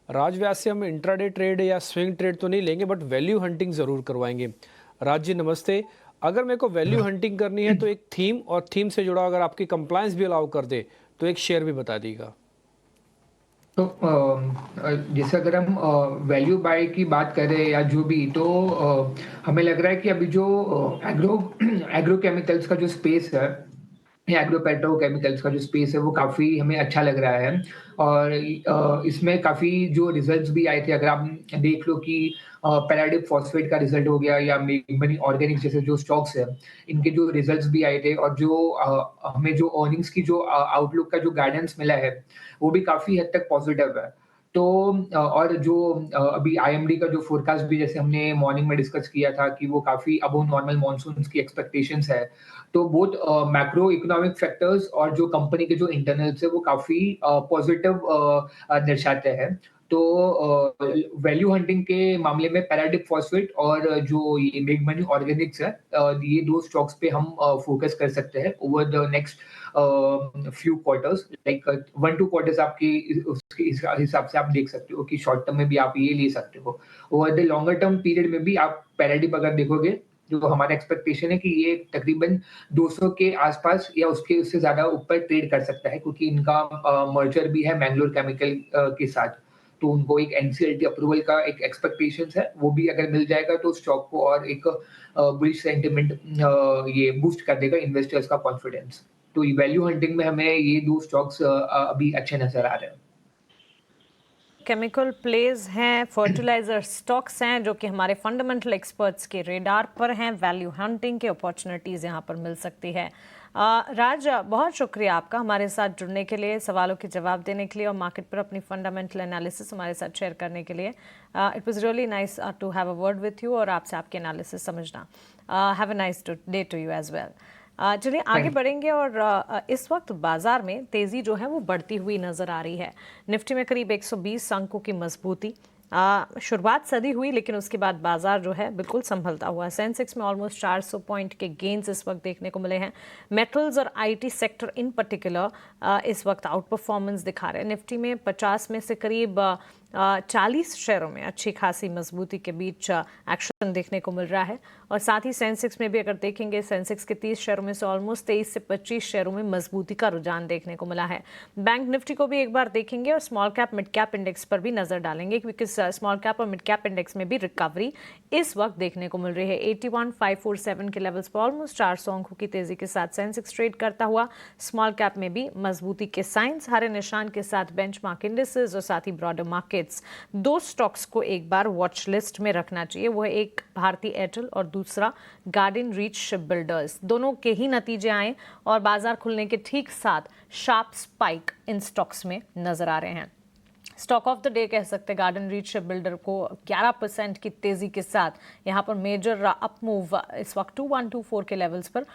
राजव्यास से हम इंट्राडे ट्रेड या स्विंग ट्रेड तो नहीं लेंगे, बट वैल्यू हंटिंग ज़रूर करवाएंगे। राज जी नमस्ते। अगर मेरे को वैल्यू हंटिंग करनी है तो एक थीम, और थीम से जुड़ा अगर आपकी कंप्लायंस भी अलाउ कर दे तो एक शेयर भी बता दीजिएगा। तो जैसे अगर हम वैल्यू बाय की बात करें या जो भी, तो हमें लग रहा है कि अभी जो एग्रो केमिकल्स का जो स्पेस है या एग्रो पेट्रोकेमिकल्स का जो स्पेस है वो काफ़ी हमें अच्छा लग रहा है। और इसमें काफ़ी जो रिजल्ट्स भी आए थे, अगर आप देख लो कि पैराडिप फॉस्फेट का रिजल्ट हो गया या मेगमनी ऑर्गेनिक्स जैसे जो स्टॉक्स है, इनके जो रिजल्ट्स भी आए थे, और जो हमें जो अर्निंग्स की जो आउटलुक का जो गाइडेंस मिला है वो भी काफ़ी हद तक पॉजिटिव है। तो और जो अभी आईएमडी का जो फोरकास्ट भी जैसे हमने मॉर्निंग में डिस्कस किया था कि वो काफ़ी अबव नॉर्मल मॉनसून्स की एक्सपेक्टेशंस है, तो बोथ मैक्रो इकोनॉमिक फैक्टर्स और जो कंपनी के जो इंटरनल्स है वो काफ़ी पॉजिटिव दर्शाते हैं। तो वैल्यू हंटिंग के मामले में पैराडिप फॉस्फेट और जो ये मेगमनी ऑर्गेनिक्स है, ये दो स्टॉक्स पे हम फोकस कर सकते हैं over the next few quarters, like 1-2 quarters आपकी उसके हिसाब से आप देख सकते हो कि शॉर्ट टर्म में भी आप ये ले सकते हो। Over the longer term period में भी आप पैराडिप अगर देखोगे, जो हमारा एक्सपेक्टेशन है कि ये तकरीबन 200 के आसपास या उससे ज्यादा ऊपर ट्रेड कर सकता है, क्योंकि इनका मर्जर भी है मैंगलोर केमिकल के साथ। तो उनको एक एनसीएलटी अप्रूवल का एक एक्सपेक्टेशन है, वो भी अगर मिल जाएगा तो स्टॉक को और एक बुलिश सेंटिमेंट ये बूस्ट कर देगा इन्वेस्टर्स का कॉन्फिडेंस। तो वैल्यू हंटिंग में हमें ये 2 स्टॉक्स अभी अच्छे नजर आ रहे हैं। केमिकल प्लेज हैं, फर्टिलाइजर स्टॉक्स हैं जो कि हमारे फंडामेंटल एक्सपर्ट्स के रेडार पर हैं। वैल्यू हंटिंग के अपॉर्चुनिटीज़ यहाँ पर मिल सकती है। राज, बहुत शुक्रिया आपका हमारे साथ जुड़ने के लिए, सवालों के जवाब देने के लिए और मार्केट पर अपनी फंडामेंटल एनालिसिस हमारे साथ शेयर करने के लिए। It was really nice to have a word with you और आपसे आपकी एनालिसिस समझना। Have a nice day to you as well. चलिए आगे बढ़ेंगे और इस वक्त बाजार में तेज़ी जो है वो बढ़ती हुई नज़र आ रही है। निफ्टी में करीब 120 अंकों की मजबूती, शुरुआत सदी हुई लेकिन उसके बाद बाजार जो है बिल्कुल संभलता हुआ। सेंसेक्स में ऑलमोस्ट 400 पॉइंट के गेन्स इस वक्त देखने को मिले हैं। मेटल्स और आईटी सेक्टर इन पर्टिकुलर इस वक्त आउट परफॉर्मेंस दिखा रहे हैं। निफ्टी में 50 में से करीब 40 शेयरों में अच्छी खासी मजबूती के बीच एक्शन देखने को मिल रहा है और साथ ही सेंसेक्स में भी अगर देखेंगे, सेंसेक्स के 30 शेयरों में से ऑलमोस्ट 23 से 25 शेयरों में मजबूती का रुझान देखने को मिला है। बैंक निफ्टी को भी एक बार देखेंगे और small cap mid cap index पर भी नजर डालेंगे क्योंकि स्मॉल कैप और मिड कैप इंडेक्स में भी रिकवरी इस वक्त देखने को मिल रही है। 81,547 के लेवल्स पर ऑलमोस्ट 400 अंकों की तेजी के साथ सेंसेक्स ट्रेड करता हुआ। स्मॉल कैप में भी मजबूती के साइंस, हरे निशान के साथ बेंचमार्क इंडिसेस और साथ ही ब्रॉडर मार्केट। 2 स्टॉक्स को एक बार वॉच लिस्ट में रखना चाहिए, वो है एक भारती एयरटेल और दूसरा गार्डन रीच शिप बिल्डर्स। दोनों के ही नतीजे आए और बाजार खुलने के ठीक साथ शार्प स्पाइक इन स्टॉक्स में नजर आ रहे हैं। स्टॉक ऑफ द डे कह सकते हैं गार्डन रीच शिप बिल्डर को 11% की तेजी के साथ यहाँ पर मेजर अप मूव इस वक्त 2124 के लेवल्स पर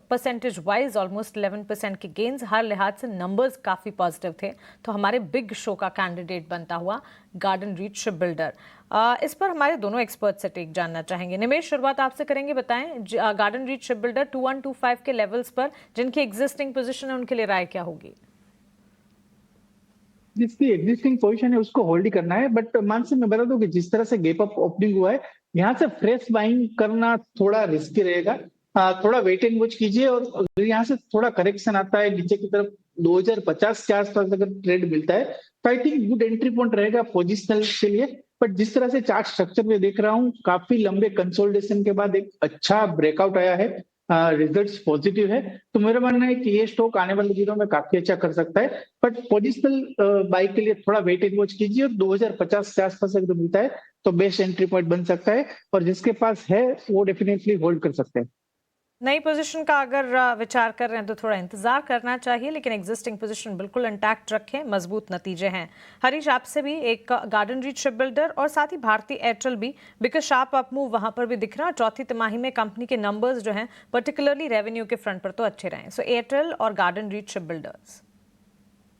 परसेंटेज वाइज ऑलमोस्ट 11% के गेन्स। हर लिहाज से नंबर्स काफ़ी पॉजिटिव थे, तो हमारे बिग शो का कैंडिडेट बनता हुआ गार्डन रीच शिप बिल्डर। इस पर हमारे दोनों एक्सपर्ट से टेक जानना चाहेंगे। निमेश, शुरुआत आपसे करेंगे, बताएं गार्डन रीच शिप बिल्डर 2125 के लेवल्स पर जिनकी एग्जिस्टिंग पोजीशन है उनके लिए राय क्या होगी? जिसकी एग्जिस्टिंग पोजीशन है उसको होल्ड ही करना है, बट मानसी मैं बता दूं कि जिस तरह से गैप अप ओपनिंग हुआ है, यहाँ से फ्रेश बाइंग करना थोड़ा रिस्की रहेगा। थोड़ा वेट एंड वॉच कीजिए और अगर यहाँ से थोड़ा करेक्शन आता है नीचे की तरफ 2050 के आसपास अगर ट्रेड मिलता है तो I think good entry point रहेगा पोजिशनल के लिए। बट जिस तरह से चार्ट स्ट्रक्चर में देख रहा हूँ, काफी लंबे कंसोलिडेशन के बाद एक अच्छा ब्रेकआउट आया है, रिजल्ट्स पॉजिटिव है, तो मेरा मानना है कि ये स्टॉक आने वाले दिनों में काफी अच्छा कर सकता है। बट पोजिशनल बाई के लिए थोड़ा वेट एंड वॉच कीजिए और 2050 के आसपास अगर मिलता है तो बेस्ट एंट्री पॉइंट बन सकता है और जिसके पास है वो डेफिनेटली होल्ड कर सकते हैं। नई पोजीशन का अगर विचार कर रहे हैं तो थोड़ा इंतजार करना चाहिए, लेकिन एग्जिस्टिंग पोजीशन बिल्कुल इंटैक्ट रखें, मजबूत नतीजे हैं। हरीश, आपसे भी एक गार्डन रीच शिप बिल्डर और साथ ही भारती एयरटेल भी, बिकॉज शार्प अप मूव वहां पर भी दिख रहा है। चौथी तिमाही में कंपनी के नंबर्स जो हैं पर्टिकुलरली रेवेन्यू के फ्रंट पर तो अच्छे रहे। सो एयरटेल और गार्डन रीच शिप बिल्डर्स।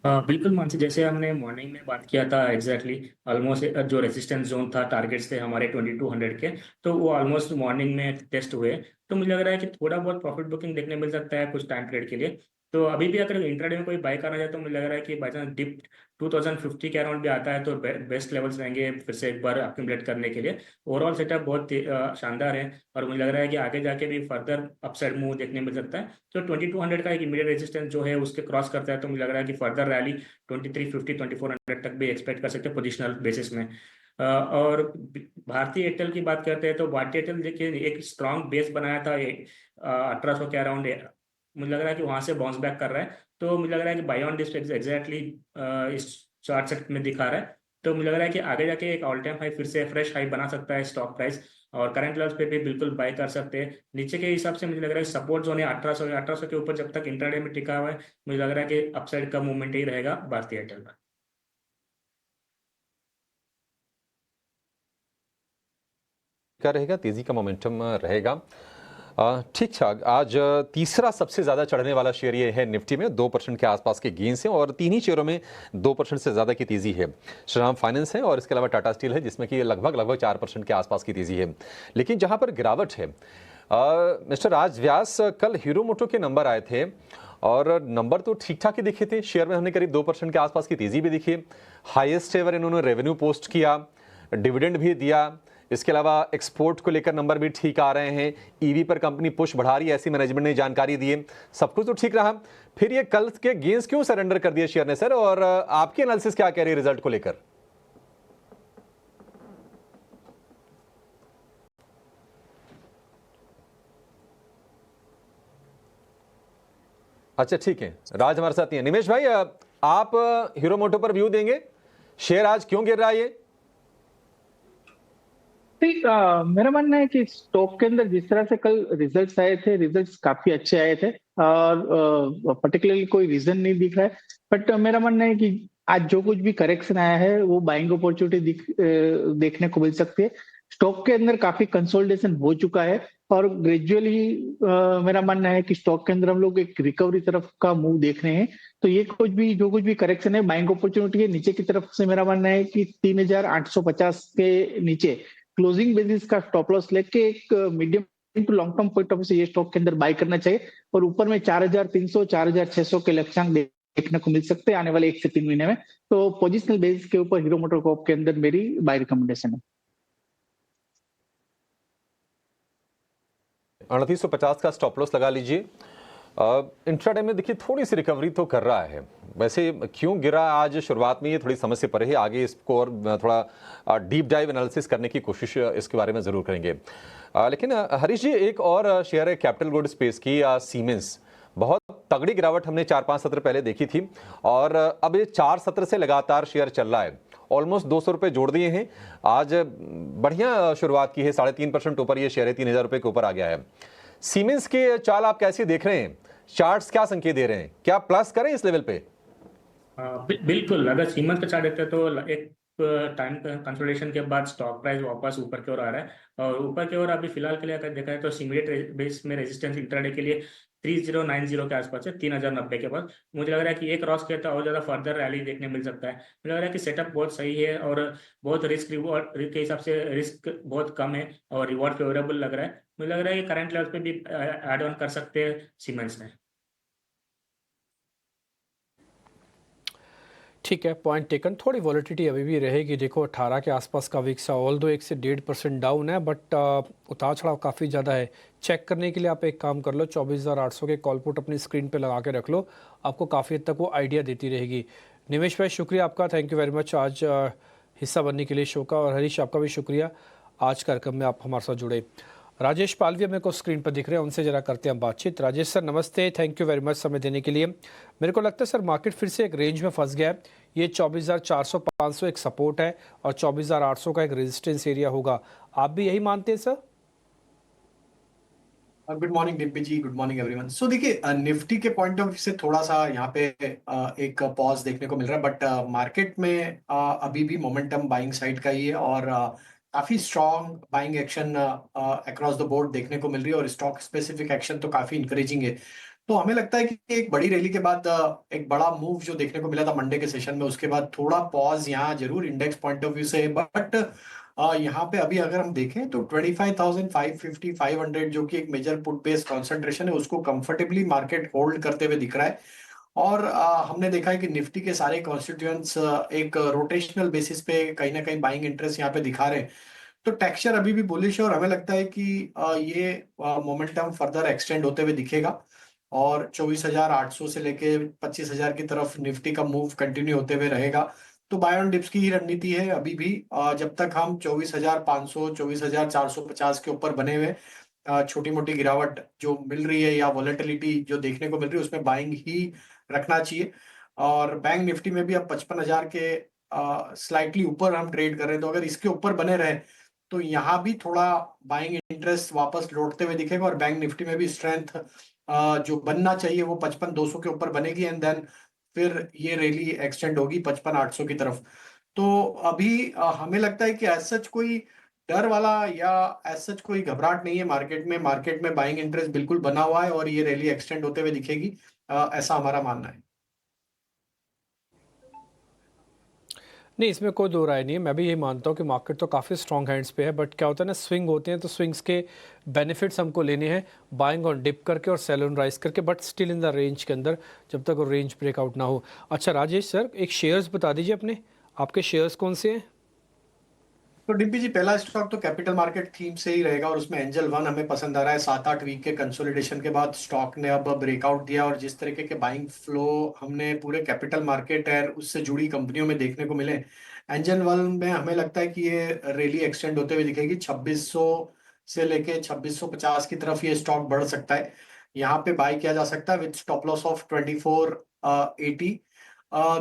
बिल्कुल मानसी, जैसे हमने मॉर्निंग में बात किया था एग्जैक्टली ऑलमोस्ट जो रेजिस्टेंस जोन था, टारगेट्स थे हमारे 2200 के, तो वो ऑलमोस्ट मॉर्निंग में टेस्ट हुए। तो मुझे लग रहा है कि थोड़ा बहुत प्रॉफिट बुकिंग देखने मिल सकता है कुछ टाइम पीरियड के लिए। तो अभी भी अगर इंट्राडे में कोई बाय करना चाहे तो मुझे लग रहा है कि बाई चांस डिप 2050 के अराउंड भी आता है तो बेस्ट लेवल्स रहेंगे फिर से एक बार अक्यूमुलेट करने के लिए। ओवरऑल सेटअप बहुत शानदार है और मुझे लग रहा है कि आगे जाके भी फर्दर अपसाइड मूव देखने मिल सकता है। तो 2200 का एक इमीडिएट रेजिस्टेंस जो है उसके क्रॉस करता है तो मुझे लग रहा है कि फर्दर रैली 2350 2400 तक भी एक्सपेक्ट कर सकते हैं पोजिशनल बेसिस में। और भारतीय एयरटेल की बात करते हैं तो भारतीय एयरटेल देखिए एक स्ट्रॉन्ग बेस बनाया था 1800 के अराउंड, मुझे लग रहा है कि वहां से बाउंस बैक कर रहा है। तो मुझे लग रहा है कि बाय ऑन डिस्प एग्जैक्टली इस चार्ट सेट में दिखा रहा है। तो मुझे लग रहा है कि आगे जाके एक ऑल टाइम हाई फिर से फ्रेश हाई बना सकता है स्टॉक प्राइस और करंट लेवल्स पे भी बिल्कुल बाय कर सकते हैं। नीचे के हिसाब से मुझे लग रहा है सपोर्ट जोन है 1800 के ऊपर जब तक इंट्राडे में टिका हुआ है, मुझे लग रहा है कि अपसाइड का मूवमेंट ही रहेगा भारतीय एयरटेल में। क्या रहेगा, तेजी का मोमेंटम रहेगा। ठीक ठाक। आज तीसरा सबसे ज़्यादा चढ़ने वाला शेयर ये है निफ्टी में, 2% के आसपास के गेंस हैं और 3 ही शेयरों में 2% से ज़्यादा की तेज़ी है। श्रीराम फाइनेंस है और इसके अलावा टाटा स्टील है जिसमें कि लगभग 4% के आसपास की तेज़ी है। लेकिन जहां पर गिरावट है, मिस्टर राज व्यास, कल हीरो मोटो के नंबर आए थे और नंबर तो ठीक ठाक ही दिखे थे, शेयर में हमने करीब 2% के आसपास की तेज़ी भी दिखी, हाईएस्ट एवर इन्होंने रेवेन्यू पोस्ट किया, डिविडेंड भी दिया, इसके अलावा एक्सपोर्ट को लेकर नंबर भी ठीक आ रहे हैं, ईवी पर कंपनी पुश बढ़ा रही है ऐसी मैनेजमेंट ने जानकारी दी है, सब कुछ तो ठीक रहा। फिर ये कल के गेंस क्यों सरेंडर कर दिए शेयर ने सर, और आपकी एनालिसिस क्या कह रही है रिजल्ट को लेकर? अच्छा ठीक है, राज हमारे साथ नहीं है। निमेश भाई, आप हीरो मोटो पर व्यू देंगे, शेयर आज क्यों गिर रहा है ये? ठीक, मेरा मानना है कि स्टॉक के अंदर जिस तरह से कल रिजल्ट्स आए थे, रिजल्ट्स काफी अच्छे आए थे और पर्टिकुलरली कोई रीजन नहीं दिख रहा है। बट मेरा मानना है कि आज जो कुछ भी करेक्शन आया है वो बाइंग अपॉर्चुनिटी देखने को मिल सकती है। स्टॉक के अंदर काफी कंसोलिडेशन हो चुका है और ग्रेजुअली मेरा मानना है कि स्टॉक के अंदर हम लोग एक रिकवरी तरफ का मूव देख रहे हैं। तो ये कुछ भी जो कुछ भी करेक्शन है बाइंग अपॉर्चुनिटी है नीचे की तरफ से। मेरा मानना है कि 3850 के नीचे क्लोजिंग बेसिस का स्टॉप लॉस लेके एक medium to long term point of view से ये स्टॉक के अंदर बाय करना चाहिए और ऊपर में 4300 4600 के लक्ष्यांक देखने को मिल सकते हैं आने वाले 1 से 3 महीने में। तो पोजिशनल बेसिस के ऊपर हीरो मोटर कॉर्प के अंदर मेरी बाय रिकमेंडेशन है। 3850 का स्टॉप लॉस लगा लीजिए। इंट्राडे में देखिए थोड़ी सी रिकवरी तो कर रहा है, वैसे क्यों गिरा आज शुरुआत में ये थोड़ी समझ से परे है। आगे इसको और थोड़ा डीप डाइव एनालिसिस करने की कोशिश इसके बारे में ज़रूर करेंगे। लेकिन हरीश जी, एक और शेयर है कैपिटल गुड स्पेस की, सीमेंस। बहुत तगड़ी गिरावट हमने 4-5 सत्र पहले देखी थी और अब ये 4 सत्र से लगातार शेयर चल रहा है, ऑलमोस्ट 200 रुपये जोड़ दिए हैं। आज बढ़िया शुरुआत की है, 3.5% ऊपर ये शेयर है, 3000 रुपये के ऊपर आ गया है। सीमेंस के चाल आप कैसे देख रहे हैं? चार्ट्स क्या संकेत दे रहे हैं? क्या प्लस करें इस लेवल पे? बिल्कुल, अगर सीमेंस का चार्ट देखते हैं तो एक टाइम कंसोलिडेशन के बाद स्टॉक प्राइस वापस ऊपर की ओर आ रहा है और ऊपर की ओर अभी फिलहाल के लिए अगर देखा है तो इमीडिएट बेस में रेजिस्टेंस इंट्राडे के लिए 3090 के आसपास है, 3090 के पास। मुझे लग रहा है कि एक क्रॉस किया था और ज्यादा फर्दर रैली देखने मिल सकता है। मुझे लग रहा है कि सेटअप बहुत सही है और बहुत रिस्क रिवॉर्ड के हिसाब से रिस्क बहुत कम है और रिवॉर्ड फेवरेबल लग रहा है। मुझे लग रहा है कि करंट लेवल पे भी एड ऑन कर सकते हैं सीमेंस में। ठीक है, पॉइंट टेकन। थोड़ी वॉलिटिलिटी अभी भी रहेगी। देखो 18 के आसपास का विक्स ऑल दो 1 से 1.5% डाउन है, बट उतार चढ़ाव काफ़ी ज़्यादा है। चेक करने के लिए आप एक काम कर लो, 24,800 के कॉल पुट अपनी स्क्रीन पे लगा के रख लो, आपको काफ़ी हद तक वो आइडिया देती रहेगी। निमेश भाई शुक्रिया आपका, थैंक यू वेरी मच आज हिस्सा बनने के लिए शो का। और हरीश आपका भी शुक्रिया, आज कार्यक्रम में आप हमारे साथ जुड़े। राजेश पालवी मेरे को स्क्रीन पर दिख रहे हैं, उनसे जरा करते हैं बातचीत। राजेश सर नमस्ते, थैंक यू वेरी मच समय देने के लिए। मेरे को लगता है सर मार्केट फिर से एक रेंज में फंस गया है। ये 24,400-500 एक सपोर्ट है और 24,800 का एक रेजिस्टेंस एरिया होगा, आप भी यही मानते हैं सर? गुड मॉर्निंग डिम्पी जी, गुड मॉर्निंग एवरीवन। सो देखिए, निफ्टी के पॉइंट ऑफ व्यू से थोड़ा सा यहाँ पे एक पॉज देखने को मिल रहा है, बट मार्केट में अभी भी मोमेंटम बाइंग साइड का ही है और काफी strong buying action across the board देखने को मिल रही है और स्टॉक स्पेसिफिक एक्शन तो काफी इंकरेजिंग है। तो हमें लगता है कि एक बड़ी रैली के बाद एक बड़ा मूव जो देखने को मिला था मंडे के सेशन में, उसके बाद थोड़ा पॉज यहाँ जरूर इंडेक्स पॉइंट ऑफ व्यू से है। बट यहाँ पे अभी अगर हम देखें तो 25,550 500 जो कि एक मेजर पुट बेस्ड कॉन्सेंट्रेशन है, उसको कंफर्टेबली मार्केट होल्ड करते हुए दिख रहा है। और हमने देखा है कि निफ्टी के सारे कॉन्स्टिट्यूएंट्स एक रोटेशनल बेसिस पे कहीं ना कहीं बाइंग इंटरेस्ट यहाँ पे दिखा रहे हैं। तो टेक्सचर अभी भी बुलिश है और हमें लगता है कि ये मोमेंटम फर्दर एक्सटेंड होते हुए दिखेगा और 24,800 से लेके 25,000 की तरफ निफ्टी का मूव कंटिन्यू होते हुए रहेगा। तो बाय ऑन डिप्स की ही रणनीति है अभी भी। जब तक हम 24,500 24,450 के ऊपर बने हुए, छोटी मोटी गिरावट जो मिल रही है या वॉलेटिलिटी जो देखने को मिल रही है, उसमें बाइंग ही रखना चाहिए। और बैंक निफ्टी में भी अब 55,000 के स्लाइटली ऊपर हम ट्रेड कर रहे हैं, तो अगर इसके ऊपर बने रहे तो यहाँ भी थोड़ा बाइंग इंटरेस्ट वापस लौटते हुए दिखेगा और बैंक निफ्टी में भी स्ट्रेंथ जो बनना चाहिए वो 55,200 के ऊपर बनेगी एंड देन फिर ये रैली एक्सटेंड होगी 55,800 की तरफ। तो अभी हमें लगता है कि एज सच कोई डर वाला या एज सच कोई घबराहट नहीं है मार्केट में। मार्केट में बाइंग इंटरेस्ट बिल्कुल बना हुआ है और ये रैली एक्सटेंड होते हुए दिखेगी, ऐसा हमारा मानना है। नहीं, इसमें कोई दो राय नहीं है, मैं भी यही मानता हूँ कि मार्केट तो काफ़ी स्ट्रॉन्ग हैंड्स पे है, बट क्या होता है ना, स्विंग होते हैं तो स्विंग्स के बेनिफिट्स हमको लेने हैं बाइंग ऑन डिप करके और सेल ऑन राइज करके, but still in the range के अंदर जब तक वो रेंज ब्रेकआउट ना हो। अच्छा राजेश सर, एक शेयर्स बता दीजिए अपने, आपके शेयर्स कौन से हैं? तो डिम्पी जी, पहला स्टॉक तो कैपिटल मार्केट थीम से ही रहेगा और उसमें एंजल वन हमें पसंद आ रहा है। 7-8 वीक के कंसोलिडेशन के बाद स्टॉक ने अब ब्रेकआउट दिया और जिस तरीके के बाइंग फ्लो हमने पूरे कैपिटल मार्केट है उससे जुड़ी कंपनियों में देखने को मिले, एंजल वन में हमें लगता है कि ये रैली एक्सटेंड होते हुए दिखेगी। 2600 से लेके 2650 की तरफ ये स्टॉक बढ़ सकता है। यहाँ पे बाय किया जा सकता है विद स्टॉप लॉस ऑफ 2480।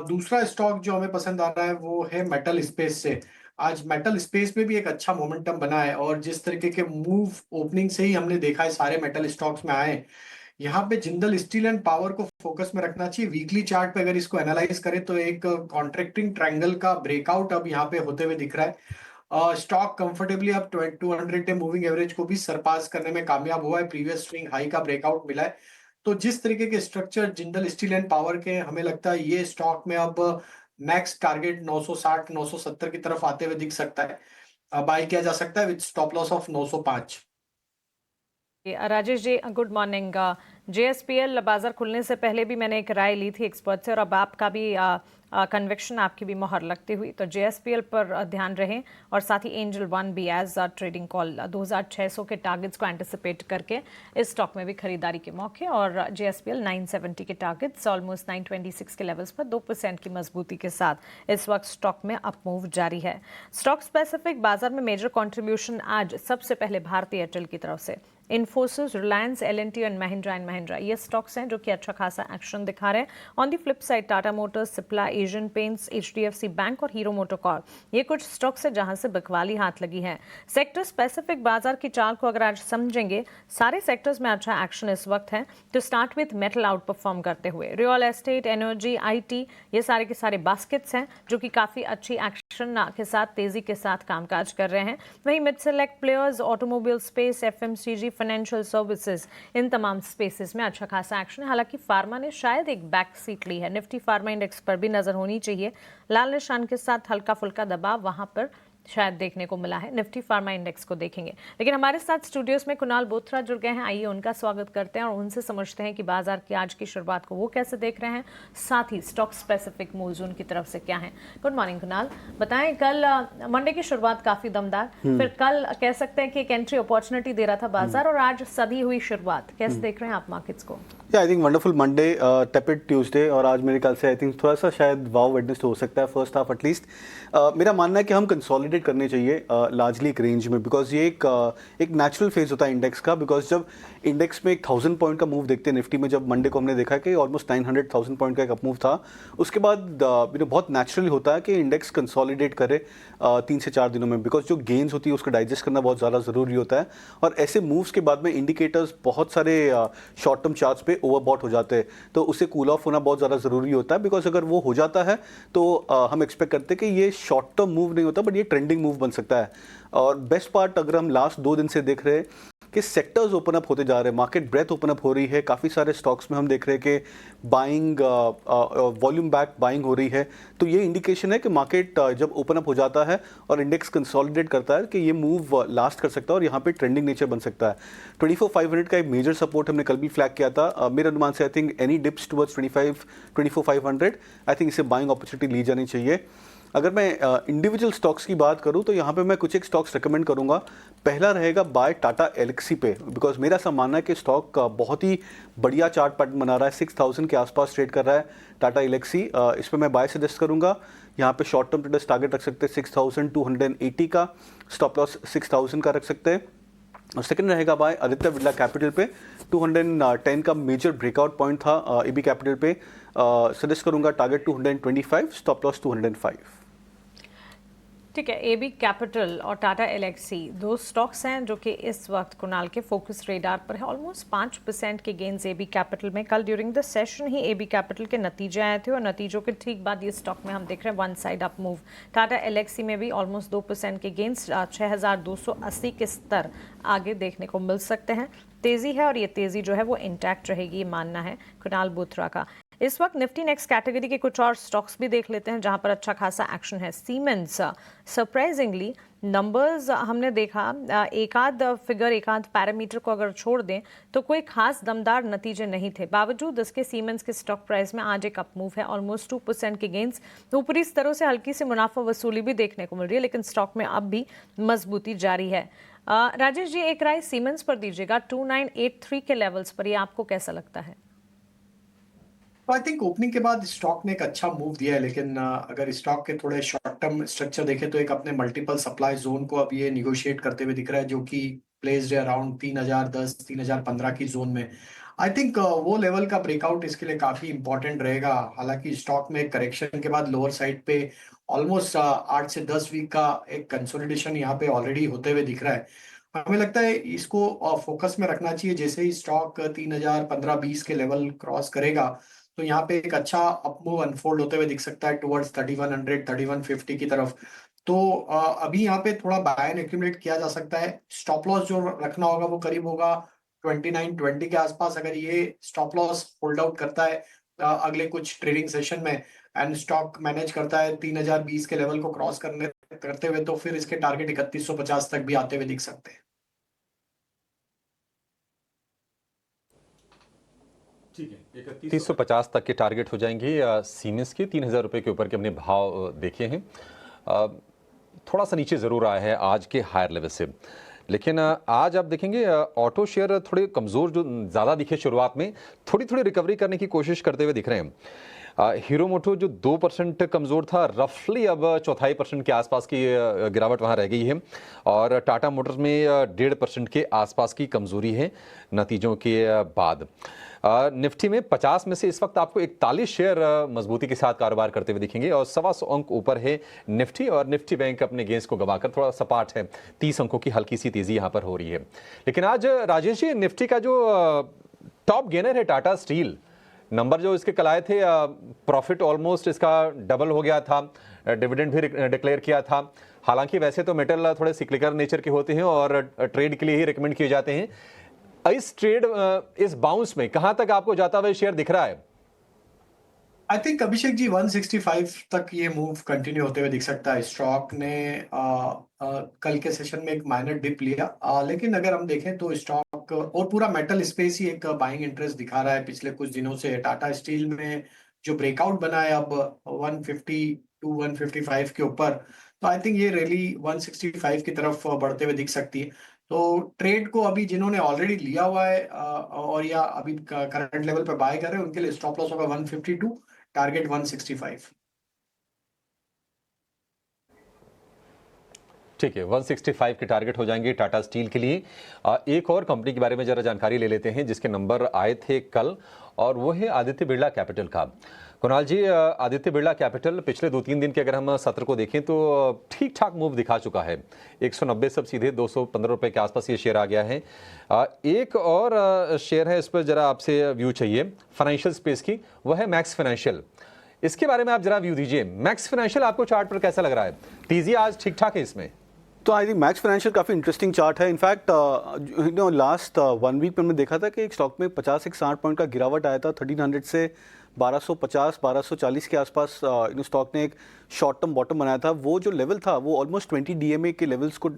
दूसरा स्टॉक जो हमें पसंद आ रहा है वो है मेटल स्पेस से। आज मेटल स्पेस में भी एक अच्छा मोमेंटम बना है और जिस तरीके के मूव ओपनिंग से ही हमने देखा है सारे मेटल स्टॉक्स में आए, यहाँ पे जिंदल स्टील एंड पावर को फोकस में रखना चाहिए। वीकली चार्ट पे अगर इसको एनालाइज करें तो एक कॉन्ट्रैक्टिंग ट्रायंगल का ब्रेकआउट अब यहाँ पे होते हुए दिख रहा है। स्टॉक कंफर्टेबली अब 200 डे मूविंग एवरेज को भी सरपास करने में कामयाब हुआ है, प्रीवियस स्विंग हाई का ब्रेकआउट मिला है। तो जिस तरीके के structure Jindal steel and power के, हमें लगता है ये स्टॉक में अब नेक्स्ट टारगेट 960 970 की तरफ आते हुए दिख सकता है। बाय किया जा सकता है with stop loss of 905। Rajesh ji good morning. JSPL बाजार खुलने से पहले भी मैंने एक राय ली थी एक्सपर्ट से और अब आपका भी कन्विक्शन, आपकी भी मोहर लगती हुई, तो JSPL पर ध्यान रहे और साथ ही एंजल वन भी एज ट्रेडिंग कॉल 2600 के टारगेट्स को एंटिसिपेट करके इस स्टॉक में भी खरीदारी के मौके और JSPL 970 के टारगेट्स ऑलमोस्ट 926 के लेवल्स पर 2% की मजबूती के साथ इस वक्त स्टॉक में अप मूव जारी है। स्टॉक स्पेसिफिक बाजार में मेजर कंट्रीब्यूशन आज सबसे पहले भारती एयरटेल की तरफ से, इन्फोसिस, रिलायंस, L&T एंड महिंद्रा ये स्टॉक्स हैं जो कि अच्छा खासा एक्शन दिखा रहे हैं। On the flip side Tata Motors, Cipla, Asian paints, HDFC bank और हीरो मोटोकॉर्प ये कुछ स्टॉक्स हैं जहां से बिकवाली हाथ लगी है। सेक्टर स्पेसिफिक बाजार की चाल को अगर आज समझेंगे, सारे सेक्टर्स में अच्छा एक्शन इस वक्त है। तो start with metal out perform करते हुए रियल एस्टेट, एनर्जी, IT ये सारे के सारे बास्केट्स हैं जो कि काफी अच्छी एक्शन के साथ तेजी के साथ कामकाज कर रहे हैं। वहीं mid select players, automobile space, FMCG, financial services, इन तमाम स्पेसेस में अच्छा खासा एक्शन है। हालांकि फार्मा ने शायद एक बैक सीट ली है। निफ्टी फार्मा इंडेक्स पर भी नजर होनी चाहिए, लाल निशान के साथ हल्का फुल्का दबाव वहां पर शायद देखने को मिला है। निफ्टी फार्मा इंडेक्स को देखेंगे, लेकिन हमारे साथ स्टूडियोज में कुणाल बोथरा जुड़ गए हैं। आइए उनका स्वागत करते हैं और उनसे समझते हैं कि बाजार की आज की शुरुआत को वो कैसे देख रहे हैं, साथ ही स्टॉक स्पेसिफिक मूव्स उनकी तरफ से क्या हैं। गुड मॉर्निंग कुणाल, बताएं, कल मंडे की शुरुआत काफी दमदार, फिर कल कह सकते हैं कि एक एंट्री अपॉर्चुनिटी दे रहा था बाजार और आज सदी हुई शुरुआत, कैसे देख रहे हैं आप मार्केट्स को? I think wonderful Monday, tepid Tuesday और आज मेरे ख्याल से आई थिंक थोड़ा सा शायद वाव वेडनेस हो सकता है फर्स्ट हाफ एटलीस्ट। मेरा मानना है कि हम कंसोलिडेट करने चाहिए लार्जली एक रेंज में, बिकॉज ये एक नेचुरल फेज होता है इंडेक्स का। बिकॉज जब इंडेक्स में एक 1000 पॉइंट का मूव देखते हैं, निफ्टी में जब मंडे को हमने देखा कि ऑलमोस्ट 900,000 पॉइंट का एक अप मूव था, उसके बाद बहुत नेचुरली होता है कि इंडेक्स कंसोलिडेट करे 3 से 4 दिनों में, बिकॉज जो गेन्स होती है उसको डाइजेस्ट करना बहुत ज़्यादा ज़रूरी होता है। और ऐसे मूव्स के बाद में इंडिकेटर्स बहुत सारे शॉर्ट टर्म चार्ट्स पे ओवरबॉट हो जाते हैं, तो उसे कूल ऑफ होना बहुत ज़्यादा ज़रूरी होता है। बिकॉज अगर वो हो जाता है तो हम एक्सपेक्ट करते हैं कि ये शॉर्ट टर्म मूव नहीं होता, बट ये ट्रेंडिंग मूव बन सकता है। और बेस्ट पार्ट अगर हम लास्ट 2 दिन से देख रहे हैं कि सेक्टर्स ओपन अप होते जा रहे हैं, मार्केट ब्रेथ ओपन अप हो रही है, काफ़ी सारे स्टॉक्स में हम देख रहे हैं कि बाइंग, वॉल्यूम बैक बाइंग हो रही है। तो ये इंडिकेशन है कि मार्केट जब ओपन अप हो जाता है और इंडेक्स कंसोलिडेट करता है कि ये मूव लास्ट कर सकता है और यहाँ पे ट्रेंडिंग नेचर बन सकता है। 24,500 का एक मेजर सपोर्ट हमने कल भी फ्लैग किया था। मेरे अनुमान से I think any dips towards 24,500 I think इसे बाइंग अपॉर्चुनिटी ली जानी चाहिए। अगर मैं इंडिविजुअल स्टॉक्स की बात करूं तो यहाँ पे मैं कुछ एक स्टॉक्स रिकमेंड करूंगा। पहला रहेगा बाय टाटा एलेक्सी पे, बिकॉज मेरा ऐसा मानना है कि स्टॉक बहुत ही बढ़िया चार्ट पैटर्न बना रहा है, 6000 के आसपास ट्रेड कर रहा है टाटा एलेक्सी। इस पर मैं बाय सजेस्ट करूंगा। यहाँ पे शॉर्ट टर्म ट्रेडर्स टारगेट रख सकते हैं 6280 का, स्टॉप लॉस 6000 का रख सकते हैं। और सेकंड रहेगा बाय आदित्य बिरला कैपिटल पे, 210 का मेजर ब्रेकआउट पॉइंट था एबी कैपिटल पे, सजेस्ट करूंगा टारगेट 225, स्टॉप लॉस 205। ठीक है, एबी कैपिटल और टाटा एलेक्सी 2 स्टॉक्स हैं जो कि इस वक्त कुणाल के फोकस रेडार पर है। ऑलमोस्ट 5% के गेन्स एबी कैपिटल में। कल ड्यूरिंग द सेशन ही एबी कैपिटल के नतीजे आए थे और नतीजों के ठीक बाद ये स्टॉक में हम देख रहे हैं one side up move. Tata Elxsi में भी ऑलमोस्ट 2% के गेन्स 6280 के स्तर आगे देखने को मिल सकते हैं। तेजी है और ये तेजी जो है वो इंटैक्ट रहेगी, ये मानना है कुणाल बोथरा का। इस वक्त निफ्टी नेक्स्ट कैटेगरी के कुछ और स्टॉक्स भी देख लेते हैं जहां पर अच्छा खासा एक्शन है। सीमेंस, सरप्राइजिंगली नंबर्स हमने देखा, एक आध फिगर, एक आध पैरामीटर को अगर छोड़ दें तो कोई खास दमदार नतीजे नहीं थे। बावजूद इसके सीमेंस के स्टॉक प्राइस में आज एक अप मूव है, ऑलमोस्ट 2% के गेंस। ऊपरी स्तरों से हल्की सी मुनाफा वसूली भी देखने को मिल रही है, लेकिन स्टॉक में अब भी मजबूती जारी है। राजेश जी, एक राय सीमेंस पर दीजिएगा 2983 के लेवल्स पर, ये आपको कैसा लगता है? आई थिंक ओपनिंग के बाद स्टॉक ने एक अच्छा मूव दिया है, लेकिन अगर स्टॉक के थोड़े शॉर्ट टर्म स्ट्रक्चर देखें तो एक अपने मल्टीपल सप्लाई जोन को अब ये निगोशिएट करते हुए दिख रहा है, जो कि प्लेस्ड है अराउंड 3010 3015 की जोन में। आई थिंक वो लेवल का ब्रेकआउट इसके लिए काफी इंपॉर्टेंट रहेगा। हालांकि स्टॉक में करेक्शन के बाद लोअर साइड पे ऑलमोस्ट 8 से 10 वीक का एक कंसोलिडेशन यहाँ पे ऑलरेडी होते हुए दिख रहा है। हमें लगता है इसको फोकस में रखना चाहिए। जैसे ही स्टॉक 3015-20 के लेवल क्रॉस करेगा तो यहाँ पे एक अच्छा अपमूव अनफोल्ड होते हुए दिख सकता है टुवर्ड्स 3100 3150 की तरफ। तो अभी यहाँ पे थोड़ा बाय एंड एक्यूमुलेट किया जा सकता है। स्टॉप लॉस जो रखना होगा वो करीब होगा 2920 के आसपास। अगर ये स्टॉप लॉस होल्ड आउट करता है अगले कुछ ट्रेडिंग सेशन में एंड स्टॉक मैनेज करता है 3020 के लेवल को क्रॉस करते हुए, तो फिर इसके टारगेट 3150 तक भी आते हुए दिख सकते हैं। 3150 तक के टारगेट हो जाएंगे। सीमेंस के 3000 रुपये के ऊपर के हमने भाव देखे हैं। थोड़ा सा नीचे ज़रूर आया है आज के हायर लेवल से, लेकिन आज आप देखेंगे ऑटो शेयर थोड़े कमज़ोर जो ज़्यादा दिखे शुरुआत में, थोड़ी थोड़ी रिकवरी करने की कोशिश करते हुए दिख रहे हैं। हीरो मोटो जो 2% कमज़ोर था, रफली अब 0.25% के आसपास की गिरावट वहाँ रह गई है। और टाटा मोटर्स में 1.5% के आसपास की कमज़ोरी है नतीजों के बाद। निफ्टी में 50 में से इस वक्त आपको 41 शेयर मजबूती के साथ कारोबार करते हुए दिखेंगे और 125 अंक ऊपर है निफ्टी। और निफ्टी बैंक अपने गेंस को गंवाकर थोड़ा सपाट है, 30 अंकों की हल्की सी तेज़ी यहाँ पर हो रही है। लेकिन आज राजेश जी, निफ्टी का जो टॉप गेनर है टाटा स्टील, नंबर जो इसके कल आए थे, प्रॉफिट ऑलमोस्ट इसका डबल हो गया था, डिविडेंड भी डिक्लेयर किया था। हालांकि वैसे तो मेटल थोड़े सिक्लिकल नेचर के होते हैं और ट्रेड के लिए ही रिकमेंड किए जाते हैं। इस ट्रेड इस बाउंस में कहां तक आपको जाता हुआ शेयर दिख रहा है? आई थिंक अभिषेक जी 165 तक ये मूव कंटिन्यू होते हुए दिख सकता है। स्टॉक ने कल के सेशन में एक माइनर डिप लिया, लेकिन अगर हम देखें तो स्टॉक और पूरा मेटल स्पेस ही एक बाइंग इंटरेस्ट दिखा रहा है पिछले कुछ दिनों से। टाटा स्टील में जो ब्रेकआउट बना है अब 150 टू 155 के ऊपर, तो आई थिंक ये रैली 165 की तरफ बढ़ते हुए दिख सकती है। तो ट्रेड को अभी जिन्होंने ऑलरेडी लिया हुआ है और या अभी करंट लेवल पे बाय कर रहे हैं, उनके लिए स्टॉप लॉस होगा 152, टारगेट 165। ठीक है, 165 के टारगेट हो जाएंगे टाटा स्टील के लिए। एक और कंपनी के बारे में जरा जानकारी ले लेते हैं जिसके नंबर आए थे कल, और वो है आदित्य बिरला कैपिटल का। कुणाल जी, आदित्य बिरला कैपिटल पिछले 2-3 दिन के अगर हम सत्र को देखें तो ठीक ठाक मूव दिखा चुका है। 190 सब सीधे 215 रुपये के आसपास ये शेयर आ गया है। एक और शेयर है, इस पर जरा आपसे व्यू चाहिए फाइनेंशियल स्पेस की, वह है मैक्स फाइनेंशियल। इसके बारे में आप जरा व्यू दीजिए। मैक्स फाइनेंशियल आपको चार्ट पर कैसा लग रहा है? तेजी आज ठीक ठाक है इसमें? तो आई थिंक मैक्स फाइनेंशियल काफ़ी इंटरेस्टिंग चार्ट है। इनफैक्ट लास्ट 1 वीक में हमने देखा था कि एक स्टॉक में 50-60 पॉइंट का गिरावट आया था। 1300 से 1250-1240 के आसपास स्टॉक ने एक शॉर्ट टर्म बॉटम बनाया था। वो जो लेवल था वो ऑलमोस्ट 20 DMA के लेवल्स को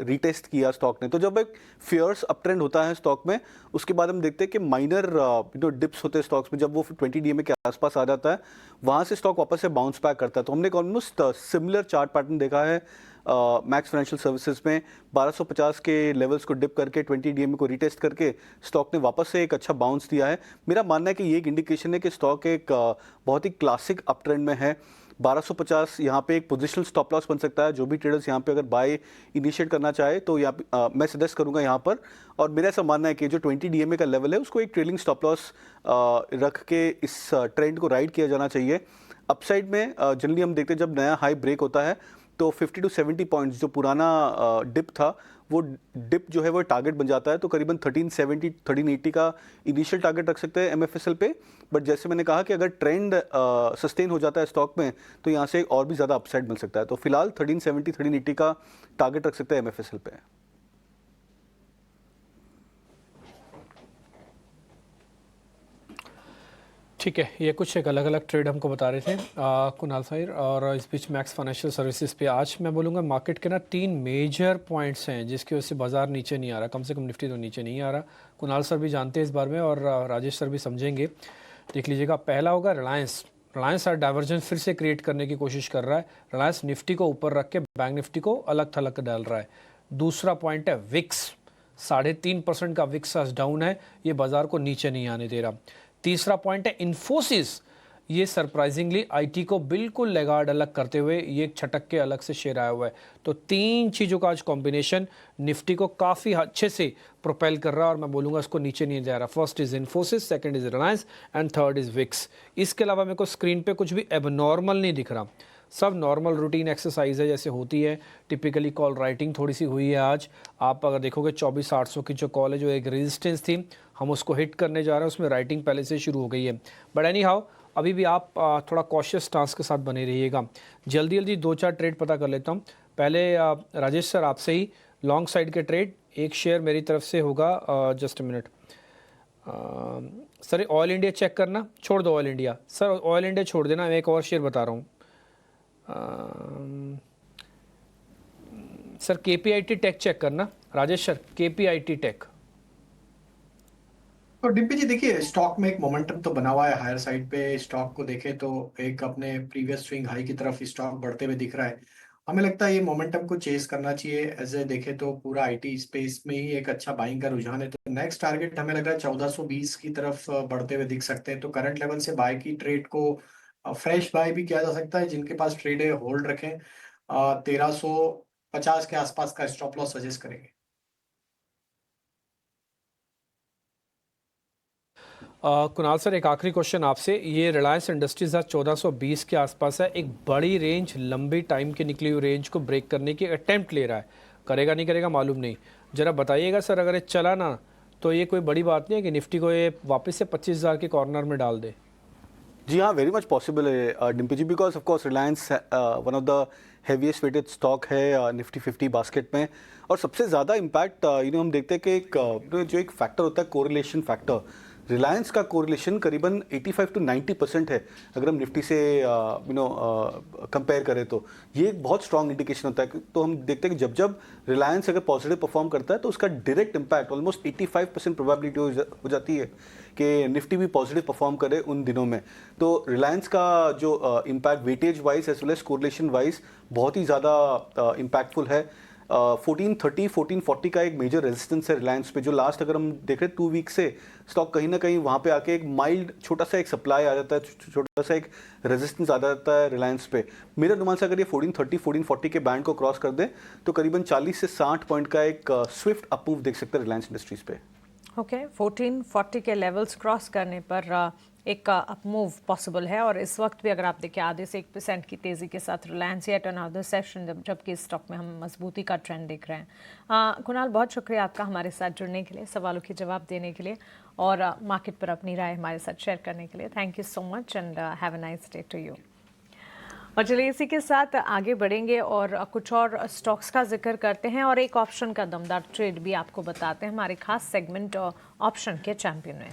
रीटेस्ट किया स्टॉक ने। तो जब एक फियर्स अप ट्रेंड होता है स्टॉक में, उसके बाद हम देखते हैं कि माइनर डिप्स होते हैं स्टॉक्स में। जब वो 20 DMA के आसपास आ जाता है, वहाँ से स्टॉक वापस से बाउंस बैक करता है। तो हमने एक ऑलमोस्ट सिमिलर चार्ट पैटर्न देखा है मैक्स फाइनेंशियल सर्विसेज में। 1250 के लेवल्स को डिप करके 20 DMA को रीटेस्ट करके स्टॉक ने वापस से एक अच्छा बाउंस दिया है। मेरा मानना है कि ये एक इंडिकेशन है कि स्टॉक एक बहुत ही क्लासिक अप ट्रेंड में है। 1250 यहाँ पे एक पोजिशनल स्टॉप लॉस बन सकता है। जो भी ट्रेडर्स यहाँ पे अगर बाय इनिशिएट करना चाहे तो मैं सजेस्ट करूँगा यहाँ पर। और मेरा ऐसा मानना है कि जो 20 DMA का लेवल है उसको एक ट्रेलिंग स्टॉप लॉस रख के इस ट्रेंड को राइड किया जाना चाहिए। अपसाइड में जनरली हम देखते हैं जब नया हाई ब्रेक होता है तो 50 to 70 पॉइंट्स जो पुराना डिप था, वो डिप जो है वो टारगेट बन जाता है। तो करीबन 1370 1380 का इनिशियल टारगेट रख सकते हैं MFSL पे। बट जैसे मैंने कहा कि अगर ट्रेंड सस्टेन हो जाता है स्टॉक में तो यहाँ से और भी ज़्यादा अपसाइड मिल सकता है। तो फिलहाल 1370 1380 का टारगेट रख सकते हैं MFSL पे। ठीक है, ये कुछ एक अलग अलग ट्रेड हमको बता रहे थे कुणाल साहिर। और इस बीच मैक्स फाइनेंशियल सर्विसेज पे आज मैं बोलूँगा मार्केट के ना 3 मेजर पॉइंट्स हैं जिसकी वजह से बाजार नीचे नहीं आ रहा, कम से कम निफ्टी तो नीचे नहीं आ रहा। कुणाल सर भी जानते हैं इस बारे में और राजेश सर भी समझेंगे, देख लीजिएगा। पहला होगा रिलायंस। रिलायंस डाइवर्जेंस फिर से क्रिएट करने की कोशिश कर रहा है। रिलायंस निफ्टी को ऊपर रख के बैंक निफ्टी को अलग थलग डाल रहा है। दूसरा पॉइंट है विक्स, 3.5% का विक्स आज डाउन है, ये बाजार को नीचे नहीं आने दे रहा। तीसरा पॉइंट है इन्फोसिस, ये सरप्राइजिंगली आईटी को बिल्कुल लेगार्ड अलग करते हुए ये एक छटक के अलग से शेयर आया हुआ है। तो 3 चीज़ों का आज कॉम्बिनेशन निफ्टी को काफ़ी अच्छे से प्रोपेल कर रहा है और मैं बोलूँगा इसको नीचे नहीं जा रहा। First is Infosys, second is Reliance and third is Vicks. इसके अलावा मेरे को स्क्रीन पे कुछ भी एबनॉर्मल नहीं दिख रहा, सब नॉर्मल रूटीन एक्सरसाइज है जैसे होती है। टिपिकली कॉल राइटिंग थोड़ी सी हुई है आज। आप अगर देखोगे 24,800 की जो कॉल है, जो एक रेजिस्टेंस थी, हम उसको हिट करने जा रहे हैं, उसमें राइटिंग पहले से शुरू हो गई है। बट एनी हाउ अभी भी आप थोड़ा कॉशियस स्टांस के साथ बने रहिएगा। जल्दी जल्दी 2-4 ट्रेड पता कर लेता हूँ। पहले राजेश सर आपसे ही लॉन्ग साइड के ट्रेड, एक शेयर मेरी तरफ से होगा, just a minute sir. Oil India check करना, छोड़ दो ऑयल इंडिया सर, ऑयल इंडिया छोड़ देना, मैं एक और शेयर बता रहा हूँ सर। केपीआईटी टेक चेक करना राजेश सर, केपीआईटी टेक। तो डिम्पी जी देखिए, स्टॉक में एक मोमेंटम तो बना हुआ है हायर साइड पे। स्टॉक को देखें तो एक अपने प्रीवियस स्विंग हाई की तरफ स्टॉक बढ़ते हुए दिख रहा है। हमें लगता है ये मोमेंटम को चेस करना चाहिए। ऐसे देखें तो पूरा आईटी स्पेस में ही एक अच्छा बाइंग का रुझान है। तो नेक्स्ट टारगेट हमें लग रहा है 1420 की तरफ बढ़ते हुए दिख सकते हैं। तो करंट लेवल से बाय की ट्रेड को फ्रेश बाय भी किया जा सकता है। जिनके पास ट्रेड है होल्ड रखें। 1350 के आसपास का स्टॉप लॉस सजेस्ट करेंगे। कुणाल सर एक आखिरी क्वेश्चन आपसे। ये रिलायंस इंडस्ट्रीज आज 1420 के आसपास है, एक बड़ी रेंज, लंबी टाइम की निकली हुई रेंज को ब्रेक करने की अटेम्प्ट ले रहा है। करेगा नहीं करेगा मालूम नहीं, जरा बताइएगा सर। अगर ये चला ना तो ये कोई बड़ी बात नहीं है कि निफ्टी को ये वापस से 25,000 के कॉर्नर में डाल दे? जी हाँ, वेरी मच पॉसिबल है Dimpy ji, because of course Reliance one of the heaviest weighted stock है निफ्टी 50 बास्केट में। और सबसे ज़्यादा इम्पैक्ट हम देखते हैं कि एक जो एक फैक्टर होता है कोरिलेशन फैक्टर, रिलायंस का कोरिलेशन करीबन 85 to 90% है अगर हम निफ्टी से कंपेयर करें तो। ये एक बहुत स्ट्रॉन्ग इंडिकेशन होता है। तो हम देखते हैं कि जब जब रिलायंस अगर पॉजिटिव परफॉर्म करता है तो उसका डायरेक्ट इम्पैक्ट ऑलमोस्ट 85% प्रोबेबिलिटी हो जाती है कि निफ्टी भी पॉजिटिव परफॉर्म करे उन दिनों में। तो रिलायंस का जो impact weightage wise as well as correlation wise बहुत ही ज़्यादा इम्पैक्टफुल है। 1430 1440 का एक मेजर रेजिस्टेंस है रिलायंस पे, जो लास्ट अगर हम देख रहे हैं 2 वीक से स्टॉक कहीं ना कहीं वहाँ पे आके एक माइल्ड छोटा सा एक सप्लाई आ जाता है, छोटा सा एक रेजिस्टेंस आ जाता है रिलायंस पे। मेरे अनुमान से अगर ये 1430 1440 के बैंड को क्रॉस कर दे तो करीबन 40 से 60 पॉइंट का एक स्विफ्ट अप मूव देख सकते हैं रिलायंस इंडस्ट्रीज पे। ओके, 1440 के लेवल्स क्रॉस करने पर एक अप मूव पॉसिबल है। और इस वक्त भी अगर आप देखिए आधे से 1% की तेज़ी के साथ रिलायंस येट अनदर सेशन, जबकि इस स्टॉक में हम मजबूती का ट्रेंड देख रहे हैं। कुणाल, बहुत शुक्रिया आपका हमारे साथ जुड़ने के लिए, सवालों के जवाब देने के लिए और मार्केट पर अपनी राय हमारे साथ शेयर करने के लिए। Thank you so much and have a nice day to you. और चलिए इसी के साथ आगे बढ़ेंगे और कुछ और स्टॉक्स का जिक्र करते हैं और एक ऑप्शन का दमदार ट्रेड भी आपको बताते हैं हमारे खास सेगमेंट ऑप्शन के चैंपियन में।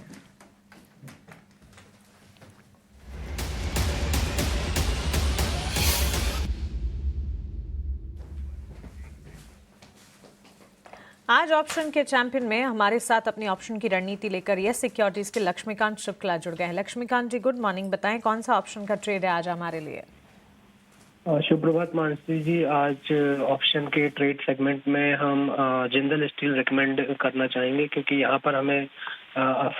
आज ऑप्शन के चैंपियन में हमारे साथ अपनी ऑप्शन की रणनीति लेकर यस सिक्योरिटीज के लक्ष्मीकांत शुक्ला जुड़ गए हैं। लक्ष्मीकांत जी, गुड मॉर्निंग। बताएं कौन सा ऑप्शन का ट्रेड है आज हमारे लिए? शुभ प्रभात मानसी जी। आज ऑप्शन के ट्रेड सेगमेंट में हम जिंदल स्टील रिकमेंड करना चाहेंगे, क्योंकि यहाँ पर हमें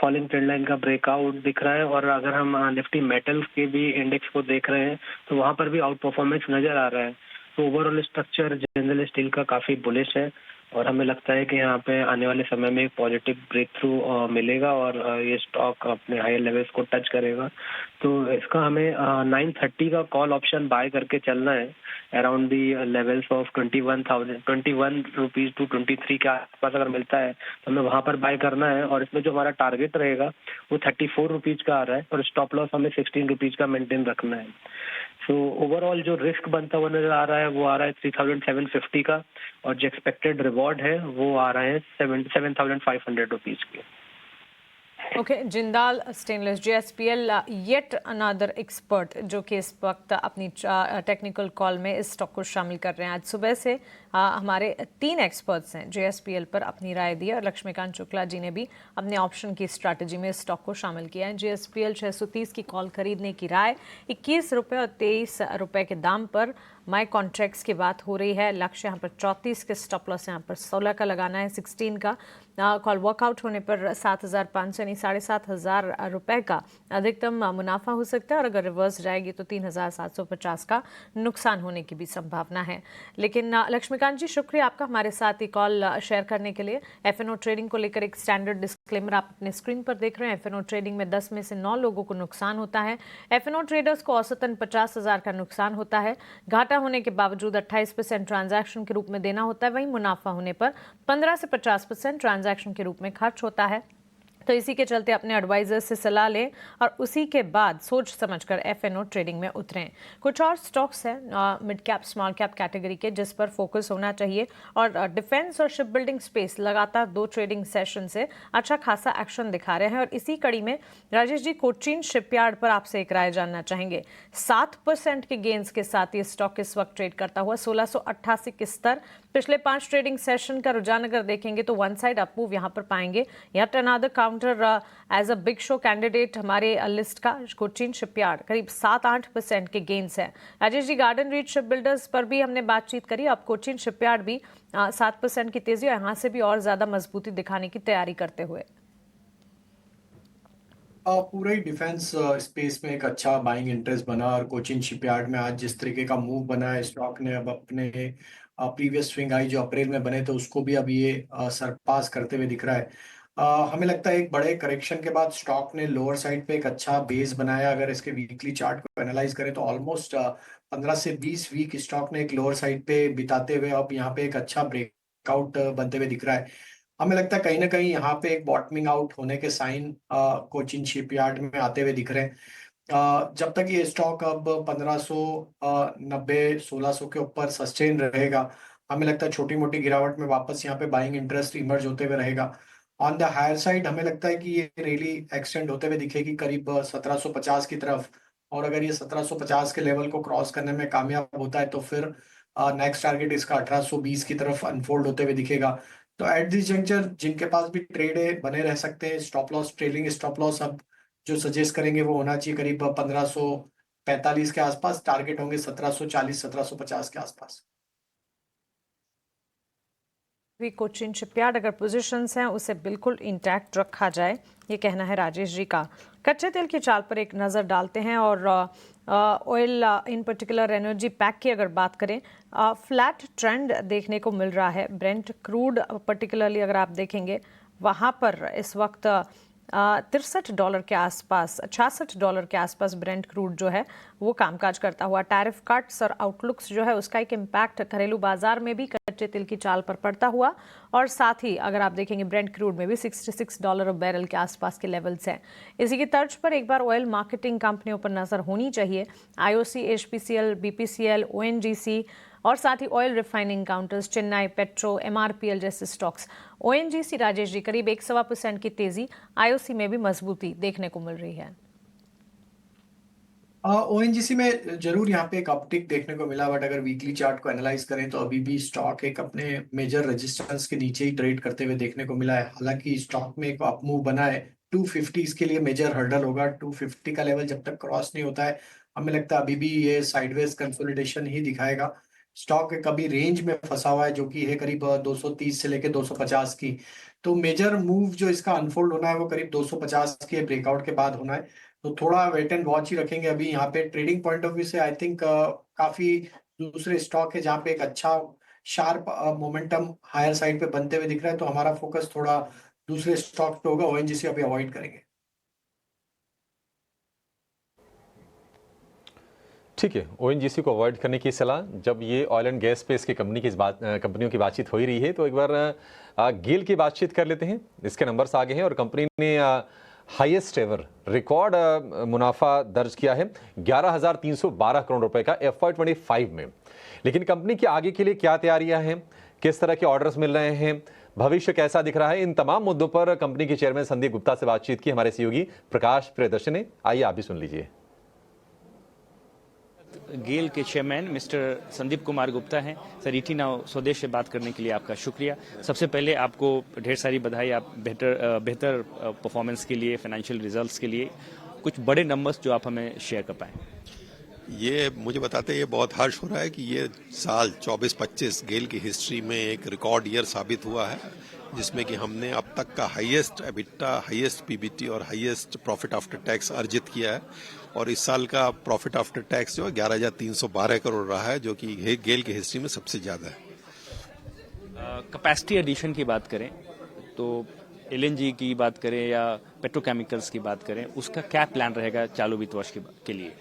फॉलिंग ट्रेंड लाइन का ब्रेकआउट दिख रहा है। और अगर हम निफ्टी मेटल्स के भी इंडेक्स को देख रहे हैं तो वहाँ पर भी आउट परफॉर्मेंस नजर आ रहा है। तो ओवरऑल स्ट्रक्चर जिंदल स्टील का काफी बुलिश है और हमें लगता है कि यहाँ पे आने वाले समय में एक पॉजिटिव ब्रेक थ्रू मिलेगा और ये स्टॉक अपने हायर लेवल्स को टच करेगा। तो इसका हमें 930 का कॉल ऑप्शन बाय करके चलना है around the levels of 21 rupees to 23 के आसपास अगर मिलता है तो हमें वहाँ पर बाय करना है। और इसमें जो हमारा टारगेट रहेगा वो 34 रुपीज का आ रहा है और स्टॉप लॉस हमें 16 रुपीज का मेंटेन रखना है। तो ओवरऑल जो रिस्क बनता हुआ नजर आ रहा है वो आ रहा है 3750 का और जो एक्सपेक्टेड रिवॉर्ड है वो आ रहा है 7500 रुपीज के। Okay, Jindal stainless JSPL yet another expert जो कि इस वक्त अपनी टेक्निकल कॉल में इस स्टॉक को शामिल कर रहे हैं। आज सुबह से हमारे 3 एक्सपर्ट्स हैं JSPL पर अपनी राय दी और लक्ष्मीकांत शुक्ला जी ने भी अपने ऑप्शन की स्ट्रैटेजी में इस स्टॉक को शामिल किया है। JSPL 630 की कॉल खरीदने की राय 21 रुपये और 23 रुपये के दाम पर माई कॉन्ट्रैक्ट्स की बात हो रही है। लक्ष्य यहाँ पर 34 के, स्टॉप लॉस यहाँ पर 16 का लगाना है, 16 का। कॉल वर्कआउट होने पर 7,500 यानी 7,500 रुपए का अधिकतम मुनाफा हो सकता है और अगर रिवर्स जाएगी तो 3,750 का नुकसान होने की भी संभावना है। लेकिन लक्ष्मीकांत जी, शुक्रिया आपका हमारे साथ ये कॉल शेयर करने के लिए। एफएनओ ट्रेडिंग को लेकर एक स्टैंडर्ड डिस्क्लेमर आप अपने स्क्रीन पर देख रहे हैं। एफएनओ ट्रेडिंग में 10 में से 9 लोगों को नुकसान होता है। एफएनओ ट्रेडर्स को औसतन 50,000 का नुकसान होता है। घाटा होने के बावजूद 28% ट्रांजैक्शन के रूप में देना होता है, वहीं मुनाफा होने पर 15 से 50% ट्रांजैक्शन के रूप में खर्च होता है। तो इसी के चलते अपने एडवाइजर से सलाह लें और उसी के बाद सोच समझकर एफएनओ ट्रेडिंग में उतरें। कुछ और स्टॉक्स हैं mid cap small cap category के जिस पर फोकस होना चाहिए और डिफेंस और शिप बिल्डिंग स्पेस लगातार 2 ट्रेडिंग सेशन से अच्छा खासा एक्शन दिखा रहे हैं और इसी कड़ी में राजेश जी, कोचीन शिपयार्ड पर आपसे एक राय जानना चाहेंगे। 7% के गेंस के साथ ये स्टॉक इस वक्त ट्रेड करता हुआ 1688 के स्तर। पिछले 5 ट्रेडिंग सेशन का रुझान अगर देखेंगे तो वन साइड अप मूव यहाँ पर पाएंगे। Yet another counter as a big show candidate हमारे लिस्ट का कोचीन शिपयार्ड करीब 7-8% के गेंस है। Rajesh ji, Garden Reach Ship Builders पर भी हमने बातचीत करी, अब कोचीन शिपयार्ड भी 7% की तेजी और यहाँ से भी और ज्यादा मजबूती दिखाने की तैयारी करते हुए। पूरे ही डिफेंस स्पेस में एक अच्छा बाइंग इंटरेस्ट बना और कोचीन शिपयार्ड में आज जिस तरीके का मूव बना है स्टॉक ने, अब अपने प्रीवियस स्विंग हाई जो अप्रैल में बने थे उसको भी अब ये सरपास करते हुए दिख रहा है। हमें लगता है एक बड़े करेक्शन के बाद स्टॉक ने लोअर साइड पे एक अच्छा बेस बनाया। अगर इसके वीकली चार्ट को एनालाइज करें तो ऑलमोस्ट 15 से 20 वीक स्टॉक ने एक लोअर साइड पे बिताते हुए अब यहाँ पे एक अच्छा ब्रेकआउट बनते हुए दिख रहा है। हमें लगता है कहीं ना कहीं यहाँ पे एक बॉटमिंग आउट होने के साइन कोचीन शिपयार्ड में आते हुए दिख रहे हैं। जब तक ये स्टॉक अब 1590-1600 के ऊपर सस्टेन रहेगा, हमें लगता है छोटी मोटी गिरावट में वापस यहाँ पे बाइंग इंटरेस्ट इमर्ज होते हुए रहेगा। ऑन द हायर साइड हमें लगता है कि ये रैली एक्सटेंड होते हुए दिखेगी करीब 1750 की तरफ, और अगर ये 1750 के लेवल को क्रॉस करने में कामयाब होता है तो फिर नेक्स्ट टारगेट इसका 1820 की तरफ अनफोल्ड होते हुए दिखेगा। तो एट दिस जंक्चर जिनके पास भी ट्रेड है बने रह सकते हैं। Stop loss, trailing stop loss अब जो सजेस्ट करेंगे वो होना चाहिए करीब 1545 के आसपास। टारगेट होंगे 1740-1750 के आसपास। कोचीन शिपयार्ड अगर पोजीशंस हैं उसे बिल्कुल इंटैक्ट रखा जाए, ये कहना है राजेश जी का। कच्चे तेल की चाल पर एक नज़र डालते हैं और oil in particular energy pack की अगर बात करें, फ्लैट ट्रेंड देखने को मिल रहा है। ब्रेंट क्रूड पर्टिकुलरली अगर आप देखेंगे वहाँ पर इस वक्त $63 के आसपास, $66 के आसपास ब्रेंट क्रूड जो है वो कामकाज करता हुआ। टैरिफ कट्स और आउटलुक्स जो है उसका एक इम्पैक्ट घरेलू बाजार में भी कच्चे तेल की चाल पर पड़ता हुआ, और साथ ही अगर आप देखेंगे ब्रेंट क्रूड में भी $66 बैरल के आसपास के लेवल्स हैं। इसी की तर्ज पर एक बार ऑयल मार्केटिंग कंपनियों पर नजर होनी चाहिए। IOC, HPCL, BPCL, ONGC और साथ ही oil refining counters, Chennai petro, MRPL जैसे स्टॉक्स। ONGC राजेश जी करीब 1-1.25% की तेजी, IOC में भी मजबूती देखने को मिल रही है। ONGC में जरूर यहाँ पे एक अपटिक देखने को मिला, बट अगर वीकली चार्ट को एनालाइज करें तो अभी भी स्टॉक एक अपने मेजर रेजिस्टेंस के नीचे ही ट्रेड करते हुए देखने को मिला है। हालांकि स्टॉक में एक अप मूव बना है, 250 इसके लिए मेजर हर्डल होगा। 250 का लेवल जब तक क्रॉस नहीं होता है हमें लगता है अभी भी ये साइडवेज कंसोलिडेशन ही दिखाएगा। स्टॉक एक अभी रेंज में फंसा हुआ है जो कि है करीब 230 से लेकर 250 की। तो मेजर मूव जो इसका अनफोल्ड होना है वो करीब 250 के ब्रेकआउट के बाद होना है। तो थोड़ा वेट एंड वॉच ही रखेंगे अभी यहाँ पे। ट्रेडिंग पॉइंट ऑफ व्यू से आई थिंक काफी दूसरे स्टॉक है जहाँ पे एक अच्छा शार्प मोमेंटम हायर साइड पे बनते हुए दिख रहा है, तो हमारा फोकस थोड़ा दूसरे स्टॉक पे होगा। ONGC अभी अवॉइड करेंगे। ठीक है, ONGC को अवॉइड करने की सलाह। जब ये ऑयल एंड गैस स्पेस की कंपनियों की बातचीत हो ही रही है तो एक बार गेल की बातचीत कर लेते हैं। इसके नंबर्स आगे हैं और कंपनी ने हाईएस्ट एवर रिकॉर्ड मुनाफा दर्ज किया है 11,312 करोड़ रुपए का FY25 में। लेकिन कंपनी की आगे के लिए क्या तैयारियां हैं, किस तरह के ऑर्डर्स मिल रहे हैं, भविष्य कैसा दिख रहा है, इन तमाम मुद्दों पर कंपनी के चेयरमैन संदीप गुप्ता से बातचीत की हमारे सहयोगी प्रकाश प्रियदर्शी ने। आइए आप भी सुन लीजिए। गेल के चेयरमैन मिस्टर संदीप कुमार गुप्ता हैं। सर, ET नाउ स्वदेश से बात करने के लिए आपका शुक्रिया। सबसे पहले आपको ढेर सारी बधाई, आप बेहतर परफॉर्मेंस के लिए, फाइनेंशियल रिजल्ट्स के लिए। कुछ बड़े नंबर्स जो आप हमें शेयर कर पाएं। ये मुझे बताते ये बहुत हर्ष हो रहा है कि ये साल 24-25 गेल की हिस्ट्री में एक रिकॉर्ड ईयर साबित हुआ है, जिसमें कि हमने अब तक का हाईएस्ट एबिटा, हाईएस्ट पीबीटी और हाईएस्ट प्रॉफिट आफ्टर टैक्स अर्जित किया है। और इस साल का प्रॉफिट आफ्टर टैक्स जो है 11,312 करोड़ रहा है, जो कि गेल की हिस्ट्री में सबसे ज्यादा है। कैपेसिटी एडिशन की बात करें तो एलएनजी की बात करें या पेट्रोकेमिकल्स की बात करें, उसका क्या प्लान रहेगा चालू वित्त वर्ष के लिए?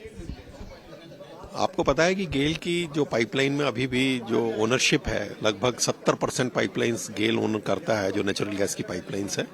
आपको पता है कि गेल की जो पाइपलाइन में अभी भी जो ओनरशिप है, लगभग 70% पाइपलाइंस गेल ओन करता है, जो नेचुरल गैस की पाइपलाइंस है।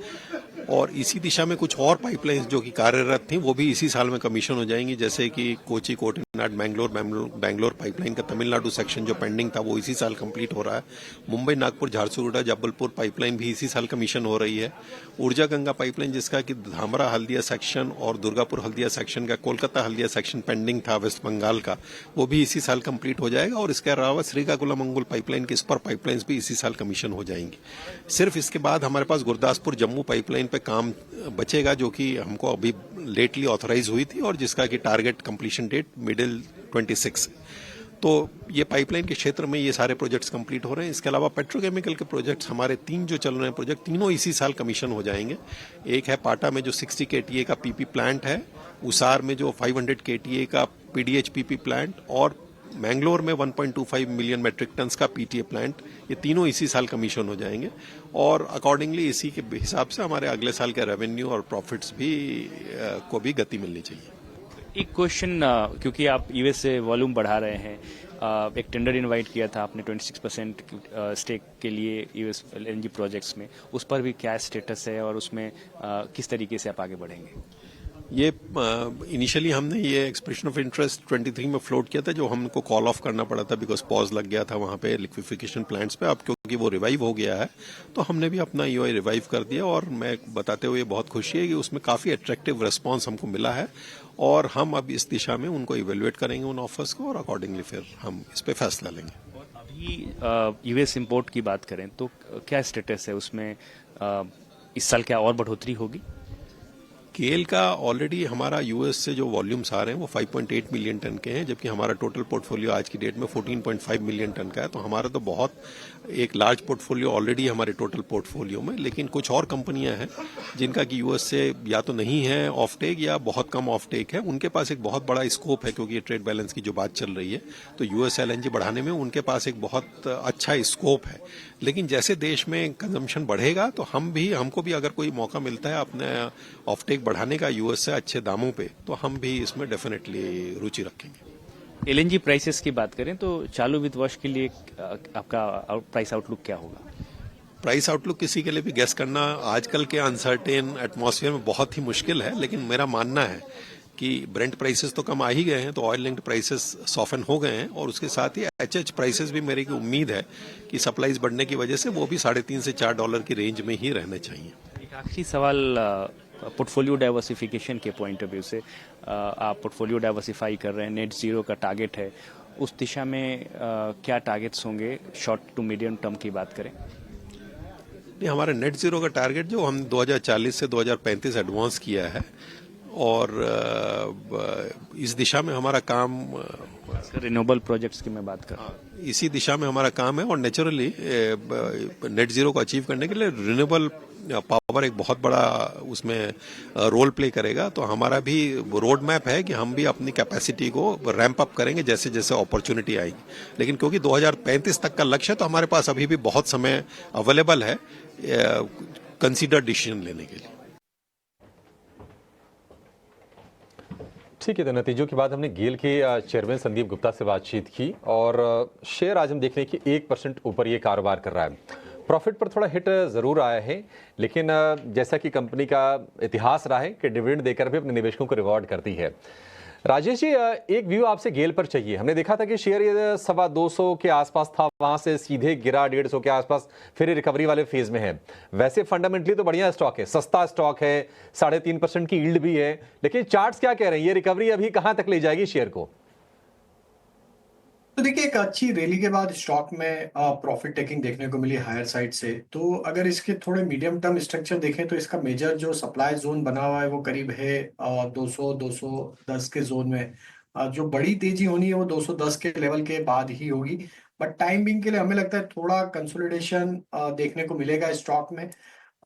और इसी दिशा में कुछ और पाइपलाइंस जो कि कार्यरत थी वो भी इसी साल में कमीशन हो जाएंगी, जैसे कि कोची कोटिनाड बैंगलोर पाइपलाइन का तमिलनाडु सेक्शन जो पेंडिंग था वो इसी साल कंप्लीट हो रहा है। मुंबई नागपुर झारसुगुड़ा जबलपुर पाइपलाइन भी इसी साल कमीशन हो रही है। ऊर्जा गंगा पाइपलाइन जिसका कि धामरा हल्दिया सेक्शन और दुर्गापुर हल्दिया सेक्शन का, कोलकाता हल्दिया सेक्शन पेंडिंग था वेस्ट बंगाल का, वो भी इसी साल कंप्लीट हो जाएगा। और इसके अलावा श्रीकाकुलम अंगुल पाइपलाइन की स्पर पाइपलाइंस भी इसी साल कमीशन हो जाएंगी। सिर्फ इसके बाद हमारे पास गुरदासपुर जम्मू पाइपलाइन पे काम बचेगा, जो कि हमको अभी लेटली ऑथराइज हुई थी और जिसका कि टारगेट कंप्लीशन डेट मिडिल 26। तो ये पाइपलाइन के क्षेत्र में ये सारे प्रोजेक्ट्स कंप्लीट हो रहे हैं। इसके अलावा पेट्रोकेमिकल के प्रोजेक्ट्स हमारे 3 जो चल रहे हैं प्रोजेक्ट, तीनों इसी साल कमीशन हो जाएंगे। एक है पाटा में जो 60 KTA का पीपी प्लांट है, उसार में जो 500 KTA का पीडीएच पीपी प्लांट और मैंगलोर में 1.25 मिलियन मेट्रिक टन्स का पीटीए प्लांट, ये तीनों इसी साल कमीशन हो जाएंगे। और अकॉर्डिंगली इसी के हिसाब से हमारे अगले साल के रेवेन्यू और प्रॉफिट्स भी को भी गति मिलनी चाहिए। एक क्वेश्चन, क्योंकि आप यूएस से वॉल्यूम बढ़ा रहे हैं, एक टेंडर इनवाइट किया था आपने 26% स्टेक के लिए यूएस एलएनजी प्रोजेक्ट्स में, उस पर भी क्या स्टेटस है और उसमें किस तरीके से आप आगे बढ़ेंगे? ये इनिशियली हमने ये एक्सप्रेशन ऑफ इंटरेस्ट 23 में फ्लोट किया था, जो हमको कॉल ऑफ करना पड़ा था बिकॉज पॉज लग गया था वहाँ पे लिक्विफिकेशन प्लांट्स पे। अब क्योंकि वो रिवाइव हो गया है तो हमने भी अपना ईओआई रिवाइव कर दिया। और मैं बताते हुए बहुत खुशी है कि उसमें काफ़ी अट्रैक्टिव रिस्पॉन्स हमको मिला है और हम अब इस दिशा में उनको इवेल्युएट करेंगे उन ऑफर्स को और अकॉर्डिंगली फिर हम इस पर फैसला लेंगे। अभी यूएस इंपोर्ट की बात करें तो क्या स्टेटस है उसमें? इस साल क्या और बढ़ोतरी होगी? केल का ऑलरेडी हमारा यूएस से जो वॉल्यूम्स आ रहे हैं वो 5.8 मिलियन टन के हैं, जबकि हमारा टोटल पोर्टफोलियो आज की डेट में 14.5 मिलियन टन का है। तो हमारा तो बहुत एक लार्ज पोर्टफोलियो ऑलरेडी हमारे टोटल पोर्टफोलियो में। लेकिन कुछ और कंपनियां हैं जिनका कि यूएस से या तो नहीं है ऑफ टेक या बहुत कम ऑफ टेक है, उनके पास एक बहुत बड़ा स्कोप है, क्योंकि ये ट्रेड बैलेंस की जो बात चल रही है तो यूएस एलएनजी बढ़ाने में उनके पास एक बहुत अच्छा स्कोप है। लेकिन जैसे देश में कंजम्पशन बढ़ेगा तो हमको भी अगर कोई मौका मिलता है अपने ऑफ टेक बढ़ाने का यूएस से अच्छे दामों पे, तो हम भी इसमें डेफिनेटली रुचि रखेंगे। एलएनजी प्राइसेस की बात करें तो चालू वित्त वर्ष के लिए आपका प्राइस आउटलुक क्या होगा? प्राइस आउटलुक किसी के लिए भी गेस करना आजकल के अनसर्टेन एटमॉस्फेयर में बहुत ही मुश्किल है। लेकिन मेरा मानना है कि ब्रेंट प्राइसेस तो कम आ ही गए हैं, तो ऑयल लिंक्ड प्राइसेस सॉफन हो गए हैं और उसके साथ ही एचएच प्राइसेस भी मेरी उम्मीद है कि सप्लाईज बढ़ने की वजह से वो भी $3.5 से $4 की रेंज में ही रहने चाहिए। एक आखिरी सवाल, पोर्टफोलियो डाइवर्सिफिकेशन के पॉइंट ऑफ व्यू से, आप पोर्टफोलियो डाइवर्सिफाई कर रहे हैं, नेट जीरो का टारगेट है, उस दिशा में क्या टारगेट्स होंगे शॉर्ट टू मीडियम टर्म की बात करें? नहीं, हमारा नेट जीरो का टारगेट जो हम 2040 से 2035 एडवांस किया है और इस दिशा में हमारा काम, रिन्यूएबल प्रोजेक्ट्स की मैं बात कर रहा हूँ, इसी दिशा में हमारा काम है। और नेचुरली नेट जीरो को अचीव करने के लिए रिन्यूएबल पावर एक बहुत बड़ा उसमें रोल प्ले करेगा। तो हमारा भी रोड मैप है कि हम भी अपनी कैपेसिटी को रैंप अप करेंगे जैसे जैसे अपॉर्चुनिटी आएगी। लेकिन क्योंकि 2035 तक का लक्ष्य है तो हमारे पास अभी भी बहुत समय अवेलेबल है कंसीडर डिसीजन लेने के लिए। ठीक है, तो नतीजों के बाद हमने गेल के चेयरमैन संदीप गुप्ता से बातचीत की और शेयर आज हम देख रहे हैं कि 1% ऊपर ये कारोबार कर रहा है। प्रॉफिट पर थोड़ा हिट ज़रूर आया है, लेकिन जैसा कि कंपनी का इतिहास रहा है कि डिविडेंड देकर भी अपने निवेशकों को रिवॉर्ड करती है। राजेश जी, एक व्यू आपसे गेल पर चाहिए। हमने देखा था कि शेयर ये 225 के आसपास था, वहां से सीधे गिरा 150 के आसपास, फिर रिकवरी वाले फेज में है। वैसे फंडामेंटली तो बढ़िया स्टॉक है, सस्ता स्टॉक है, 3.5% की यील्ड भी है, लेकिन चार्ट्स क्या कह रहे हैं, ये रिकवरी अभी कहां तक ले जाएगी शेयर को? तो देखिए, एक अच्छी रैली के बाद स्टॉक में प्रॉफिट टेकिंग देखने को मिली हायर साइड से। तो अगर इसके थोड़े मीडियम टर्म स्ट्रक्चर देखें तो इसका मेजर जो सप्लाई जोन बना हुआ है वो करीब है 200-210 के जोन में। जो बड़ी तेजी होनी है वो 210 के लेवल के बाद ही होगी, बट टाइम बिंग के लिए हमें लगता है थोड़ा कंसोलिडेशन देखने को मिलेगा स्टॉक में।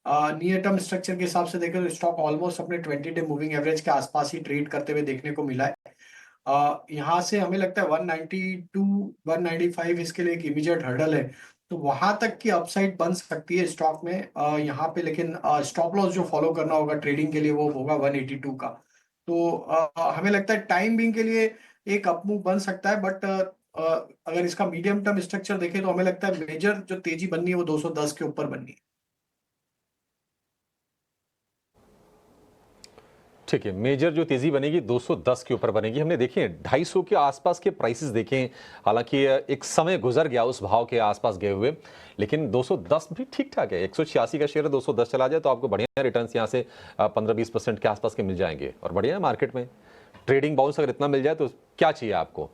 नियर टर्म स्ट्रक्चर के हिसाब से देखें तो स्टॉक ऑलमोस्ट अपने 20 डे मूविंग एवरेज के आसपास ही ट्रेड करते हुए देखने को मिला है। यहाँ से हमें लगता है 192 195 इसके लिए एक इमीडिएट हर्डल है, तो वहां तक की अपसाइड बन सकती है स्टॉक में यहाँ पे, लेकिन स्टॉप लॉस जो फॉलो करना होगा ट्रेडिंग के लिए वो होगा 182 का। तो हमें लगता है टाइम बिंग के लिए एक अप मूव बन सकता है, बट अगर इसका मीडियम टर्म स्ट्रक्चर देखें तो हमें लगता है मेजर जो तेजी बननी है वो 210 के ऊपर बननी है। ठीक है, मेजर जो तेजी बनेगी 210 के ऊपर बनेगी। हमने देखे 250 के आसपास के प्राइसेस देखे, हालांकि एक समय गुजर गया उस भाव के आसपास गए हुए, लेकिन 210 भी ठीक ठाक है। 186 का शेयर है, 210 चला जाए तो आपको बढ़िया रिटर्न्स यहाँ से 15-20% के आसपास के मिल जाएंगे, और बढ़िया है मार्केट में ट्रेडिंग बाउंस अगर इतना मिल जाए तो क्या चाहिए आपको।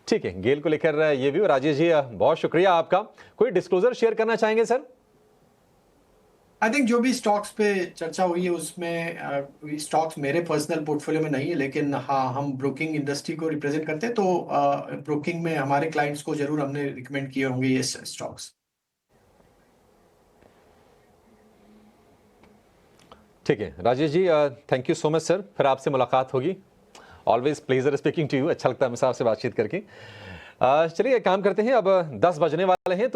ठीक है, गेल को लेकर ये भी। राजेश जी बहुत शुक्रिया आपका। कोई डिस्क्लोजर शेयर करना चाहेंगे सर? आई थिंक जो भी स्टॉक्स पे चर्चा हुई है उसमें स्टॉक्स मेरे पर्सनल पोर्टफोलियो में नहीं है, लेकिन हाँ हम ब्रोकिंग इंडस्ट्री को रिप्रेजेंट करते हैं, तो ब्रोकिंग में हमारे क्लाइंट्स को जरूर हमने रिकमेंड किए होंगे ये स्टॉक्स। ठीक है Rajesh ji, thank you so much sir. फिर आपसे मुलाकात होगी। Always pleasure speaking to you. अच्छा लगता है हमें आपसे बातचीत करके। चलिए काम करते हैं, अब 10 बजने वाले हैं तो